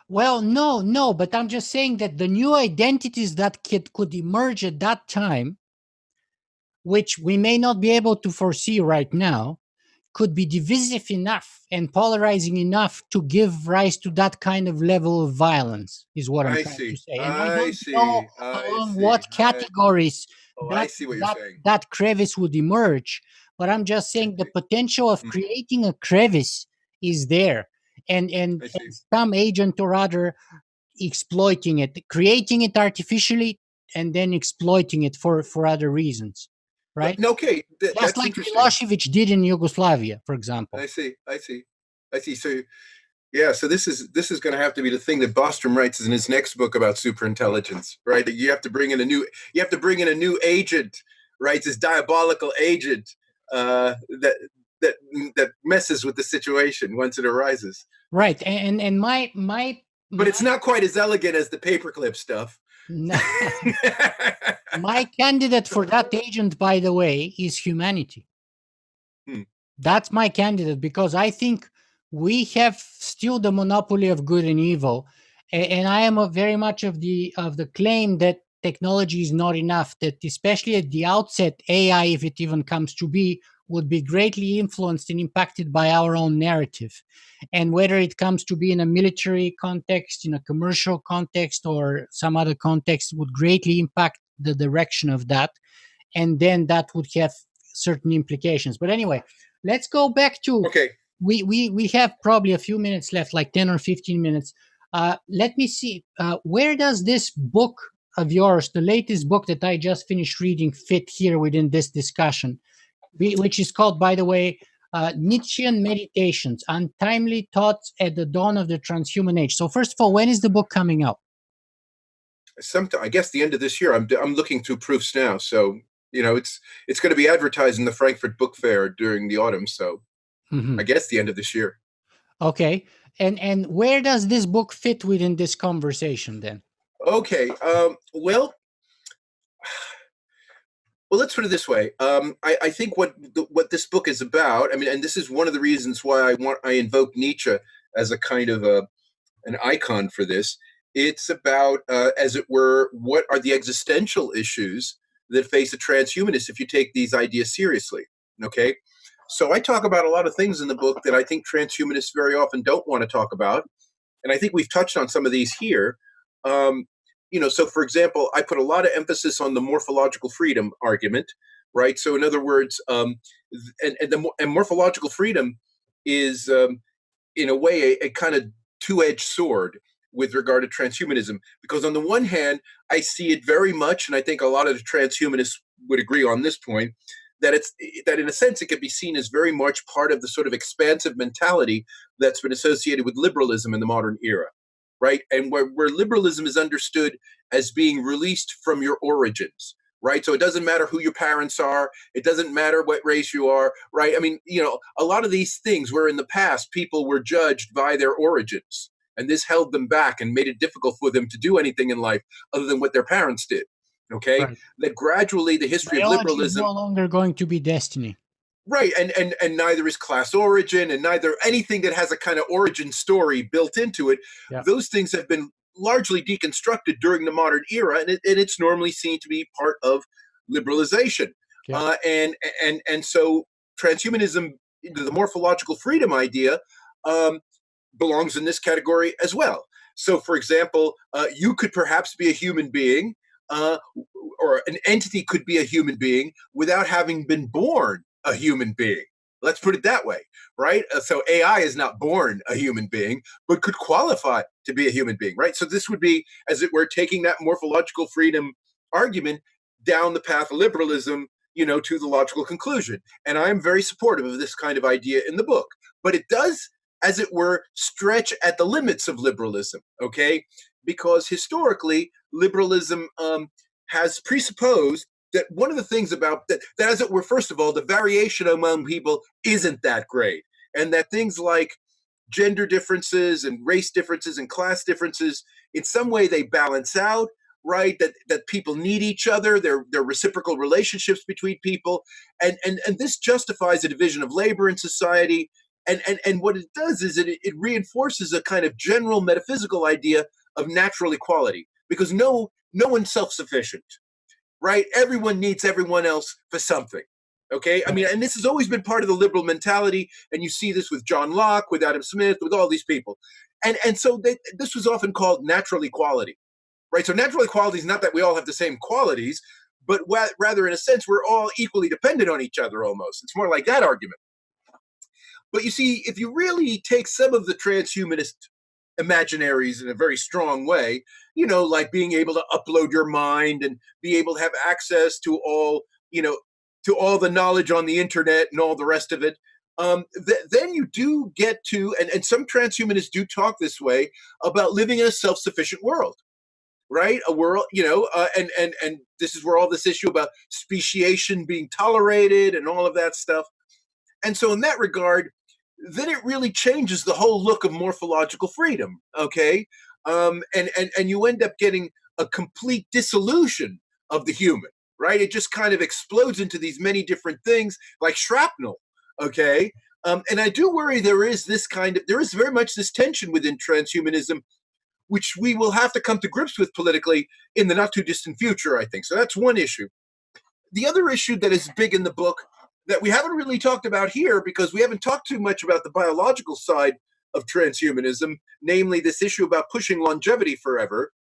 Well, no, but I'm just saying that the new identities that could emerge at that time, which we may not be able to foresee right now, could be divisive enough and polarizing enough to give rise to that kind of level of violence, is what I'm I trying to see. say. And I I don't know see. I along see. what categories I that see what you're that saying. that crevice would emerge, but I'm just saying the potential of creating a crevice is there, and I see. some agent or other exploiting it, creating it artificially, and then exploiting it for other reasons, right? Okay, Just that's like interesting. Milosevic did in Yugoslavia, for example. I see. I see. I see. So yeah, so this is going to have to be the thing that Bostrom writes in his next book about superintelligence, right? You have to bring in a new agent, right? This diabolical agent that messes with the situation once it arises. Right, and my But it's not quite as elegant as the paperclip stuff. my candidate for that agent, by the way, is humanity. That's my candidate, because I think we have still the monopoly of good and evil, and I am very much of the claim that technology is not enough. That especially at the outset, AI, if it even comes to be, would be greatly influenced and impacted by our own narrative, and whether it comes to be in a military context, in a commercial context, or some other context, would greatly impact the direction of that, and then that would have certain implications. But anyway, let's go back to. Okay. We have probably a few minutes left, like 10 or 15 minutes. Let me see. Where does this book of yours, the latest book that I just finished reading, fit here within this discussion, which is called, by the way, Nietzschean Meditations, Untimely Thoughts at the Dawn of the Transhuman Age. So first of all, when is the book coming out? Sometime, I guess, the end of this year. I'm looking through proofs now, so it's going to be advertised in the Frankfurt Book Fair during the autumn. So I guess the end of this year. Okay, and where does this book fit within this conversation then? Okay, well, let's put it this way. I think what this book is about. I mean, and this is one of the reasons why I invoke Nietzsche as a kind of an icon for this. It's about, as it were, what are the existential issues that face a transhumanist if you take these ideas seriously. Okay, so I talk about a lot of things in the book that I think transhumanists very often don't want to talk about, and I think we've touched on some of these here. So for example, I put a lot of emphasis on the morphological freedom argument, right? So in other words, and morphological freedom is, in a way, a kind of two-edged sword with regard to transhumanism, because on the one hand, I see it very much, and I think a lot of the transhumanists would agree on this point, that in a sense it could be seen as very much part of the sort of expansive mentality that's been associated with liberalism in the modern era, right? And where liberalism is understood as being released from your origins, right? So it doesn't matter who your parents are. It doesn't matter what race you are, right? I mean, a lot of these things where in the past people were judged by their origins, and this held them back and made it difficult for them to do anything in life other than what their parents did, okay? Right. That gradually the history of Biology is liberalism. no longer going to be destiny. Right, and neither is class origin, and neither anything that has a kind of origin story built into it. Yeah. Those things have been largely deconstructed during the modern era, and it's normally seen to be part of liberalization. Yeah. And so transhumanism, the morphological freedom idea, belongs in this category as well. So, for example, you could perhaps be a human being, or an entity could be a human being without having been born a human being. Let's put it that way, right? So AI is not born a human being, but could qualify to be a human being, right? So this would be, as it were, taking that morphological freedom argument down the path of liberalism, to the logical conclusion. And I'm very supportive of this kind of idea in the book. But it does, as it were, stretch at the limits of liberalism, okay? Because historically, liberalism has presupposed that one of the things about that, as it were, first of all, the variation among people isn't that great. And that things like gender differences and race differences and class differences, in some way they balance out, right? That people need each other, they're reciprocal relationships between people. And this justifies a division of labor in society. And what it does is it reinforces a kind of general metaphysical idea of natural equality, because no one's self-sufficient, right? Everyone needs everyone else for something, okay? I mean, and this has always been part of the liberal mentality, and you see this with John Locke, with Adam Smith, with all these people. And so this was often called natural equality, right? So natural equality is not that we all have the same qualities, but rather, in a sense, we're all equally dependent on each other almost. It's more like that argument. But you see, if you really take some of the transhumanist imaginaries in a very strong way, like being able to upload your mind and be able to have access to all, to all the knowledge on the internet and all the rest of it, then you do get to, and some transhumanists do talk this way, about living in a self-sufficient world, right? A world, and this is where all this issue about speciation being tolerated and all of that stuff. And so in that regard, then it really changes the whole look of morphological freedom, okay? And you end up getting a complete dissolution of the human, right? It just kind of explodes into these many different things like shrapnel, okay? And I do worry there is very much this tension within transhumanism, which we will have to come to grips with politically in the not too distant future, I think. So that's one issue. The other issue that is big in the book that we haven't really talked about here, because we haven't talked too much about the biological side of transhumanism, namely this issue about pushing longevity forever.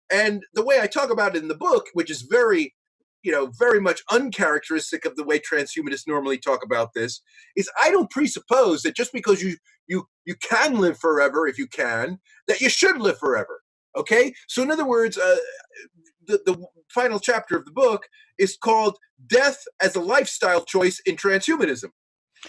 And the way I talk about it in the book, which is very much uncharacteristic of the way transhumanists normally talk about this, is I don't presuppose that just because you can live forever, if you can, that you should live forever. Okay? So in other words, the final chapter of the book is called Death as a Lifestyle Choice in Transhumanism.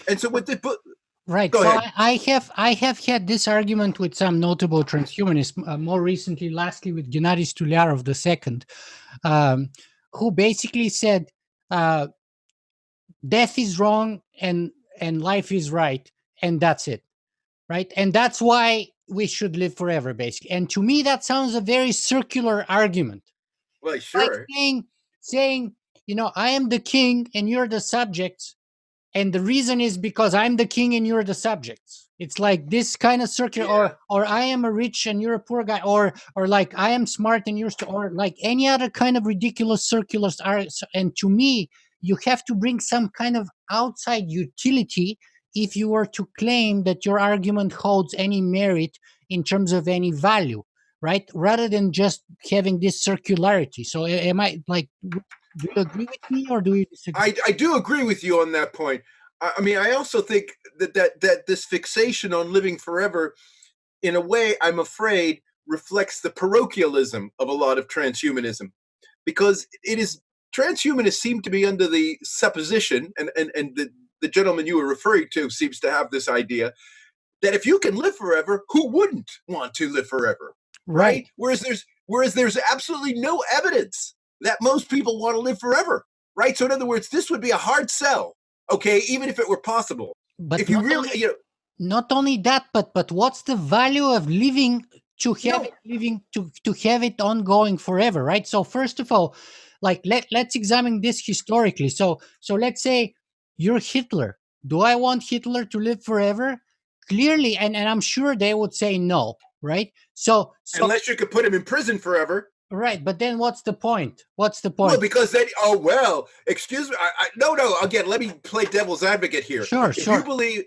And so with the book, right. Go so ahead. I have had this argument with some notable transhumanists, more recently, lastly, with Gennady Stulyarov II, who basically said death is wrong and life is right, and that's it, right? And that's why we should live forever, basically. And to me, that sounds a very circular argument. Well, Like sure. saying, I am the king and you're the subjects, and the reason is because I'm the king and you're the subjects. It's like this kind of circular, Yeah. or I am a rich and you're a poor guy, or like I am smart and you're or like any other kind of ridiculous circulars are. And to me, you have to bring some kind of outside utility if you were to claim that your argument holds any merit in terms of any value, right? Rather than just having this circularity. So am I like, do you agree with me or do you disagree? I do agree with you on that point. I mean, I also think that this fixation on living forever, in a way, I'm afraid, reflects the parochialism of a lot of transhumanism, because transhumanists seem to be under the supposition, and the gentleman you were referring to seems to have this idea, that if you can live forever, who wouldn't want to live forever, right? Right. Whereas there's absolutely no evidence that most people want to live forever, right? So in other words, this would be a hard sell, okay, even if it were possible. But If you really, not only that, but what's the value of living to have no, it living to have it ongoing forever, right? So first of all, like let's examine this historically. So let's say you're Hitler. Do I want Hitler to live forever? Clearly, and I'm sure they would say no. right? So Unless you could put him in prison forever. right, but then what's the point? What's the Well, point? because then, oh well, excuse me. No. Again, let me play devil's advocate here. Sure, If you sure. believe,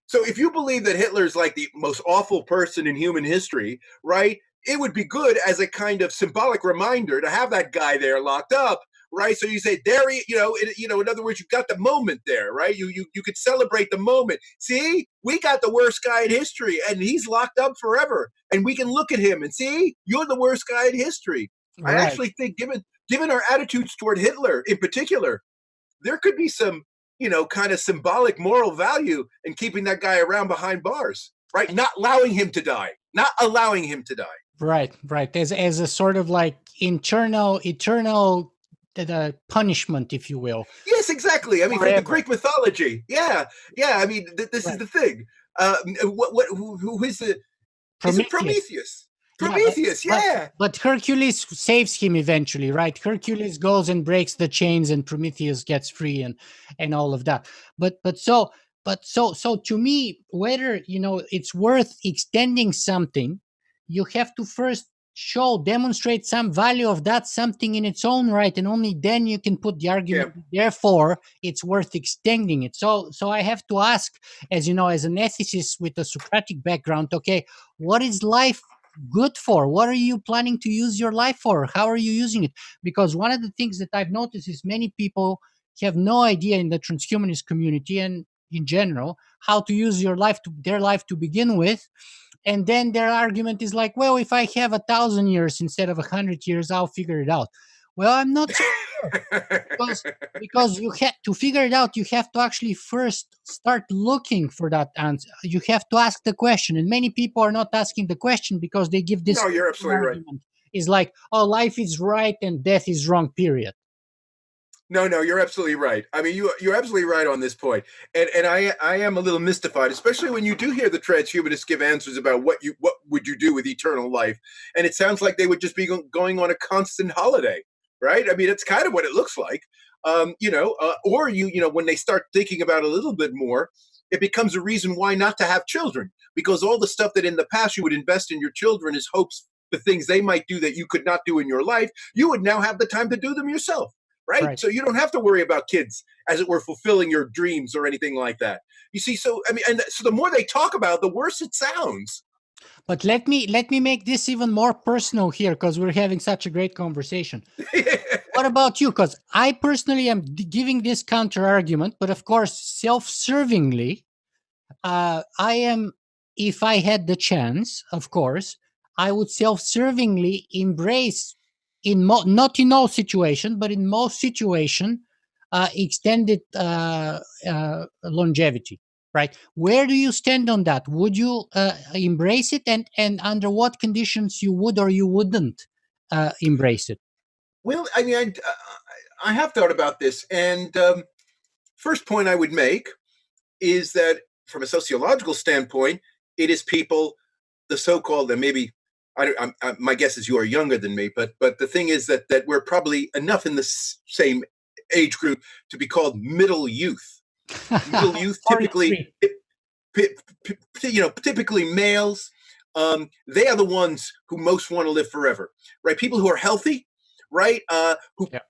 so if you believe that Hitler's like the most awful person in human history, right? It would be good as a kind of symbolic reminder to have that guy there locked up, right? So you say, there, in other words, you got the moment there, right? You could celebrate the moment. See, we got the worst guy in history, and he's locked up forever, and we can look at him and see, you're the worst guy in history. I Right. actually think, given our attitudes toward Hitler in particular, there could be some, kind of symbolic moral value in keeping that guy around behind bars, right? Not allowing him to die. Not allowing him to die. Right, right. As a sort of like eternal punishment, if you will. Yes, exactly. I mean, from the Forever. Greek mythology. Yeah. I mean, this is Right. the thing. Who is the? Is it Prometheus. Prometheus? Yeah, Prometheus. Yeah. but Hercules saves him eventually, right? Hercules goes and breaks the chains, and Prometheus gets free, and all of that. So to me, whether it's worth extending something, you have to first demonstrate some value of that something in its own right, and only then you can put the Yeah. argument. Therefore, it's worth extending it. So I have to ask, as as an ethicist with a Socratic background, okay, what is life good for? What are you planning to use your life for? How are you using it? Because one of the things that I've noticed is many people have no idea in the transhumanist community and in general how to use their life to begin with. And then their argument is like, well, if I have 1,000 years instead of 100 years, I'll figure it out. Well, I'm not so sure, because you have to figure it out. You have to actually first start looking for that answer. You have to ask the question, and many people are not asking the question because they give this No, you're absolutely right. argument. Is like, oh, life is right and death is wrong, period. No, you're absolutely right. I mean, you're absolutely right on this point. And I am a little mystified, especially when you do hear the transhumanists give answers about what would you do with eternal life, and it sounds like they would just be going on a constant holiday, right? I mean, it's kind of what it looks like. Or when they start thinking about it a little bit more, it becomes a reason why not to have children, because all the stuff that in the past you would invest in your children as hopes the things they might do that you could not do in your life, you would now have the time to do them yourself. Right? Right. So you don't have to worry about kids, as it were, fulfilling your dreams or anything like that. You see, so I mean, and so the more they talk about it, the worse it sounds. But let me make this even more personal here, because we're having such a great conversation. What about you? Because I personally am giving this counter argument, but of course, self-servingly, I am. If I had the chance, of course, I would self-servingly embrace, not in all situation, but in most situation, extended longevity. Right? Where do you stand on that? Would you embrace it, and under what conditions you would or you wouldn't embrace it? Well, I mean, I have thought about this, and first point I would make is that from a sociological standpoint, it is people, the so-called, and maybe my guess is you are younger than me, but the thing is that we're probably enough in the same age group to be called middle youth. Middle youth, typically, typically males. They are the ones who most want to live forever, right? People who are healthy, right?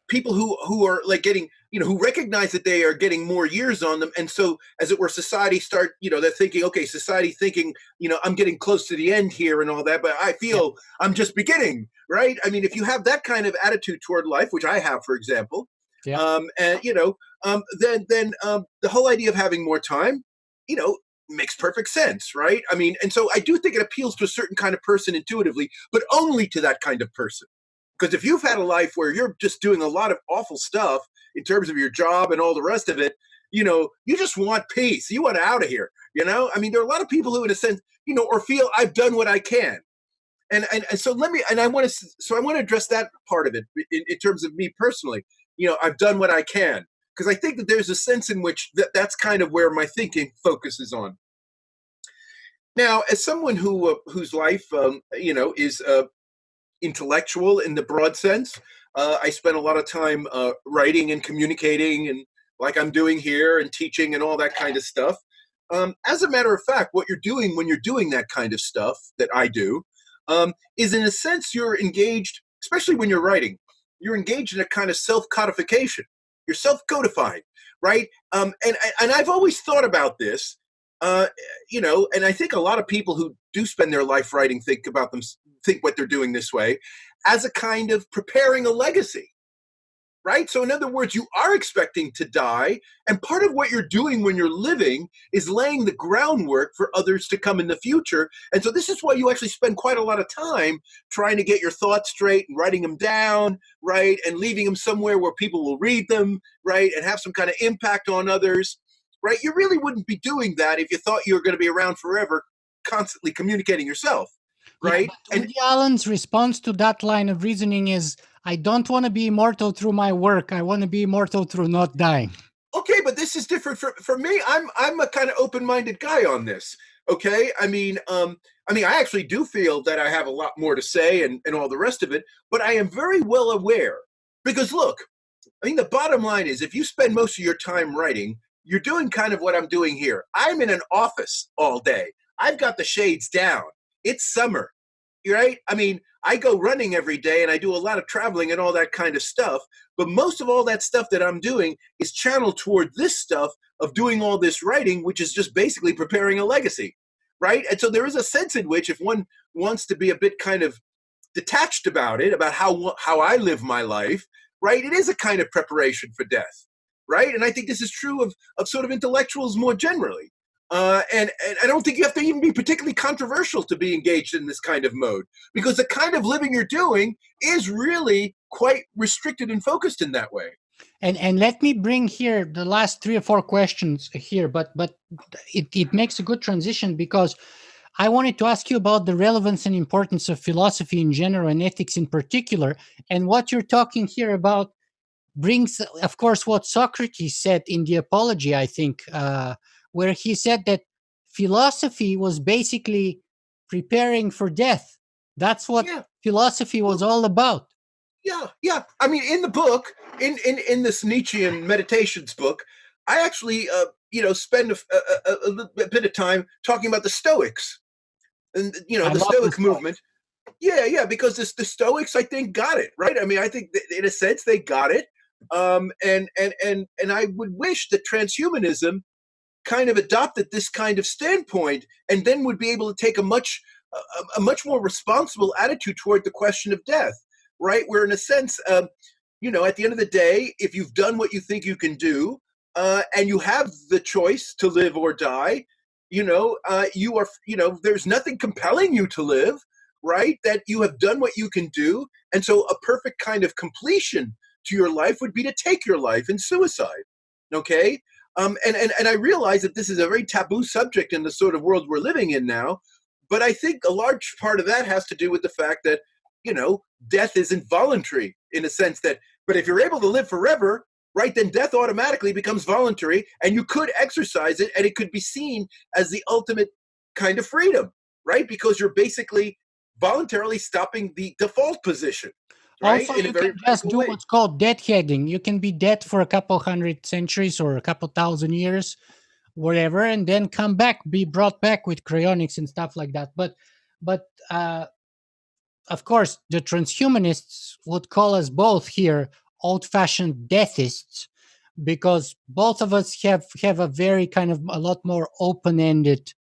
People who are like getting, who recognize that they are getting more years on them, and so as it were, society start, they're thinking, okay, society thinking, I'm getting close to the end here and all that, but I feel I'm just beginning, right? I mean, if you have that kind of attitude toward life, which I have, for example, and then the whole idea of having more time, makes perfect sense, right? I mean, and so I do think it appeals to a certain kind of person intuitively, but only to that kind of person. Because if you've had a life where you're just doing a lot of awful stuff in terms of your job and all the rest of it, you just want peace. You want out of here. I mean, there are a lot of people who, in a sense, or feel I've done what I can. And so I want to address that part of it in terms of me personally. I've done what I can, because I think that there's a sense in which that's kind of where my thinking focuses on. Now, as someone whose life, is intellectual in the broad sense, I spend a lot of time writing and communicating, and like I'm doing here, and teaching and all that kind of stuff. As a matter of fact, what you're doing when you're doing that kind of stuff that I do is, in a sense, you're engaged, especially when you're writing, you're engaged in a kind of self-codification. You're self-codifying, right? And I've always thought about this, and I think a lot of people who do spend their life writing think what they're doing this way as a kind of preparing a legacy. Right? So in other words, you are expecting to die. And part of what you're doing when you're living is laying the groundwork for others to come in the future. And so this is why you actually spend quite a lot of time trying to get your thoughts straight and writing them down, right? And leaving them somewhere where people will read them, right? And have some kind of impact on others, right? You really wouldn't be doing that if you thought you were going to be around forever, constantly communicating yourself, right? Yeah, Woody Allen's response to that line of reasoning is, I don't want to be immortal through my work. I want to be immortal through not dying. Okay, but this is different for me. I'm a kind of open-minded guy on this. Okay, I mean, I actually do feel that I have a lot more to say and all the rest of it, but I am very well aware because look, I mean, the bottom line is if you spend most of your time writing, you're doing kind of what I'm doing here. I'm in an office all day. I've got the shades down. It's summer, right? I mean, I go running every day and I do a lot of traveling and all that kind of stuff. But most of all that stuff that I'm doing is channeled toward this stuff of doing all this writing, which is just basically preparing a legacy, right? And so there is a sense in which if one wants to be a bit kind of detached about it, about how I live my life, right, it is a kind of preparation for death, right? And I think this is true of sort of intellectuals more generally. And I don't think you have to even be particularly controversial to be engaged in this kind of mode, because the kind of living you're doing is really quite restricted and focused in that way. And let me bring here the last 3 or 4 questions here, but it makes a good transition because I wanted to ask you about the relevance and importance of philosophy in general and ethics in particular. And what you're talking here about brings, of course, what Socrates said in the Apology, I think, where he said that philosophy was basically preparing for death. That's what Yeah. philosophy was all about. Yeah. I mean, in the book, in this Nietzschean Meditations book, I actually, spend a bit of time talking about the Stoics and, I the love the Stoic Stoics. movement. Yeah, because the Stoics, I think, got it right. I mean, I think in a sense they got it. And I would wish that transhumanism kind of adopted this kind of standpoint, and then would be able to take a much more responsible attitude toward the question of death. Right, where in a sense, at the end of the day, if you've done what you think you can do, and you have the choice to live or die, you are, there's nothing compelling you to live, right? That you have done what you can do. And so a perfect kind of completion to your life would be to take your life in suicide. Okay. And I realize that this is a very taboo subject in the sort of world we're living in now. But I think a large part of that has to do with the fact that, death isn't voluntary in a sense that, but if you're able to live forever, right, then death automatically becomes voluntary and you could exercise it and it could be seen as the ultimate kind of freedom, right? Because you're basically voluntarily stopping the default position, right? Also, In a you very can just radical do way. what's called deadheading. You can be dead for a couple hundred centuries or a couple thousand years, whatever, and then come back, be brought back with cryonics and stuff like that. But of course, the transhumanists would call us both here old-fashioned deathists because both of us have a very kind of a lot more open-ended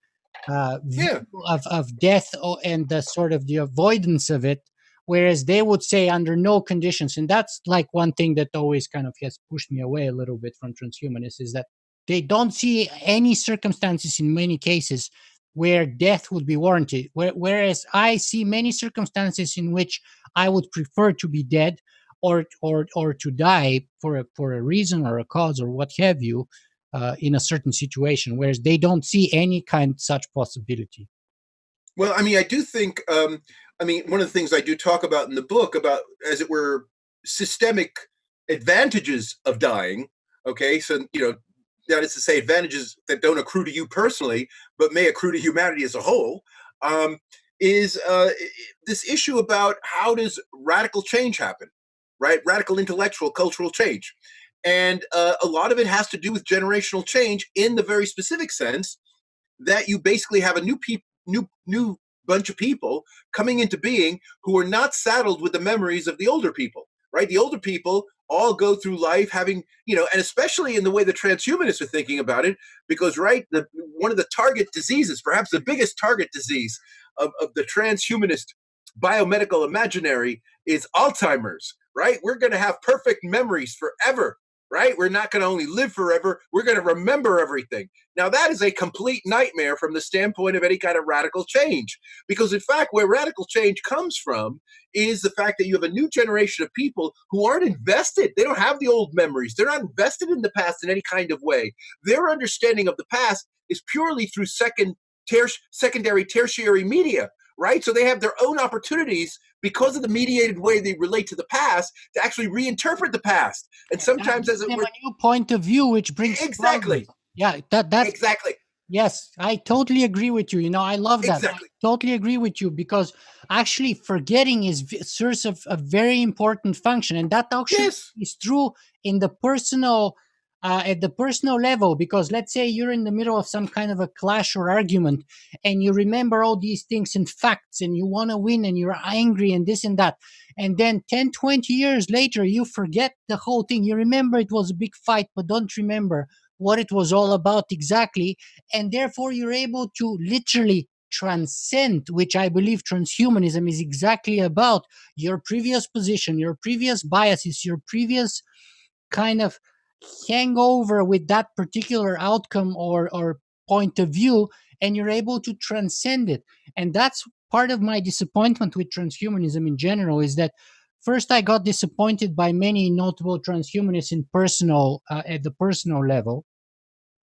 view Yeah. of death and the sort of the avoidance of it, whereas they would say under no conditions. And that's like one thing that always kind of has pushed me away a little bit from transhumanists is that they don't see any circumstances in many cases where death would be warranted, whereas I see many circumstances in which I would prefer to be dead or to die for a reason or a cause or what have you, in a certain situation, whereas they don't see any kind such possibility. Well, I mean, I do think, one of the things I do talk about in the book about, as it were, systemic advantages of dying. Okay. So, that is to say, advantages that don't accrue to you personally, but may accrue to humanity as a whole, is this issue about how does radical change happen, right? Radical intellectual, cultural change. And a lot of it has to do with generational change in the very specific sense that you basically have a new bunch of people coming into being who are not saddled with the memories of the older people, right? The older people all go through life having, and especially in the way the transhumanists are thinking about it, because, right, one of the target diseases, perhaps the biggest target disease of the transhumanist biomedical imaginary is Alzheimer's, right? We're going to have perfect memories forever, right? We're not going to only live forever, we're going to remember everything. Now, that is a complete nightmare from the standpoint of any kind of radical change, because in fact, where radical change comes from is the fact that you have a new generation of people who aren't invested. They don't have the old memories. They're not invested in the past in any kind of way. Their understanding of the past is purely through secondary, tertiary media, right? So they have their own opportunities because of the mediated way they relate to the past to actually reinterpret the past. And sometimes, as it were, a new point of view, which brings exactly, progress. Yeah, that's exactly, yes, I totally agree with you. I love that. exactly. I totally agree with you, because actually forgetting serves a very important function, and that actually Yes, is true in the personal, at the personal level. Because let's say you're in the middle of some kind of a clash or argument, and you remember all these things and facts, and you want to win, and you're angry and this and that, and then 10, 20 years later you forget the whole thing. You remember it was a big fight, but don't remember what it was all about exactly, and therefore you're able to literally transcend, which I believe transhumanism is exactly about: your previous position, your previous biases, your previous kind of hangover with that particular outcome or point of view, and you're able to transcend it. And that's part of my disappointment with transhumanism in general, is that first I got disappointed by many notable transhumanists in personal at the personal level.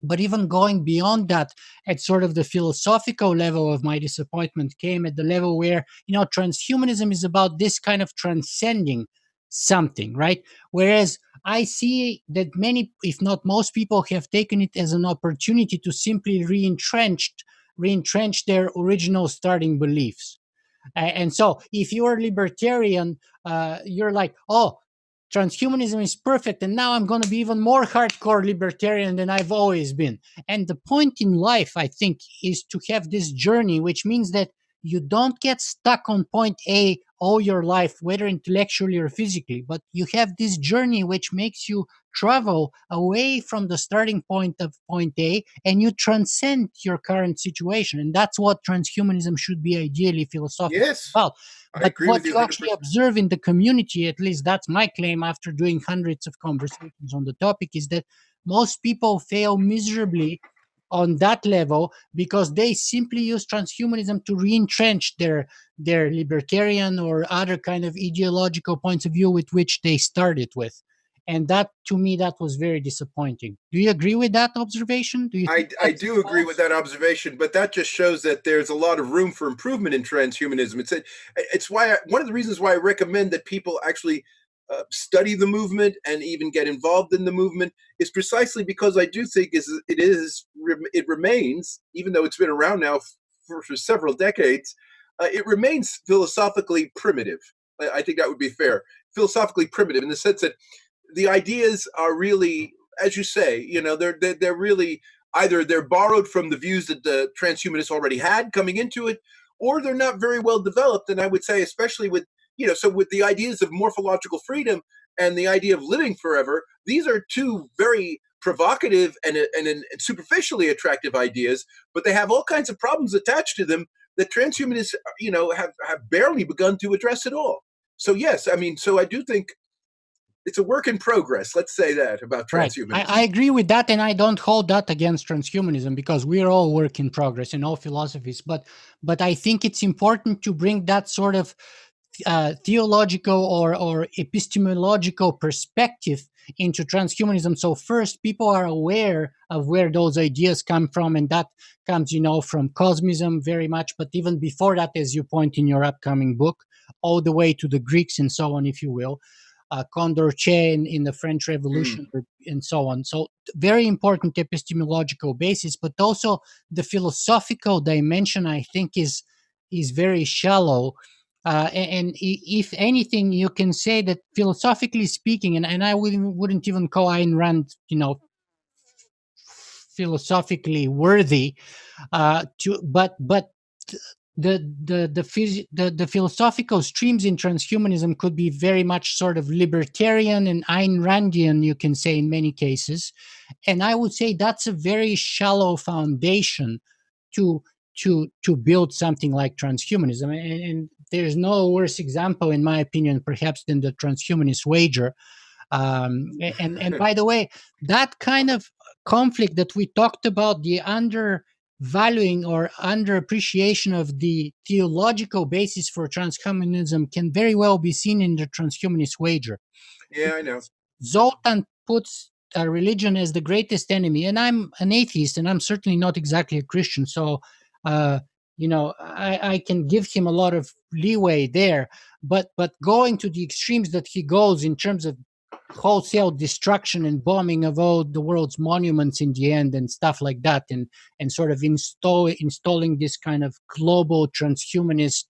But even going beyond that, at sort of the philosophical level of my disappointment came at the level where, transhumanism is about this kind of transcending something, right? Whereas I see that many, if not most people, have taken it as an opportunity to simply re-entrench their original starting beliefs. And so if you're libertarian, you're like, oh, transhumanism is perfect, and now I'm going to be even more hardcore libertarian than I've always been. And the point in life, I think, is to have this journey, which means that you don't get stuck on point A all your life, whether intellectually or physically, but you have this journey which makes you travel away from the starting point of point A, and you transcend your current situation. And that's what transhumanism should be ideally philosophically yes, about. I But agree what with you you actually 100%. observe in the community, at least that's my claim after doing hundreds of conversations on the topic, is that most people fail miserably on that level because they simply use transhumanism to re-entrench their libertarian or other kind of ideological points of view with which they started with. And that, to me, that was very disappointing. Do you agree with that observation? Do you think I that's do agree with false? that observation, but that just shows that there's a lot of room for improvement in transhumanism. It's why one of the reasons why I recommend that people actually study the movement and even get involved in the movement is precisely because I do think it remains, even though it's been around now for several decades, it remains philosophically primitive. I think that would be fair. Philosophically primitive in the sense that the ideas are really, as you say, they're really either they're borrowed from the views that the transhumanists already had coming into it, or they're not very well developed. And I would say, especially with so with the ideas of morphological freedom and the idea of living forever, these are two very provocative and superficially attractive ideas, but they have all kinds of problems attached to them that transhumanists, have barely begun to address at all. So yes, I mean, so I do think it's a work in progress. Let's say that about Right. transhumanism. I agree with that, and I don't hold that against transhumanism, because we're all work in progress in all philosophies. But I think it's important to bring that sort of theological or epistemological perspective into transhumanism. So first, people are aware of where those ideas come from, and that comes, from cosmism very much. But even before that, as you point in your upcoming book, all the way to the Greeks and so on, if you will. Condorcet in the French Mm. Revolution, and so on. So, very important epistemological basis, but also the philosophical dimension, I think, is very shallow. If anything, you can say that philosophically speaking, and I wouldn't even call Ayn Rand, philosophically worthy. But the philosophical streams in transhumanism could be very much sort of libertarian and Ayn Randian, you can say, in many cases. And I would say that's a very shallow foundation to to build something like transhumanism. And there's no worse example, in my opinion, perhaps, than the Transhumanist Wager. And by the way, that kind of conflict that we talked about, the undervaluing or underappreciation of the theological basis for transhumanism, can very well be seen in the Transhumanist Wager. Yeah, I know. Zoltan puts religion as the greatest enemy, and I'm an atheist, and I'm certainly not exactly a Christian. So, uh, I can give him a lot of leeway there. But going to the extremes that he goes in terms of wholesale destruction and bombing of all the world's monuments in the end and stuff like that, and sort of installing this kind of global transhumanist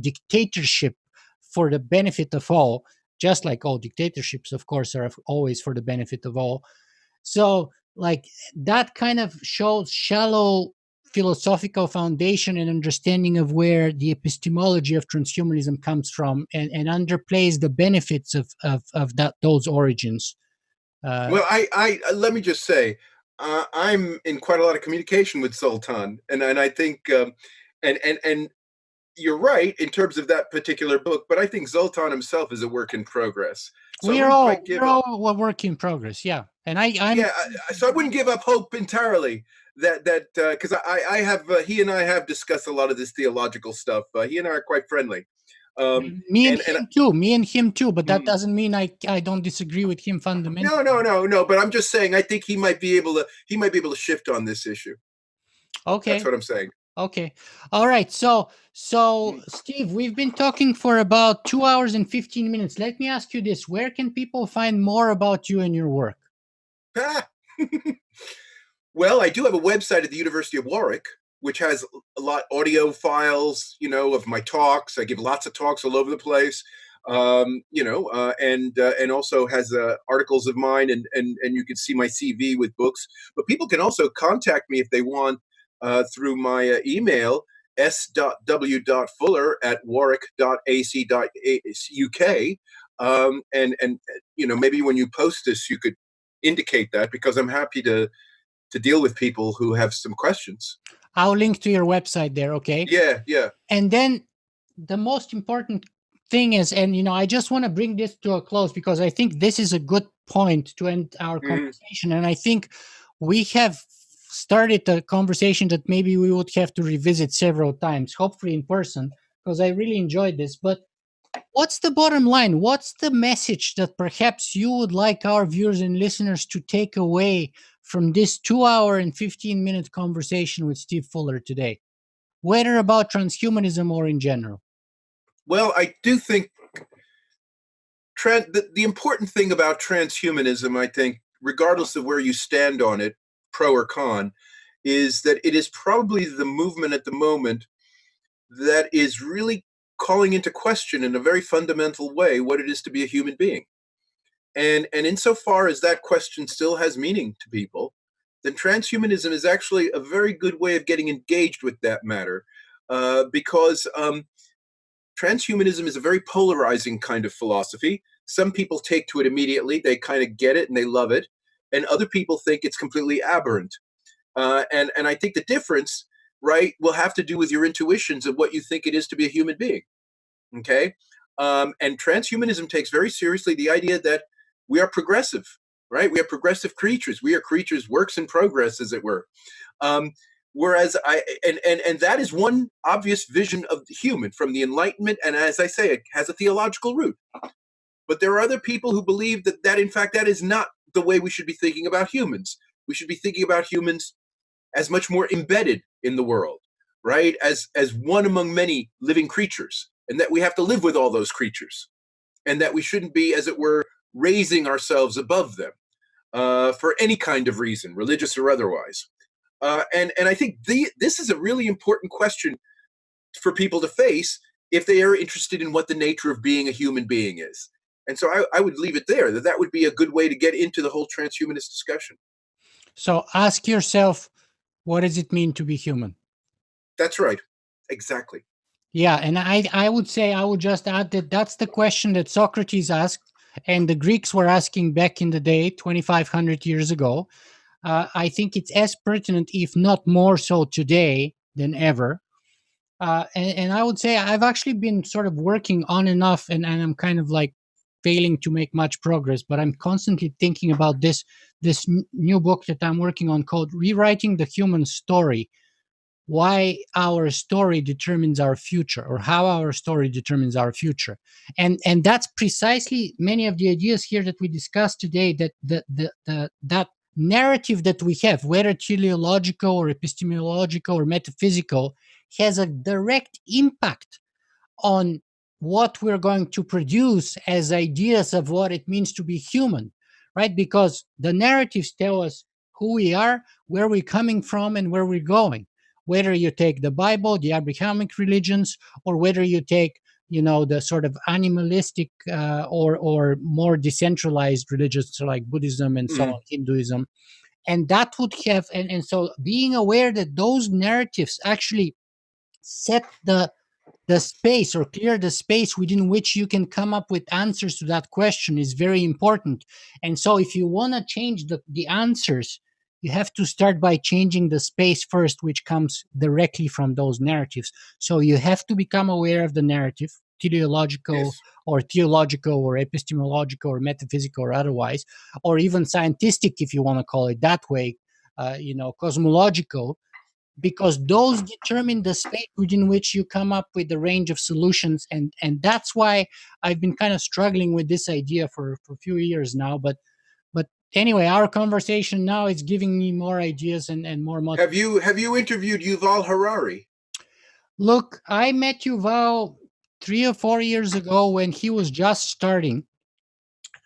dictatorship for the benefit of all, just like all dictatorships, of course, are always for the benefit of all. So, like, that kind of shows shallow philosophical foundation and understanding of where the epistemology of transhumanism comes from, and underplays the benefits of those origins. Well, I let me just say, I'm in quite a lot of communication with Zoltan, and I think, and you're right in terms of that particular book, but I think Zoltan himself is a work in progress. So I We're wouldn't all quite give we're up. all a work in progress, yeah. And I'm Yeah, so I wouldn't give up hope entirely that because I have he and I have discussed a lot of this theological stuff. He and I are quite friendly. me and And him too, me and him too. But that mm, doesn't mean I don't disagree with him fundamentally. no. But I'm just saying, I think he might be able to shift on this issue. That's Okay. what I'm saying. Okay. All right. So Mm. Steve, we've been talking for about 2 hours and 15 minutes. Let me ask you this. Where can people find more about you and your work? Ah. Well, I do have a website at the University of Warwick, which has a lot audio files, of my talks. I give lots of talks all over the place, and also has articles of mine, and you can see my CV with books. But people can also contact me if they want through my email s.w.fuller@warwick.ac.uk, and maybe when you post this, you could indicate that, because I'm happy to deal with people who have some questions. I'll link to your website there. Okay. Yeah, yeah. And then the most important thing is, and I just want to bring this to a close, because I think this is a good point to end our Mm. conversation. And I think we have started a conversation that maybe we would have to revisit several times, hopefully in person, because I really enjoyed this. But what's the bottom line? What's the message that perhaps you would like our viewers and listeners to take away from this 2 hour and 15-minute conversation with Steve Fuller today, whether about transhumanism or in general? Well, I do think the important thing about transhumanism, I think, regardless of where you stand on it, pro or con, is that it is probably the movement at the moment that is really calling into question in a very fundamental way what it is to be a human being. And insofar as that question still has meaning to people, then transhumanism is actually a very good way of getting engaged with that matter, because transhumanism is a very polarizing kind of philosophy. Some people take to it immediately, they kind of get it and they love it, and other people think it's completely aberrant. And I think the difference, right, will have to do with your intuitions of what you think it is to be a human being. Okay. And transhumanism takes very seriously the idea that we are progressive, right? We are progressive creatures. We are creatures, works in progress, as it were. Um, whereas and that is one obvious vision of the human from the Enlightenment, and as I say, it has a theological root. But there are other people who believe that in fact that is not the way we should be thinking about humans. We should be thinking about humans as much more embedded in the world, right? As one among many living creatures, and that we have to live with all those creatures, and that we shouldn't be, as it were, raising ourselves above them for any kind of reason, religious or otherwise. And I think this is a really important question for people to face if they are interested in what the nature of being a human being is. And so I would leave it there, that would be a good way to get into the whole transhumanist discussion. So ask yourself, what does it mean to be human? That's right. Exactly. Yeah, and I would say, I would just add that that's the question that Socrates asked, and the Greeks were asking back in the day, 2,500 years ago. I think it's as pertinent, if not more so, today than ever. And I would say I've actually been sort of working on and off, and I'm kind of like failing to make much progress, but I'm constantly thinking about this new book that I'm working on called Rewriting the Human Story, why our story determines our future, or how our story determines our future. And that's precisely many of the ideas here that we discussed today, that that narrative that we have, whether teleological or epistemological or metaphysical, has a direct impact on what we're going to produce as ideas of what it means to be human, right? Because the narratives tell us who we are, where we're coming from, and where we're going. Whether you take the Bible, the Abrahamic religions, or whether you take, the sort of animalistic or more decentralized religions like Buddhism and so on, Hinduism, and that would have, and so being aware that those narratives actually set the space, or clear the space within which you can come up with answers to that question, is very important. And so if you want to change the answers, you have to start by changing the space first, which comes directly from those narratives. So you have to become aware of the narrative, teleological, Yes. or theological, or epistemological, or metaphysical, or otherwise, or even scientistic, if you want to call it that way, cosmological, because those determine the space within which you come up with the range of solutions. And that's why I've been kind of struggling with this idea for a few years now. But anyway, our conversation now is giving me more ideas and more motivation. Have you interviewed Yuval Harari? Look, I met Yuval 3 or 4 years ago when he was just starting.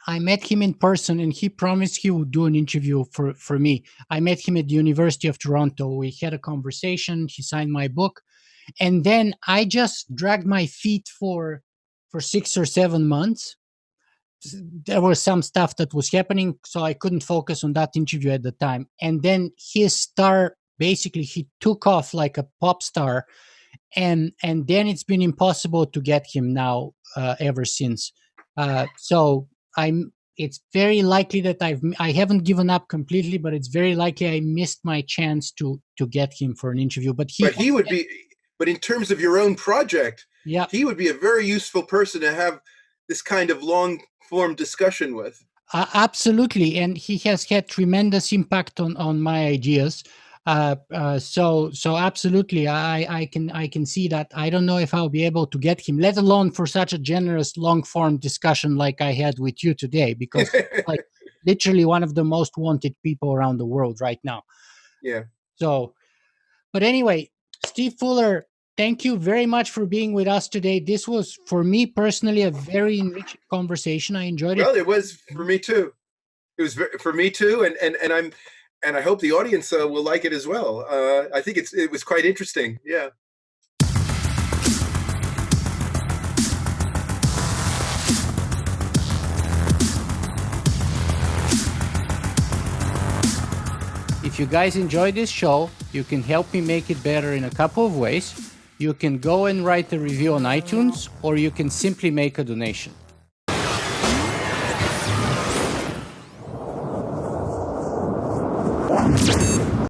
I met him in person, and he promised he would do an interview for me. I met him at the University of Toronto. We had a conversation. He signed my book. And then I just dragged my feet for 6 or 7 months. There was some stuff that was happening, so I couldn't focus on that interview at the time. And then his star, basically, he took off like a pop star, and then it's been impossible to get him now ever since. So it's very likely that I haven't given up completely, but it's very likely I missed my chance to get him for an interview. But he would be. But in terms of your own project, yeah, he would be a very useful person to have this kind of long form discussion with. Absolutely, and he has had tremendous impact on my ideas. So absolutely, I can see that. I don't know if I'll be able to get him, let alone for such a generous long form discussion like I had with you today, because like literally one of the most wanted people around the world right now. Yeah. So, but anyway, Steve Fuller, thank you very much for being with us today. This was, for me personally, a very enriching conversation. I enjoyed it. Well, it was for me too. It was for me too, and I hope the audience will like it as well. I think it was quite interesting. Yeah. If you guys enjoyed this show, you can help me make it better in a couple of ways. You can go and write a review on iTunes, or you can simply make a donation.